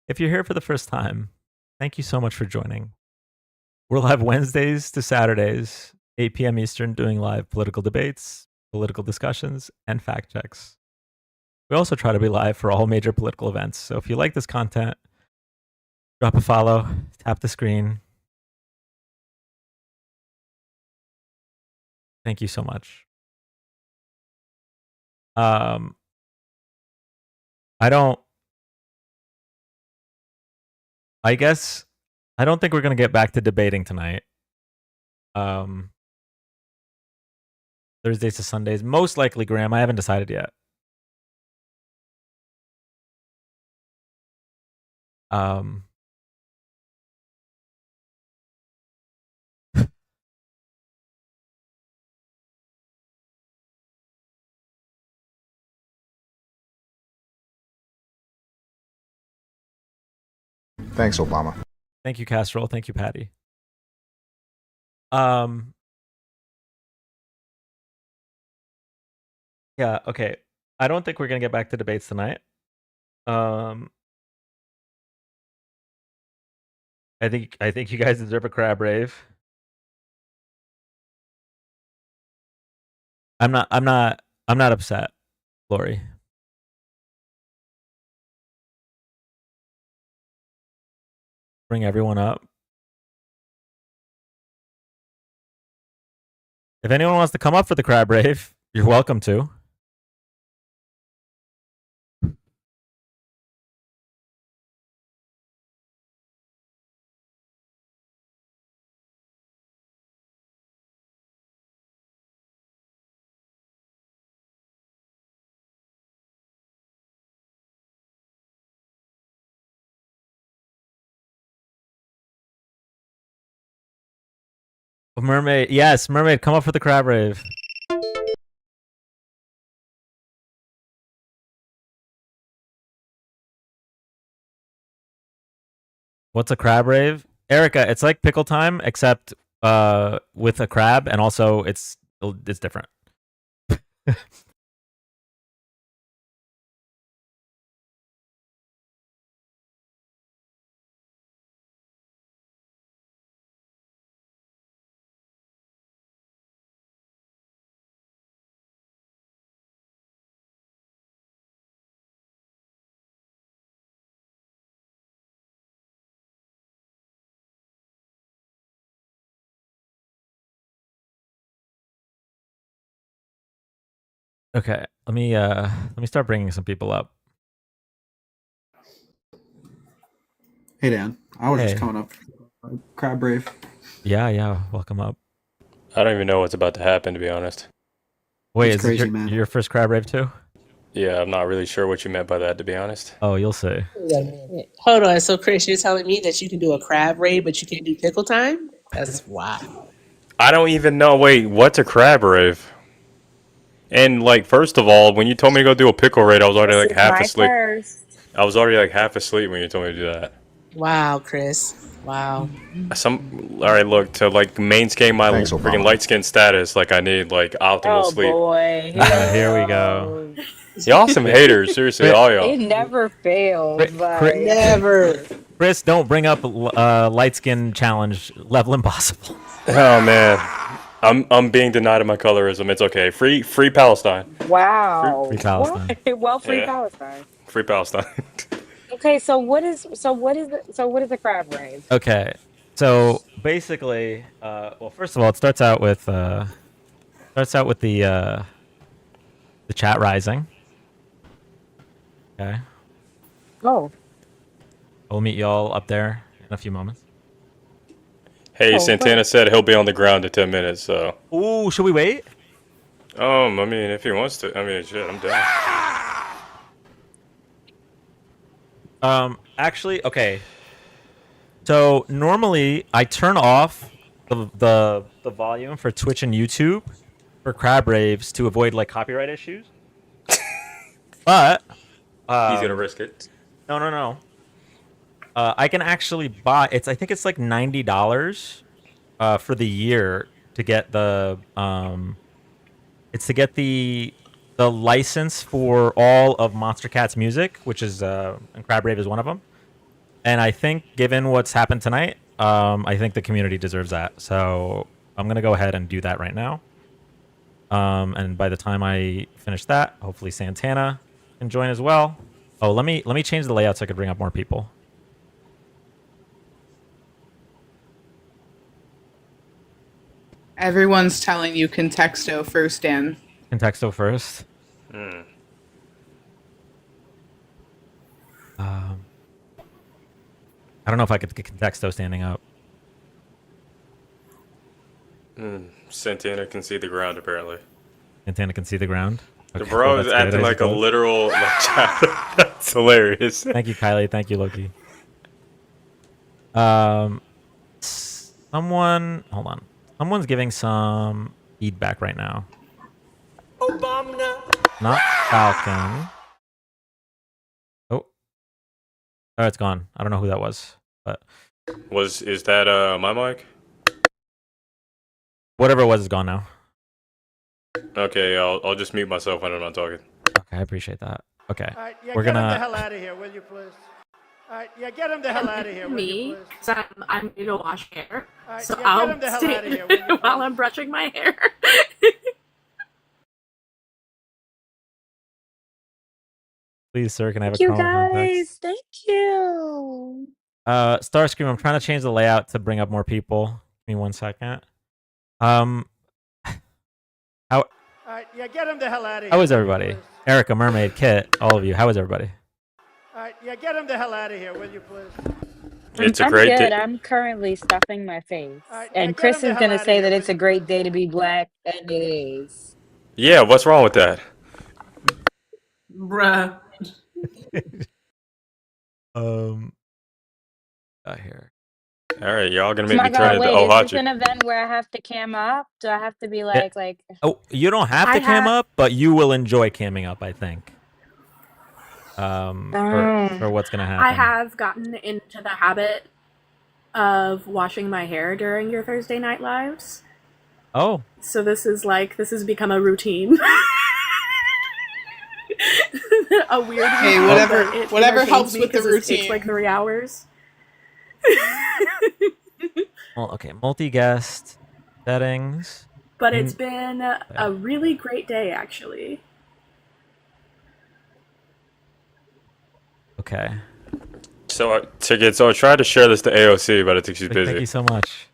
If you're here for the first time, thank you so much for joining. We're live Wednesdays to Saturdays, 8 p.m. Eastern, doing live political debates, political discussions, and fact checks. We also try to be live for all major political events. So if you like this content, drop a follow, tap the screen. Thank you so much. I guess I don't think we're gonna get back to debating tonight. Thursdays to Sundays, most likely, Graham. I haven't decided yet. Thanks, Obama. Thank you, Casserole. Thank you, Patty. Yeah, okay. I don't think we're gonna get back to debates tonight. I think you guys deserve a crab rave. I'm not upset, Lori. Bring everyone up. If anyone wants to come up for the crab rave, you're welcome to. Mermaid, yes, Mermaid, come up for the crab rave. What's a crab rave? Erica, it's like pickle time, except with a crab, and also it's different. Okay, let me start bringing some people up. Hey Dan, I was Hey. just coming up. Crab Brave. Yeah, welcome up. I don't even know what's about to happen, to be honest. Wait, It's is it crazy, man. your first crab rave too? Yeah, I'm not really sure what you meant by that, to be honest. Oh, you'll see. Hold on. So, Chris, you're telling me that you can do a crab raid, but you can't do pickle time? That's wild. I don't even know. Wait, what's a crab rave? And like, first of all, when you told me to go do a pickle raid, I was already like half asleep. I was already like half asleep when you told me to do that. Wow, Chris. Wow. All right, look, to like maintain my Thanks, freaking Obama. light skin status, like I need like optimal sleep. boy. Here we go. Y'all some haters, seriously, all y'all. It never fails. Like, Never. Chris, don't bring up light skin challenge level impossible. Oh man, I'm being denied of my colorism. It's okay. Free Palestine. wow. Free Palestine. What? Well, free Yeah. Palestine. Free Palestine. Okay, so what is a crab rave? Okay, so basically, well, first of all, it starts out with the chat rising. Okay, Oh. I'll meet y'all up there in a few moments. Hey, Oh, Santana said he'll be on the ground in 10 minutes. So, Ooh, should we wait? I mean, if he wants to, I mean, shit, I'm down. Actually, okay. So normally I turn off the volume for Twitch and YouTube for crab raves to avoid like copyright issues. But He's gonna risk it. no. I can actually buy it's. I think it's like $90 for the year to get the It's to get the license for all of Monster Cat's music, which is and Crab Rave is one of them. And I think, given what's happened tonight, I think the community deserves that. So I'm gonna go ahead and do that right now. And by the time I finish that, hopefully Santana can join as well. Oh, let me change the layout so I could bring up more people. Everyone's telling you Contexto first, Dan. Contexto first. I don't know if I could get Contexto standing up. Santana can see the ground, apparently. Santana can see the ground. The bro is acting like a literal like, that's hilarious. Thank you, Kylie. Thank you, Loki. Someone, hold on. Someone's giving some feedback right now. Obama. Not Falcon. Oh, it's gone. I don't know who that was, but is that my mic? Whatever it was is gone now. Okay, I'll just mute myself when I'm not talking. Okay, I appreciate that. Okay, All right, yeah, we're get him the gonna. hell out of here, will you, please? All right, yeah, get him the hell out of here, will you, please? So I'm new to wash hair, All right, so yeah, get him I'll the hell stay out of here, will you, while please? I'm brushing my hair. Please, sir, can I have Thank a you call of context? guys. Thank you. Starscream, I'm trying to change the layout to bring up more people. Give me 1 second. How All right, yeah, get him the hell out of here. how is will you, everybody? please? Erica, Mermaid, Kit, all of you. How is everybody? All right, yeah, get him the hell out of here, will you, please? It's a I'm great good. day. I'm currently stuffing my face. All right, yeah, And get Chris him the is hell going to out of say here, that will it's a you, great day to be black, and it is. Yeah, what's wrong with that? Bruh. Here. All right, y'all gonna Oh make my me turn God, into wait, is this Ohachi. an event where I have to cam up? Do I have to be Yeah. like, Oh, you don't have to I cam have- up, but you will enjoy camming up, I think. Oh. For what's gonna happen. I have gotten into the habit of washing my hair during your Thursday night lives. Oh, So this has become a routine. A weird Hey, routine, whatever- but it whatever entertains helps me with the 'cause it takes routine. like 3 hours. well, okay. Multi-guest settings. But it's been a really great day, actually. Okay. So I tried to share this to AOC, but I think she's busy. Thank you so much.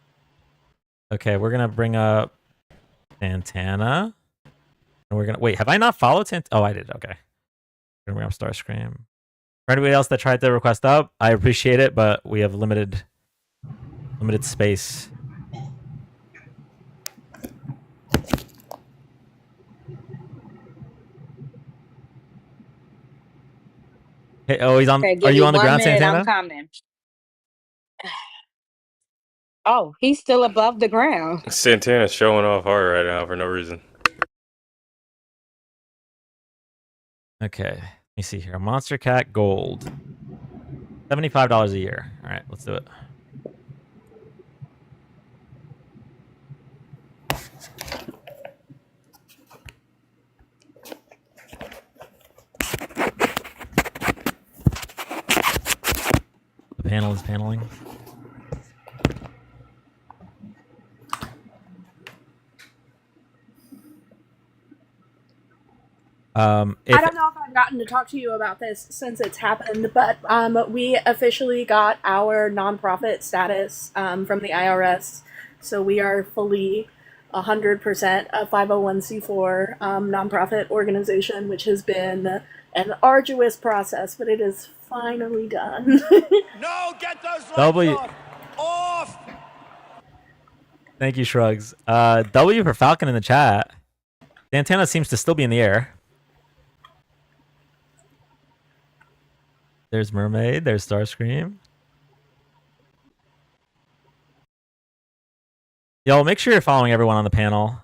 Okay, we're gonna bring up Santana, and we're gonna wait. Have I not followed Santana? Oh, I did. Okay. We're gonna bring up Starscream. For anybody else that tried to request up, I appreciate it, but we have limited space. Hey, oh, he's on. okay, Are give you me on the 1 ground, minute, Santana? I'm coming. Oh, he's still above the ground. Santana's showing off hard right now for no reason. Okay, let me see here. Monster Cat Gold, $75 a year. All right, let's do it. The panel is paneling. I don't know if I've gotten to talk to you about this since it's happened, but we officially got our nonprofit status from the IRS. So we are fully 100% a 501c4 nonprofit organization, which has been an arduous process, but it is finally done. No, get those lights W. off! Off! Thank you, Shrugs. W for Falcon in the chat. Santana seems to still be in the air. There's Mermaid. There's Starscream. Y'all make sure you're following everyone on the panel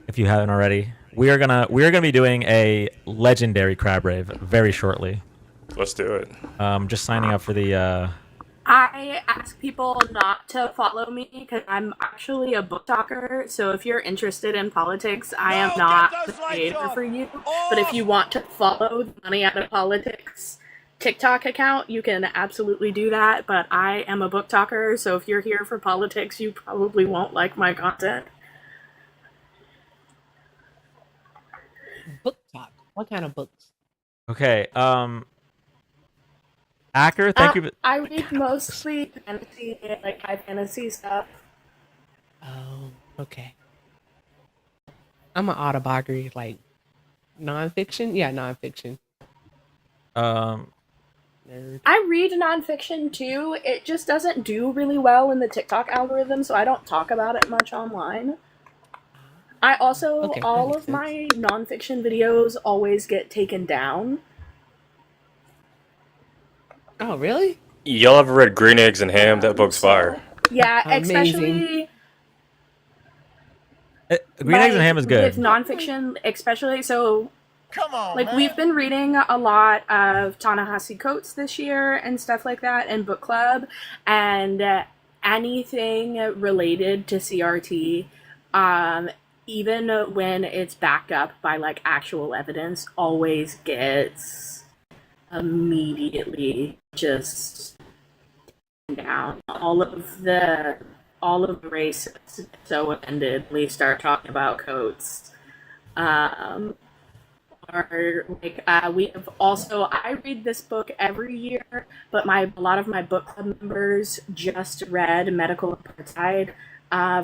if you haven't already. We are gonna be doing a legendary crab rave very shortly. Let's do it. Just signing up for the. I ask people not to follow me because I'm actually a book talker. So if you're interested in politics, I am not the creator for you. But if you want to follow the Money Out of Politics TikTok account, you can absolutely do that. But I am a book talker, so if you're here for politics, you probably won't like my content. Book talk. What kind of books? Okay. Acker, thank you. I read mostly fantasy, like high fantasy stuff. Oh, okay. I'm an autobiography, like nonfiction. Yeah, nonfiction. Nerd. I read nonfiction too. It just doesn't do really well in the TikTok algorithm, so I don't talk about it much online. I also, Okay, that all makes of sense. my nonfiction videos always get taken down. Oh, really? Y'all ever read Green Eggs and Ham? That book's fire. Yeah, Amazing. especially Green Eggs and Ham is good. with nonfiction, especially so. Come on, Like, man. we've been reading a lot of Ta-Nehisi Coates this year and stuff like that in book club, and anything related to CRT, even when it's backed up by like actual evidence, always gets immediately just down. All of the racists so offendedly start talking about Coates. Or like we have also, I read this book every year, but a lot of my book club members just read Medical Apartheid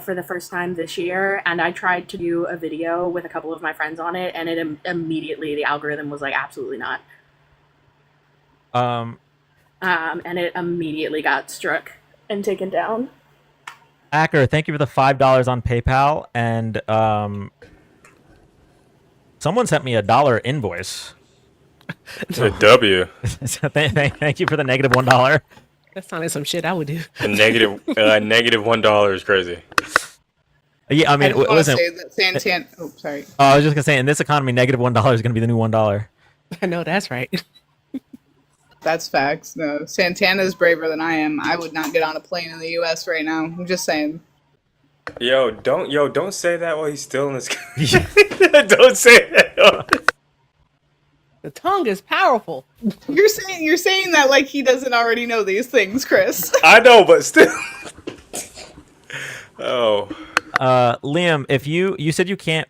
for the first time this year, and I tried to do a video with a couple of my friends on it, and it immediately, the algorithm was like, absolutely not. And it immediately got struck and taken down. Acker, thank you for the $5 on PayPal, and someone sent me a $1 invoice. It's a W. So thank you for the negative $1. That sounded some shit I would do. A negative $1 is crazy. Yeah, I mean, just wanna listen. say that Santan. Oh, sorry. I was just gonna say, in this economy, negative $1 is gonna be the new $1. I know that's right. That's facts. No, Santana's braver than I am. I would not get on a plane in the U.S. right now. I'm just saying. Yo, don't say that while he's still in this. Don't say that. The tongue is powerful. You're saying that like he doesn't already know these things, Chris. I know, but still. Oh. Liam, if you said you can't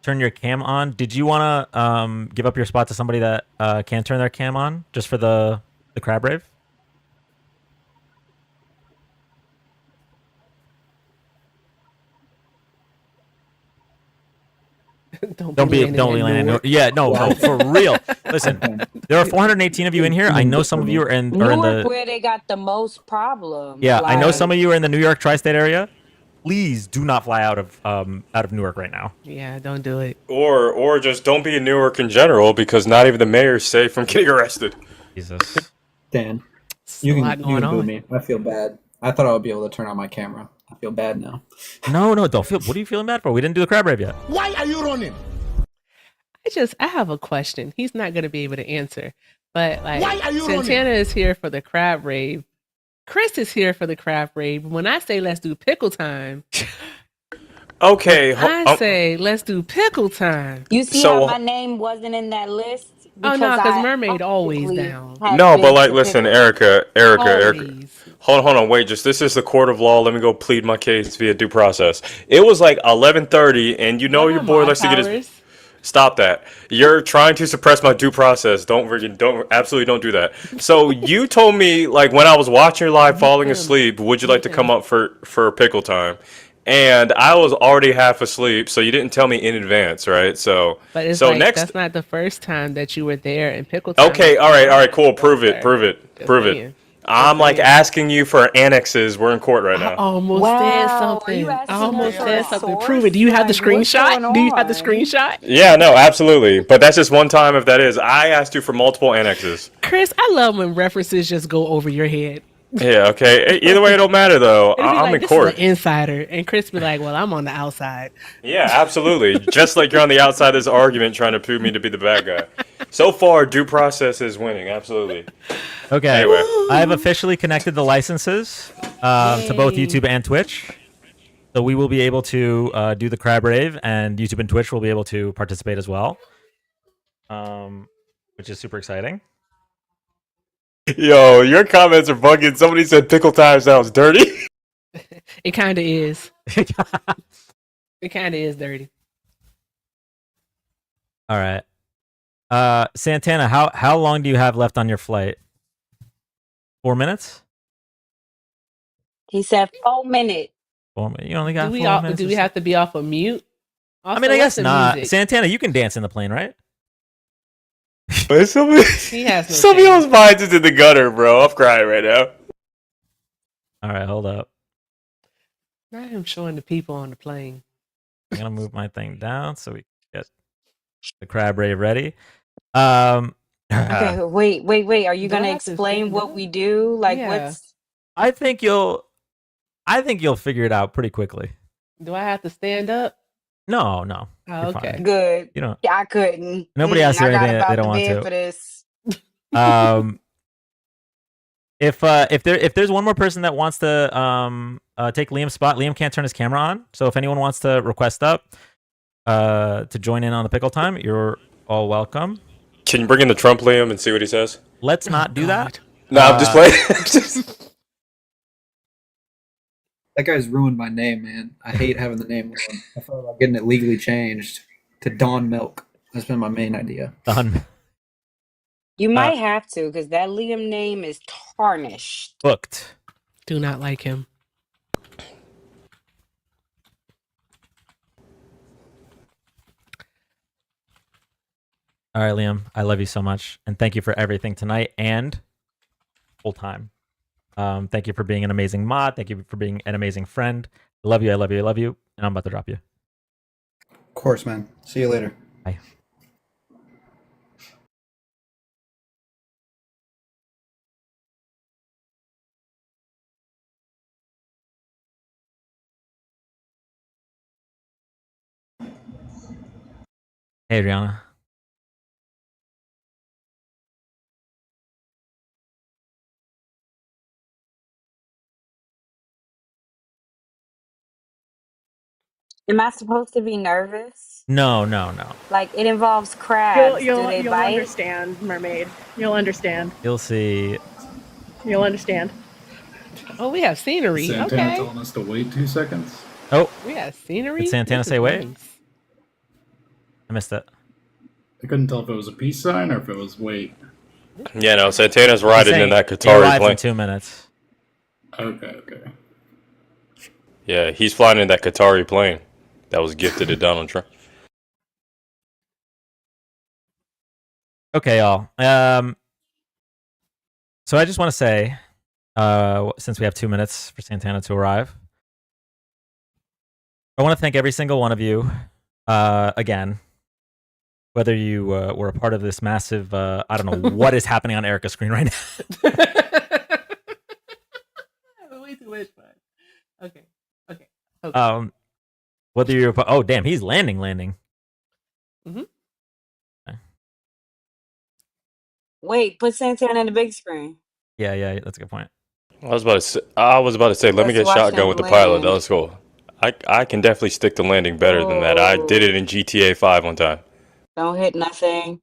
turn your cam on, did you want to give up your spot to somebody that can turn their cam on just for the crab rave? Don't be landing. Yeah, no, for real. Listen, there are 418 of you in here. I know some of you are in Newark, the. where they got the most problems. Yeah, I know like- some of you are in the New York tri-state area. Please do not fly out of Newark right now. Yeah, don't do it. Or just don't be in Newark in general, because not even the mayor's safe from getting arrested. Jesus. Dan, a you lot can going boo on. me. I feel bad. I thought I would be able to turn on my camera. I feel bad now. No, don't feel. What are you feeling bad for? We didn't do the crab rave yet. Why are you running? I have a question. He's not going to be able to answer. But like, Why are you Santana running? is here for the crab rave. Chris is here for the crab rave. When I say let's do pickle time, Okay. I say let's do pickle time. You see So- how my name wasn't in that list? Oh no, because I Mermaid always obviously down. had No, but been like, to listen, pick- Erica. Always. Hold on, wait. Just this is the court of law. Let me go plead my case via due process. It was like 11:30, and you know your boy likes to get his. Stop that! You're trying to suppress my due process. Absolutely don't do that. So you told me like when I was watching your live, falling asleep, would you like to come up for pickle time? And I was already half asleep, so you didn't tell me in advance, right? So But it's so like next. that's not the first time that you were there in pickle time. Okay, all right, cool. Prove it. Just saying. I'm like asking you for annexes. We're in court right I now. almost Wow, said are something. you I asking almost her said for a something. source? Prove it. Do you have the Like, what's screenshot? going Do you have the on? screenshot? Yeah, no, absolutely. But that's just one time if that is. I asked you for multiple annexes. Chris, I love when references just go over your head. Yeah, okay. Either way, it don't matter though. It'll be I'm like, in this court. is an insider, and Chris be like, "Well, I'm on the outside." Yeah, absolutely. Just like you're on the outside of this argument trying to prove me to be the bad guy. So far, due process is winning. Absolutely. Okay. Anyway. I have officially connected the licenses to both Yay. YouTube and Twitch. So we will be able to do the crab rave, and YouTube and Twitch will be able to participate as well, which is super exciting. Yo, your comments are bugging. Somebody said pickle time sounds dirty. It kind of is. It kind of is dirty. All right. Santana, how long do you have left on your flight? 4 minutes? He said 4 minutes. 4 minutes. You only got Do we 4 minutes. do we have to be off of mute? I Also, mean, I what's guess the not. music? Santana, you can dance in the plane, right? But somebody, He has no some of shame. y'all's minds is in the gutter, bro. I'm crying right now. All right, hold up. I am showing the people on the plane. I'm gonna move my thing down so we can get the crab rave ready. Okay, wait. Are you Do I gonna have to explain stand what up? we do? Like, Yeah. what's? I think you'll figure it out pretty quickly. Do I have to stand up? No. Oh, You're okay. fine. Good. You don't. Yeah, I couldn't. Nobody asks you I got anything that they about don't the want bed to. for this. If there's one more person that wants to take Liam's spot, Liam can't turn his camera on. So if anyone wants to request up to join in on the pickle time, you're all welcome. Can you bring in the Trump Liam and see what he says? Let's not do that. No, I'm just playing. That guy's ruined my name, man. I hate having the name Liam. I thought about getting it legally changed to Dawn Milk. That's been my main idea. Done. You might have to, because that Liam name is tarnished. Booked. Do not like him. All right, Liam. I love you so much, and thank you for everything tonight and full time. Thank you for being an amazing mod. Thank you for being an amazing friend. I love you. I love you. I love you. And I'm about to drop you. Of course, man. See you later. Bye. Hey, Adriana. Am I supposed to be nervous? No. Like, it involves crabs. You'll Do they you'll bite? understand, mermaid. You'll understand. You'll see. You'll understand. Oh, we have scenery. Santana Okay. telling us to wait 2 seconds. Oh, We have scenery. did Santana This say is wait? nice. I missed it. I couldn't tell if it was a peace sign or if it was wait. Yeah, no, Santana's riding in that He Qatari arrives in plane. 2 minutes. Okay. Yeah, he's flying in that Qatari plane that was gifted to Donald Trump. Okay, y'all. So I just want to say, since we have 2 minutes for Santana to arrive, I want to thank every single one of you again. Whether you were a part of this massive, I don't know what is happening on Erica's screen right now. Way too much fun. Okay. Whether you're, oh damn, he's landing. Mm-hmm. Wait, put Santana in the big screen. Yeah, that's a good point. I was about to say, let me Let's get watch shotgun him with the pilot. land. That was cool. I can definitely stick to landing better than that. I did it in GTA 5 one time. Don't hit nothing.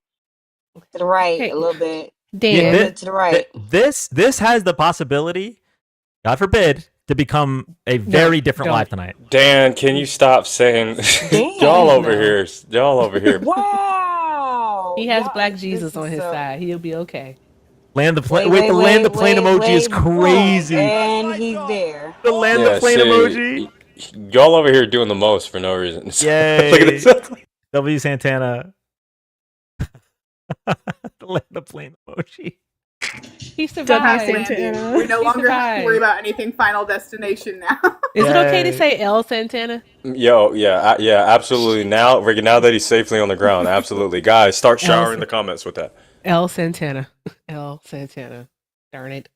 To the right Hey, a little bit. Dan. A little bit to the right. This has the possibility, God forbid, to become a very different don't. live tonight. Dan, can you stop saying Dan. y'all over here? Wow. He has Y'all- Black this Jesus is on his so- side. He'll be okay. Land the plane. Wait, Wait, the wait, land the wait, plane emoji is wait, crazy. And he's there. The land the plane emoji. Y'all over here doing the most for no reason. Yay. Look at this. W Santana. The land the plane emoji. He W survived. Santana. We no He longer have to survived. worry about anything Final Destination now. Is it okay to Yay. say L Santana? Yo, yeah, absolutely. Now that he's safely on the ground, absolutely. Guys, start showering the comments with that. L Santana. L Santana. Darn it.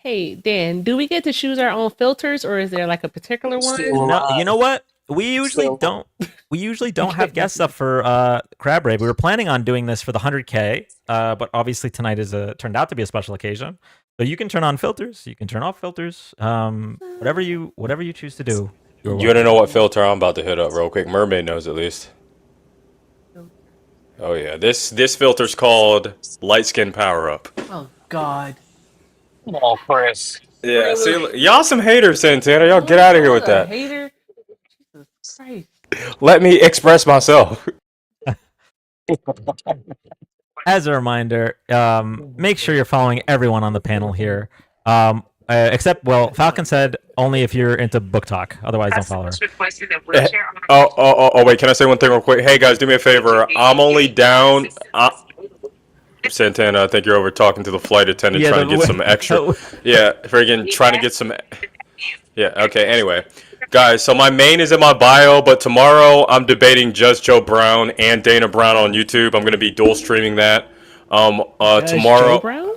Hey Dan, do we get to choose our own filters, or is there like a particular one? No, you know what? We usually don't. We usually don't have guests up for Crab Rave. We were planning on doing this for the 100K, but obviously tonight turned out to be a special occasion. So you can turn on filters. You can turn off filters. Whatever you choose to do. You want to know what filter I'm about to hit up real quick? Mermaid knows at least. Oh yeah, this filter's called Light Skin Power Up. Oh God. Oh, Chris. Yeah, see, y'all some haters, Santana. Y'all get out of here with that. Hater. Jesus Christ. Let me express myself. As a reminder, make sure you're following everyone on the panel here. Except, well, Falcon said only if you're into book talk. Otherwise, don't follow her. Oh, wait. Can I say one thing real quick? Hey, guys, do me a favor. I'm only down... Santana, I think you're over talking to the flight attendant trying to get some extra... Yeah, friggin' trying to get some... Yeah, okay, anyway. Guys, so my main is in my bio, but tomorrow I'm debating Judge Joe Brown and Dana Brown on YouTube. I'm going to be dual streaming that. Tomorrow... Joe Brown?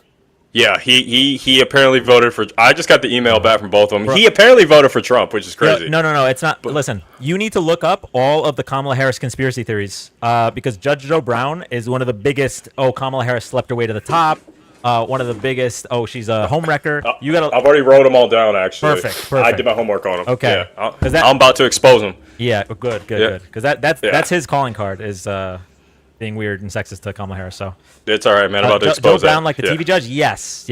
Yeah, he apparently voted for... I just got the email back from both of them. He apparently voted for Trump, which is crazy. No, it's not. Listen, you need to look up all of the Kamala Harris conspiracy theories because Judge Joe Brown is one of the biggest, Kamala Harris slept her way to the top. One of the biggest, she's a homewrecker. I've already wrote them all down, actually. Perfect. I did my homework on them. Okay. Yeah, I'm about to expose them. Yeah, good. Because that's his calling card is being weird and sexist to Kamala Harris. So it's all right, man. I'm about to expose Joe Brown, that. like the TV judge? Yes.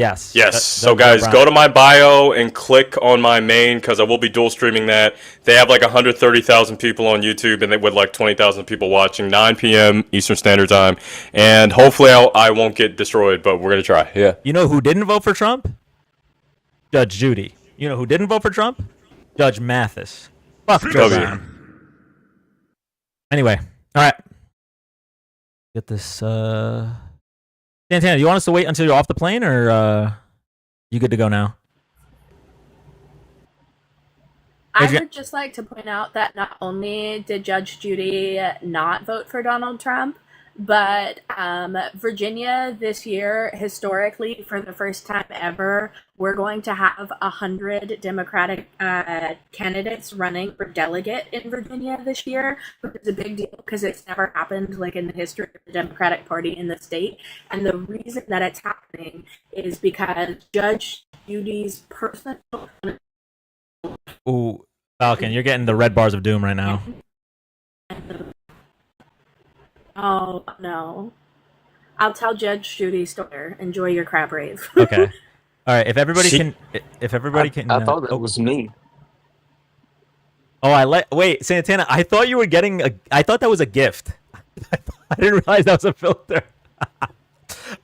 So guys, go to my bio and click on my main because I will be dual streaming that. They have like 130,000 people on YouTube and with like 20,000 people watching. 9 p.m. Eastern Standard Time, and hopefully I won't get destroyed, but we're gonna try. Yeah. You know who didn't vote for Trump? Judge Judy. You know who didn't vote for Trump? Judge Mathis. Fuck Joe Brown. Anyway, all right. Get this. Santana, do you want us to wait until you're off the plane, or you good to go now? I would just like to point out that not only did Judge Judy not vote for Donald Trump, but Virginia this year, historically, for the first time ever, we're going to have 100 Democratic candidates running for delegate in Virginia this year, which is a big deal because it's never happened like in the history of the Democratic Party in the state. And the reason that it's happening is because Judge Judy's personal... Ooh, Falcon, you're getting the red bars of doom right now. Oh, no. I'll tell Judge Judy Stoyer. Enjoy your crab rave. Okay. All right. If everybody can... I thought that was me. Oh, Wait, Santana, I thought you were getting I thought that was a gift. I didn't realize that was a filter. All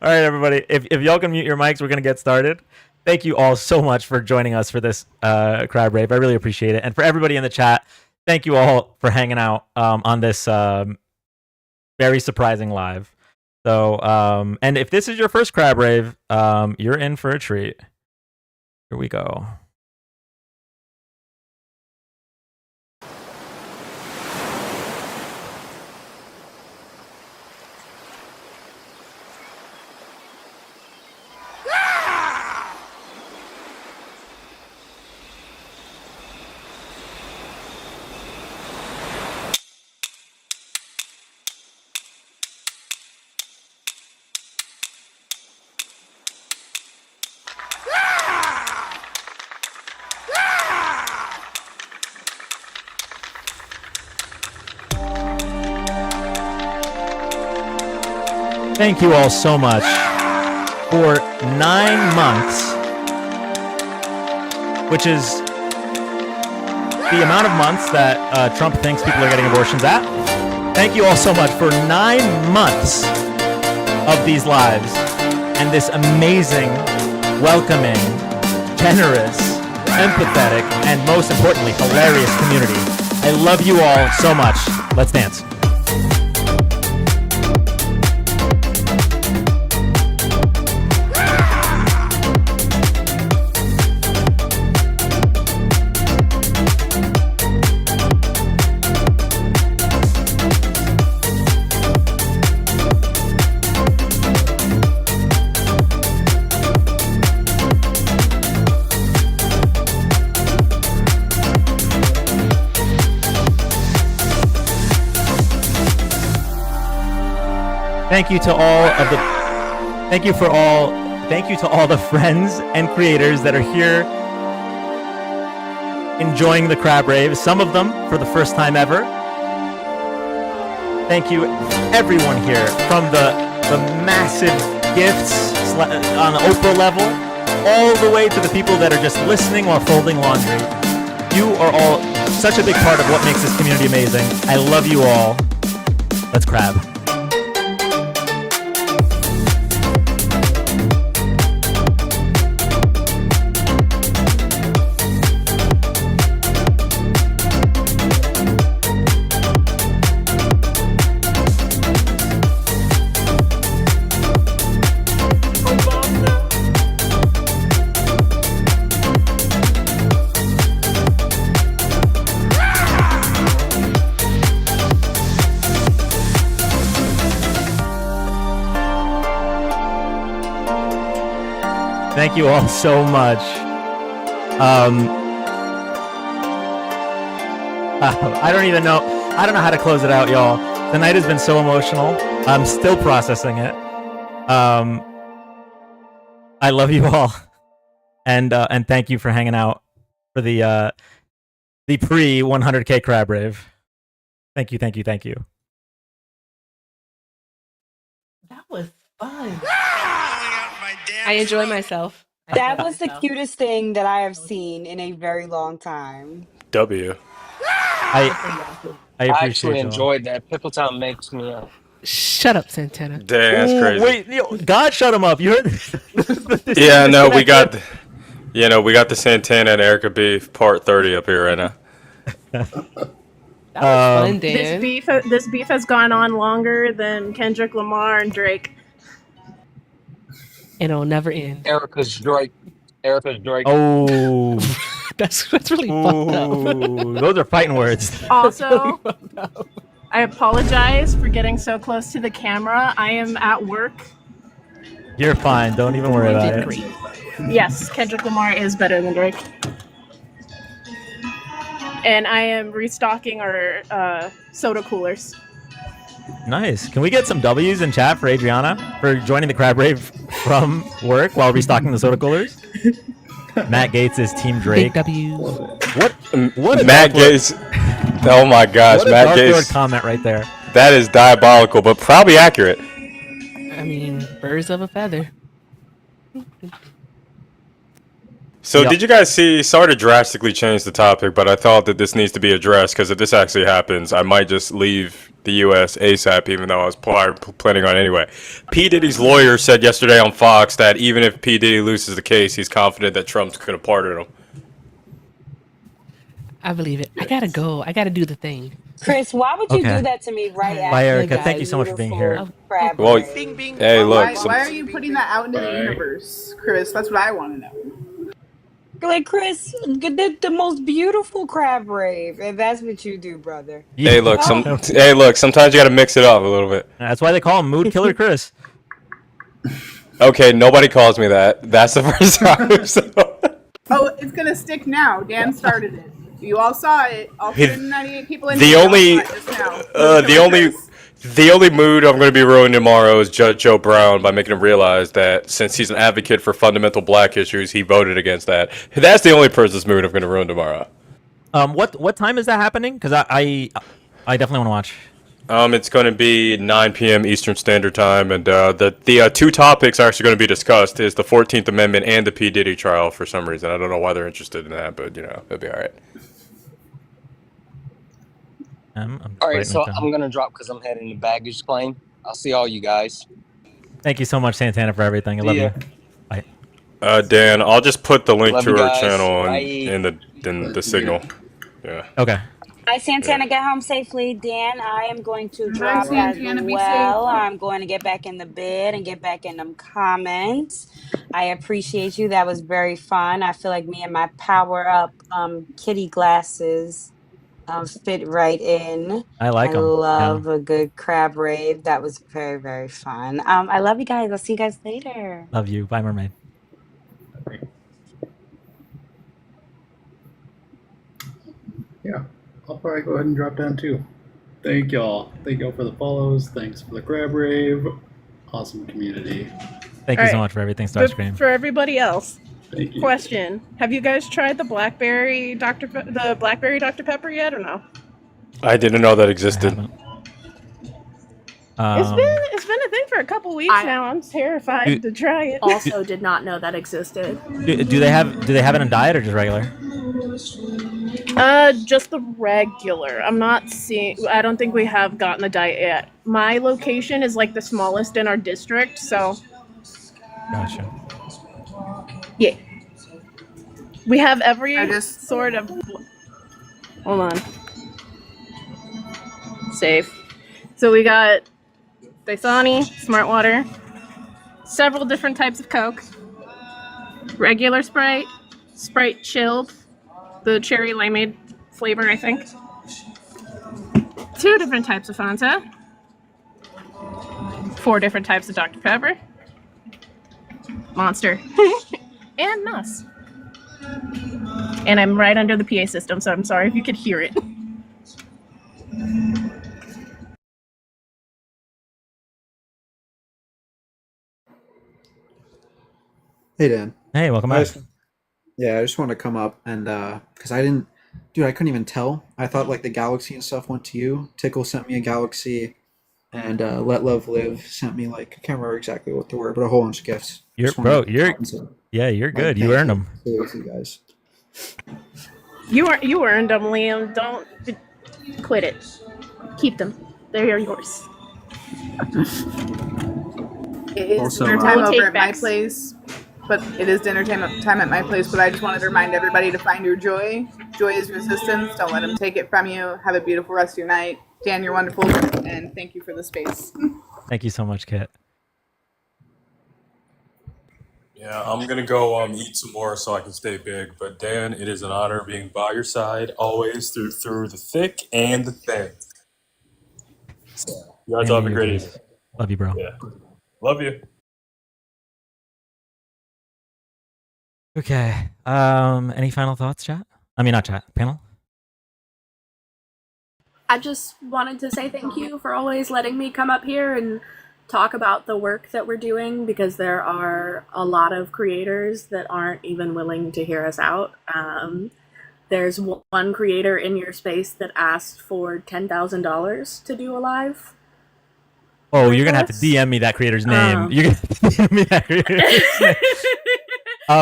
right, everybody. If y'all can mute your mics, we're going to get started. Thank you all so much for joining us for this crab rave. I really appreciate it. And for everybody in the chat, thank you all for hanging out on this very surprising live. So, and if this is your first crab rave, you're in for a treat. Here we go. Thank you all so much for 9 months, which is the amount of months that Trump thinks people are getting abortions at. Thank you all so much for 9 months of these lives and this amazing, welcoming, generous, empathetic, and most importantly, hilarious community. I love you all so much. Let's dance. Thank you to all of the. Thank you to all the friends and creators that are here enjoying the Crab Rave. Some of them for the first time ever. Thank you, everyone here, from the massive gifts on the Oprah level, all the way to the people that are just listening while folding laundry. You are all such a big part of what makes this community amazing. I love you all. Let's crab. Thank you all so much. I don't know how to close it out, y'all. The night has been so emotional. I'm still processing it. I love you all, and thank you for hanging out for the pre 100K Crab Rave. Thank you. That was fun. I enjoy myself. That was the cutest thing that I have seen in a very long time. W. I appreciate actually y'all. enjoyed that. Pickletown makes me up. Shut up, Santana. Damn, that's crazy. Wait, God shut him up. You heard this? Yeah, no, we got the Santana and Erica beef part 30 up here right now. That was fun, Dan. This beef has gone on longer than Kendrick Lamar and Drake. And it'll never end. Erica's Drake. Oh, that's really fucked up. Those are fighting words. Also, I apologize for getting so close to the camera. I am at work. You're fine. Don't even worry about it. Yes, Kendrick Lamar is better than Drake. And I am restocking our soda coolers. Nice. Can we get some W's in chat for Adriana for joining the Crab Rave from work while restocking the soda coolers? Matt Gates is Team Drake. Big W's. What? Matt Gates. Oh my gosh, What a Matt Dark Lord Gates. comment right there. That is diabolical, but probably accurate. I mean, birds of a feather. So Yep. did you guys see, sorry to drastically change the topic, but I thought that this needs to be addressed because if this actually happens, I might just leave the U.S. ASAP, even though I was planning on anyway. P. Diddy's lawyer said yesterday on Fox that even if P. Diddy loses the case, he's confident that Trump's going to pardon him. I believe it. I gotta go. I gotta do the thing. Chris, why would you Okay. do that to me right after? Bye, Erica. that Thank you so much for being here. beautiful crab Well, rave? hey, look. Why are you putting that out into the universe, Chris? That's what I want to know. Like, Chris, the most beautiful crab rave. If that's what you do, brother. Hey, look. Sometimes you got to mix it up a little bit. That's why they call him Mood Killer Chris. Okay, nobody calls me that. That's the first time. So. Oh, it's gonna stick now. Dan started it. You all saw it. All 198 people in The here only, saw it just now. the only mood I'm going to be ruining tomorrow is Judge Joe Brown by making him realize that since he's an advocate for fundamental black issues, he voted against that. That's the only person's mood I'm going to ruin tomorrow. What time is that happening? Because I definitely want to watch. It's going to be 9 p.m. Eastern Standard Time, and the two topics are actually going to be discussed is the 14th Amendment and the P. Diddy trial for some reason. I don't know why they're interested in that, but, it'll be all right. All right, so I'm going to drop because I'm heading to baggage claim. I'll see all you guys. Thank you so much, Santana, for everything. I love you. Bye. Dan, I'll just put the link Love to you her guys. channel Bye. in the signal. Yeah. Okay. Hi, Santana. Get home safely. Dan, I am going to drop as Santana, be well. safe. I'm going to get back in the bed and get back in them comments. I appreciate you. That was very fun. I feel like me and my power up kitty glasses fit right in. I like 'em, I yeah. love a good crab rave. That was very, very fun. I love you guys. I'll see you guys later. Love you. Bye, mermaid. Yeah, I'll probably go ahead and drop down too. Thank y'all. Thank y'all for the follows. Thanks for the grab rave. Awesome community. Thank you so much for everything, Starscream. For everybody else, Thank you. question: have you guys tried the blackberry Dr. Pepper yet, or no? I didn't know that existed. It's been a thing for a couple weeks now. I'm terrified to try it. Also, did not know that existed. Do they have it in diet or just regular? Just the regular. I'm not seeing. I don't think we have gotten a diet yet. My location is like the smallest in our district, so. Gotcha. Yeah. We have every sort of. Hold on. Save. So we got Dasani, Smart Water, several different types of Coke, regular Sprite, Sprite chilled, the cherry limeade flavor, I think. 2 different types of Fanta, 4 different types of Dr. Pepper, Monster, and Nuss. And I'm right under the PA system, so I'm sorry if you could hear it. Hey, Dan. Hey, welcome back. I just wanted to come up and because I couldn't even tell. I thought like the galaxy and stuff went to you. Tickle sent me a galaxy, and Let Love Live sent me like I can't remember exactly what they were, but a whole bunch of gifts. You're good. You earned them. With you guys. You earned them, Liam. Don't quit it. Keep them. They're yours. It is Also, dinner time We'll over take at my backs. place, but it is dinner time at my place. But I just wanted to remind everybody to find your joy. Joy is resistance. Don't let them take it from you. Have a beautiful rest of your night. Dan, you're wonderful, and thank you for the space. Thank you so much, Kit. Yeah, I'm gonna go eat some more so I can stay big. But Dan, it is an honor being by your side always through the thick and the thin. So, you guys all have a great evening. Love you, bro. Yeah, love you. Okay. Any final thoughts, chat? I mean, not chat. Panel. I just wanted to say thank you for always letting me come up here and talk about the work that we're doing, because there are a lot of creators that aren't even willing to hear us out. There's one creator in your space that asked for $10,000 to do a live. Oh, you're gonna have to DM me that creator's name. You're gonna have to DM me that creator's name.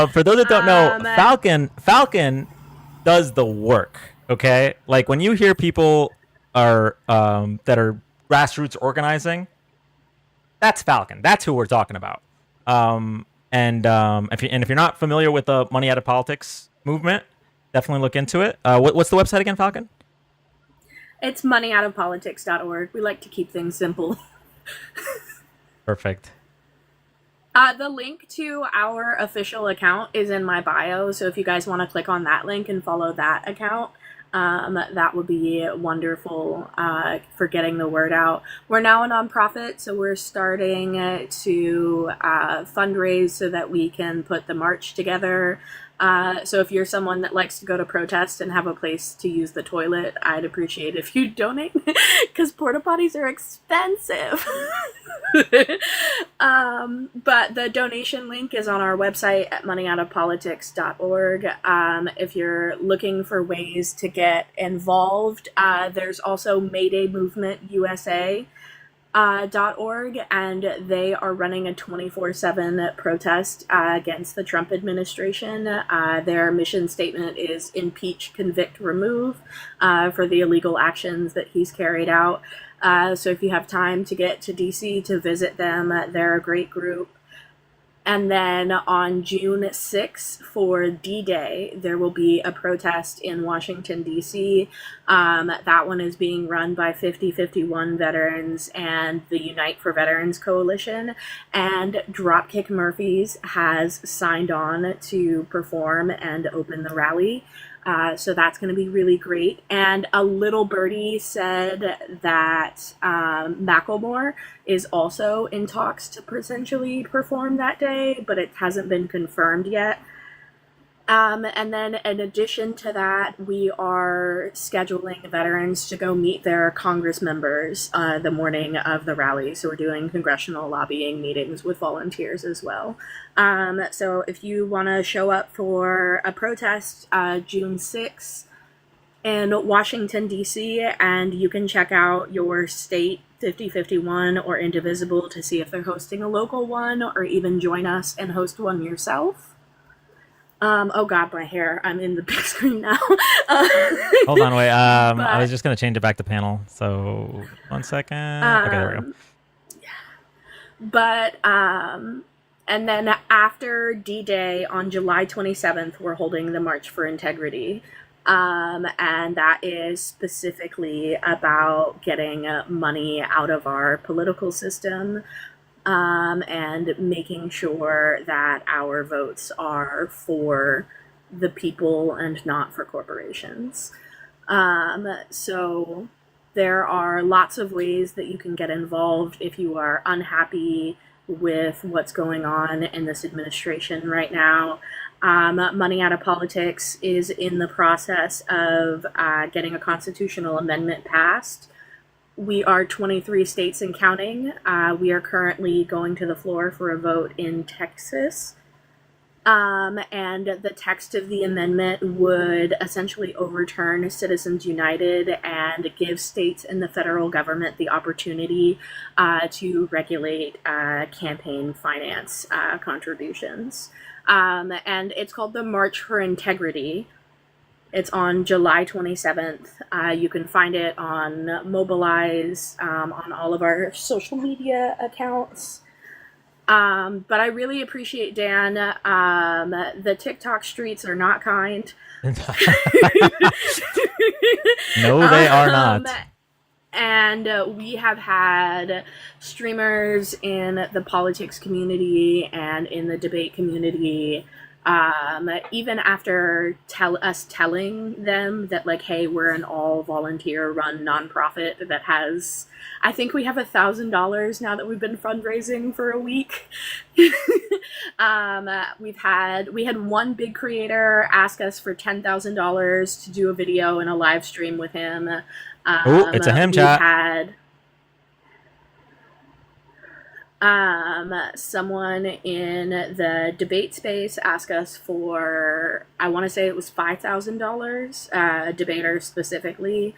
For those that don't know, Falcon does the work. Okay, like when you hear people are that are grassroots organizing, that's Falcon. That's who we're talking about. If you're not familiar with the Money Out of Politics movement, definitely look into it. What's the website again, Falcon? It's moneyoutofpolitics.org. We like to keep things simple. Perfect. The link to our official account is in my bio, so if you guys want to click on that link and follow that account, that would be wonderful for getting the word out. We're now a nonprofit, so we're starting to fundraise so that we can put the march together. So if you're someone that likes to go to protest and have a place to use the toilet, I'd appreciate if you donate, because porta potties are expensive. But the donation link is on our website at moneyoutofpolitics.org. If you're looking for ways to get involved, there's also Mayday Movement USA. .org, and they are running a 24/7 protest against the Trump administration. Their mission statement is impeach, convict, remove for the illegal actions that he's carried out. So if you have time to get to DC to visit them, they're a great group. And then on June 6th for D-Day, there will be a protest in Washington, D.C. That one is being run by 5051 veterans and the Unite for Veterans Coalition. And Dropkick Murphys has signed on to perform and open the rally. So that's going to be really great. And a little birdie said that Macklemore is also in talks to potentially perform that day, but it hasn't been confirmed yet. And then in addition to that, we are scheduling veterans to go meet their Congress members the morning of the rally. So we're doing congressional lobbying meetings with volunteers as well. So if you want to show up for a protest June 6th in Washington, D.C., and you can check out your state 5051 or Indivisible to see if they're hosting a local one, or even join us and host one yourself. Oh God, my hair. I'm in the big screen now. Hold on, wait. I But- was just gonna change it back to panel. So 1 second. Okay, there we go. But and then after D-Day on July 27th, we're holding the March for Integrity. And that is specifically about getting money out of our political system, and making sure that our votes are for the people and not for corporations. So there are lots of ways that you can get involved if you are unhappy with what's going on in this administration right now. Money Out of Politics is in the process of getting a constitutional amendment passed. We are 23 states and counting. We are currently going to the floor for a vote in Texas. And the text of the amendment would essentially overturn Citizens United and give states and the federal government the opportunity to regulate campaign finance contributions. And it's called the March for Integrity. It's on July 27th. You can find it on Mobilize, on all of our social media accounts. But I really appreciate Dan. The TikTok streets are not kind. No, they are not. And we have had streamers in the politics community and in the debate community, even after us telling them that, like, hey, we're an all volunteer run nonprofit that has, I think we have $1,000 now that we've been fundraising for a week. We had one big creator ask us for $10,000 to do a video and a live stream with him. Oh, it's a him chat. Someone in the debate space asked us for, I want to say it was $5,000, a debater specifically.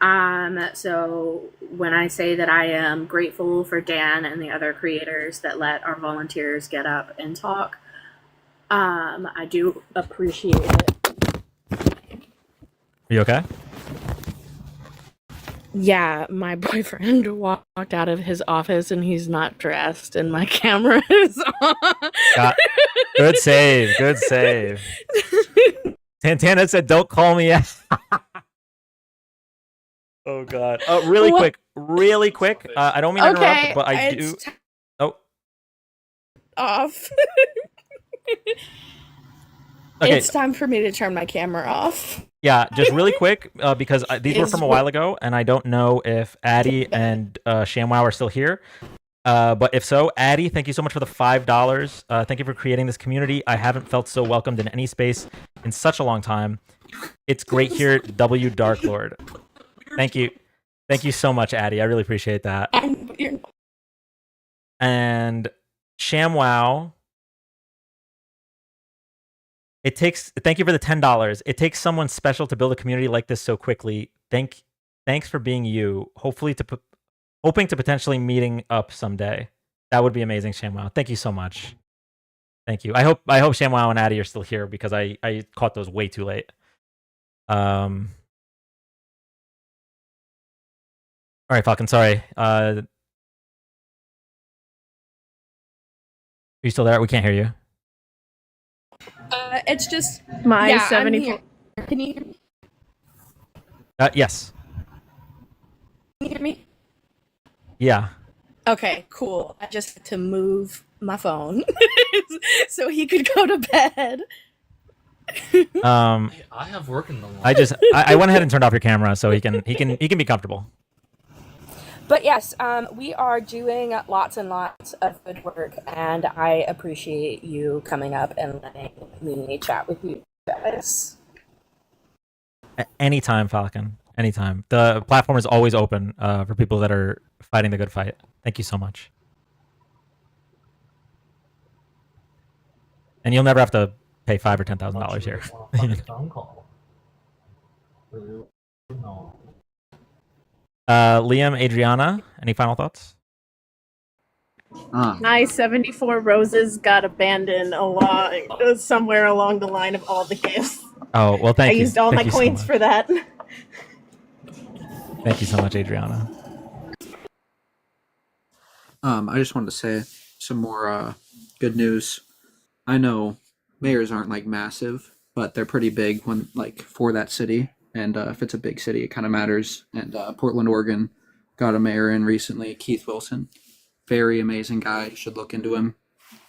So when I say that I am grateful for Dan and the other creators that let our volunteers get up and talk, I do appreciate it. Are you okay? Yeah, my boyfriend walked out of his office and he's not dressed, and my camera is on. Good save. Good save. Santana said, "Don't call me out." Oh God. Really quick. I don't mean to interrupt, but I do. Off. Okay. It's time for me to turn my camera off. Yeah, just really quick, because these were from a while ago, and I don't know if Addie and ShamWow are still here. But if so, Addie, thank you so much for the $5. Thank you for creating this community. I haven't felt so welcomed in any space in such a long time. It's great here, W Dark Lord. Thank you. Thank you so much, Addie. I really appreciate that. And ShamWow, thank you for the $10. It takes someone special to build a community like this so quickly. Thanks for being you. Hoping to potentially meeting up someday. That would be amazing, ShamWow. Thank you so much. Thank you. I hope ShamWow and Addie are still here because I caught those way too late. All right, Falcon. Sorry. Are you still there? We can't hear you. It's just My yeah, 74. Can you hear me? Yes. Can you hear me? Yeah. Okay, cool. I just had to move my phone so he could go to bed. I have work in the morning. I went ahead and turned off your camera so he can be comfortable. But yes, we are doing lots and lots of good work, and I appreciate you coming up and letting me chat with you guys. Anytime, Falcon. Anytime. The platform is always open for people that are fighting the good fight. Thank you so much. And you'll never have to pay $5,000 or $10,000 here. Liam, Adriana, any final thoughts? My 74 roses got abandoned somewhere along the line of all the gifts. Oh, well, thank you. I used all Thank my you so coins much. for that. Thank you so much, Adriana. I just wanted to say some more good news. I know mayors aren't like massive, but they're pretty big when like for that city. And if it's a big city, it kind of matters. And Portland, Oregon, got a mayor in recently, Keith Wilson. Very amazing guy. You should look into him.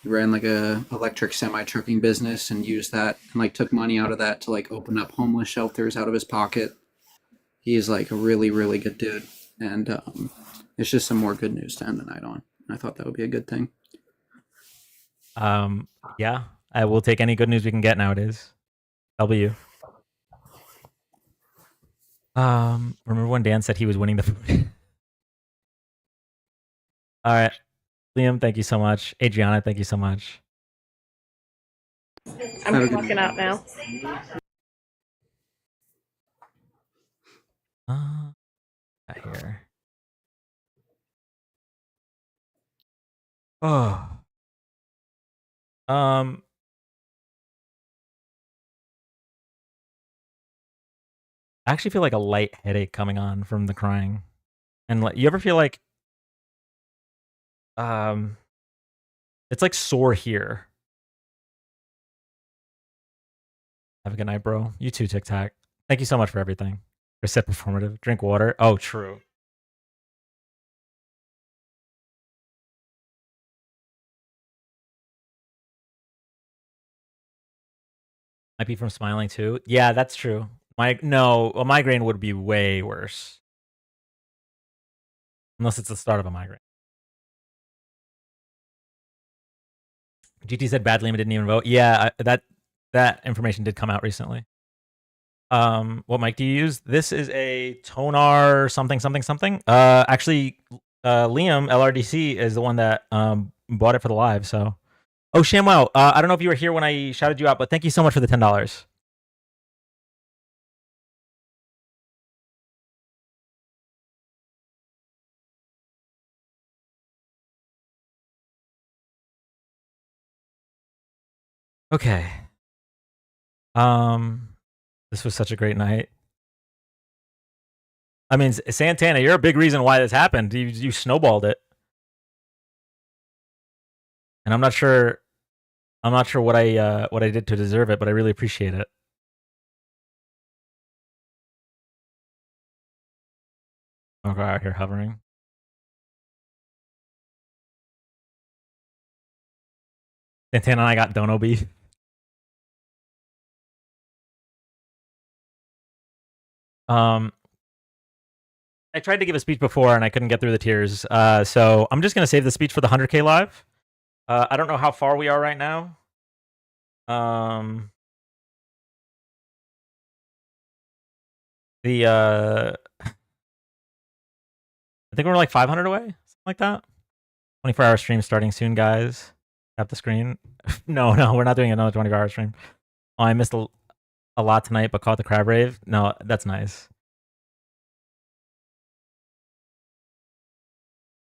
He ran like a electric semi trucking business and used that and like took money out of that to like open up homeless shelters out of his pocket. He's like a really, really good dude. And it's just some more good news to end the night on. I thought that would be a good thing. Yeah, I will take any good news we can get nowadays. W. Remember when Dan said he was winning the food? All right, Liam, thank you so much. Adriana, thank you so much. I'm walking out now. Here. Oh. I actually feel like a light headache coming on from the crying. And like, you ever feel like it's like sore here. Have a good night, bro. You too, Tic Tac. Thank you so much for everything. Reset performative. Drink water. Oh, true. Might be from smiling too. Yeah, that's true. A migraine would be way worse. Unless it's the start of a migraine. GT said Bad Liam didn't even vote. Yeah, that information did come out recently. What mic do you use? This is a Tonar something. Actually, Liam LRDC is the one that bought it for the live. So, oh Shamwow, I don't know if you were here when I shouted you out, but thank you so much for the $10. Okay. This was such a great night. I mean, Santana, you're a big reason why this happened. You snowballed it, and I'm not sure what I did to deserve it, but I really appreciate it. Okay, out here hovering. Santana and I got dono beef. I tried to give a speech before and I couldn't get through the tears. So I'm just gonna save the speech for the 100K live. I don't know how far we are right now. I think we're like 500 away, something like that. 24-hour stream starting soon, guys. Tap the screen. No, we're not doing another 24-hour stream. Oh, I missed a lot tonight, but caught the crab rave. No, that's nice.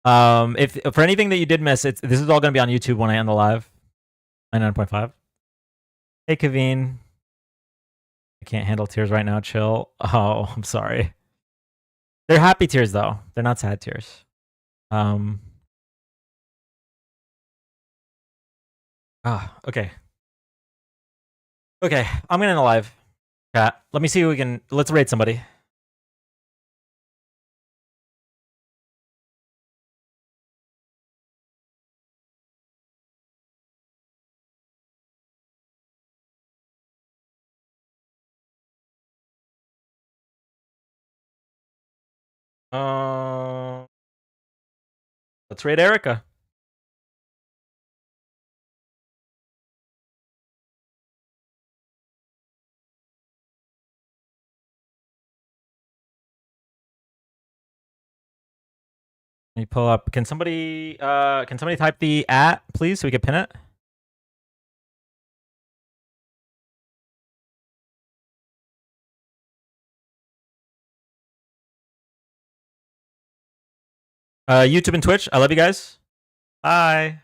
If for anything that you did miss, this is all going to be on YouTube when I end the live. 99.5. Hey, Kaveen. I can't handle tears right now. Chill. Oh, I'm sorry. They're happy tears though. They're not sad tears. Okay. Okay, I'm gonna end the live. Chat. Let me see who we can. Let's raid somebody. Let's raid Erica. Let me pull up. Can somebody type the @ please so we can pin it? YouTube and Twitch. I love you guys. Bye.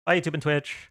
Bye, YouTube and Twitch.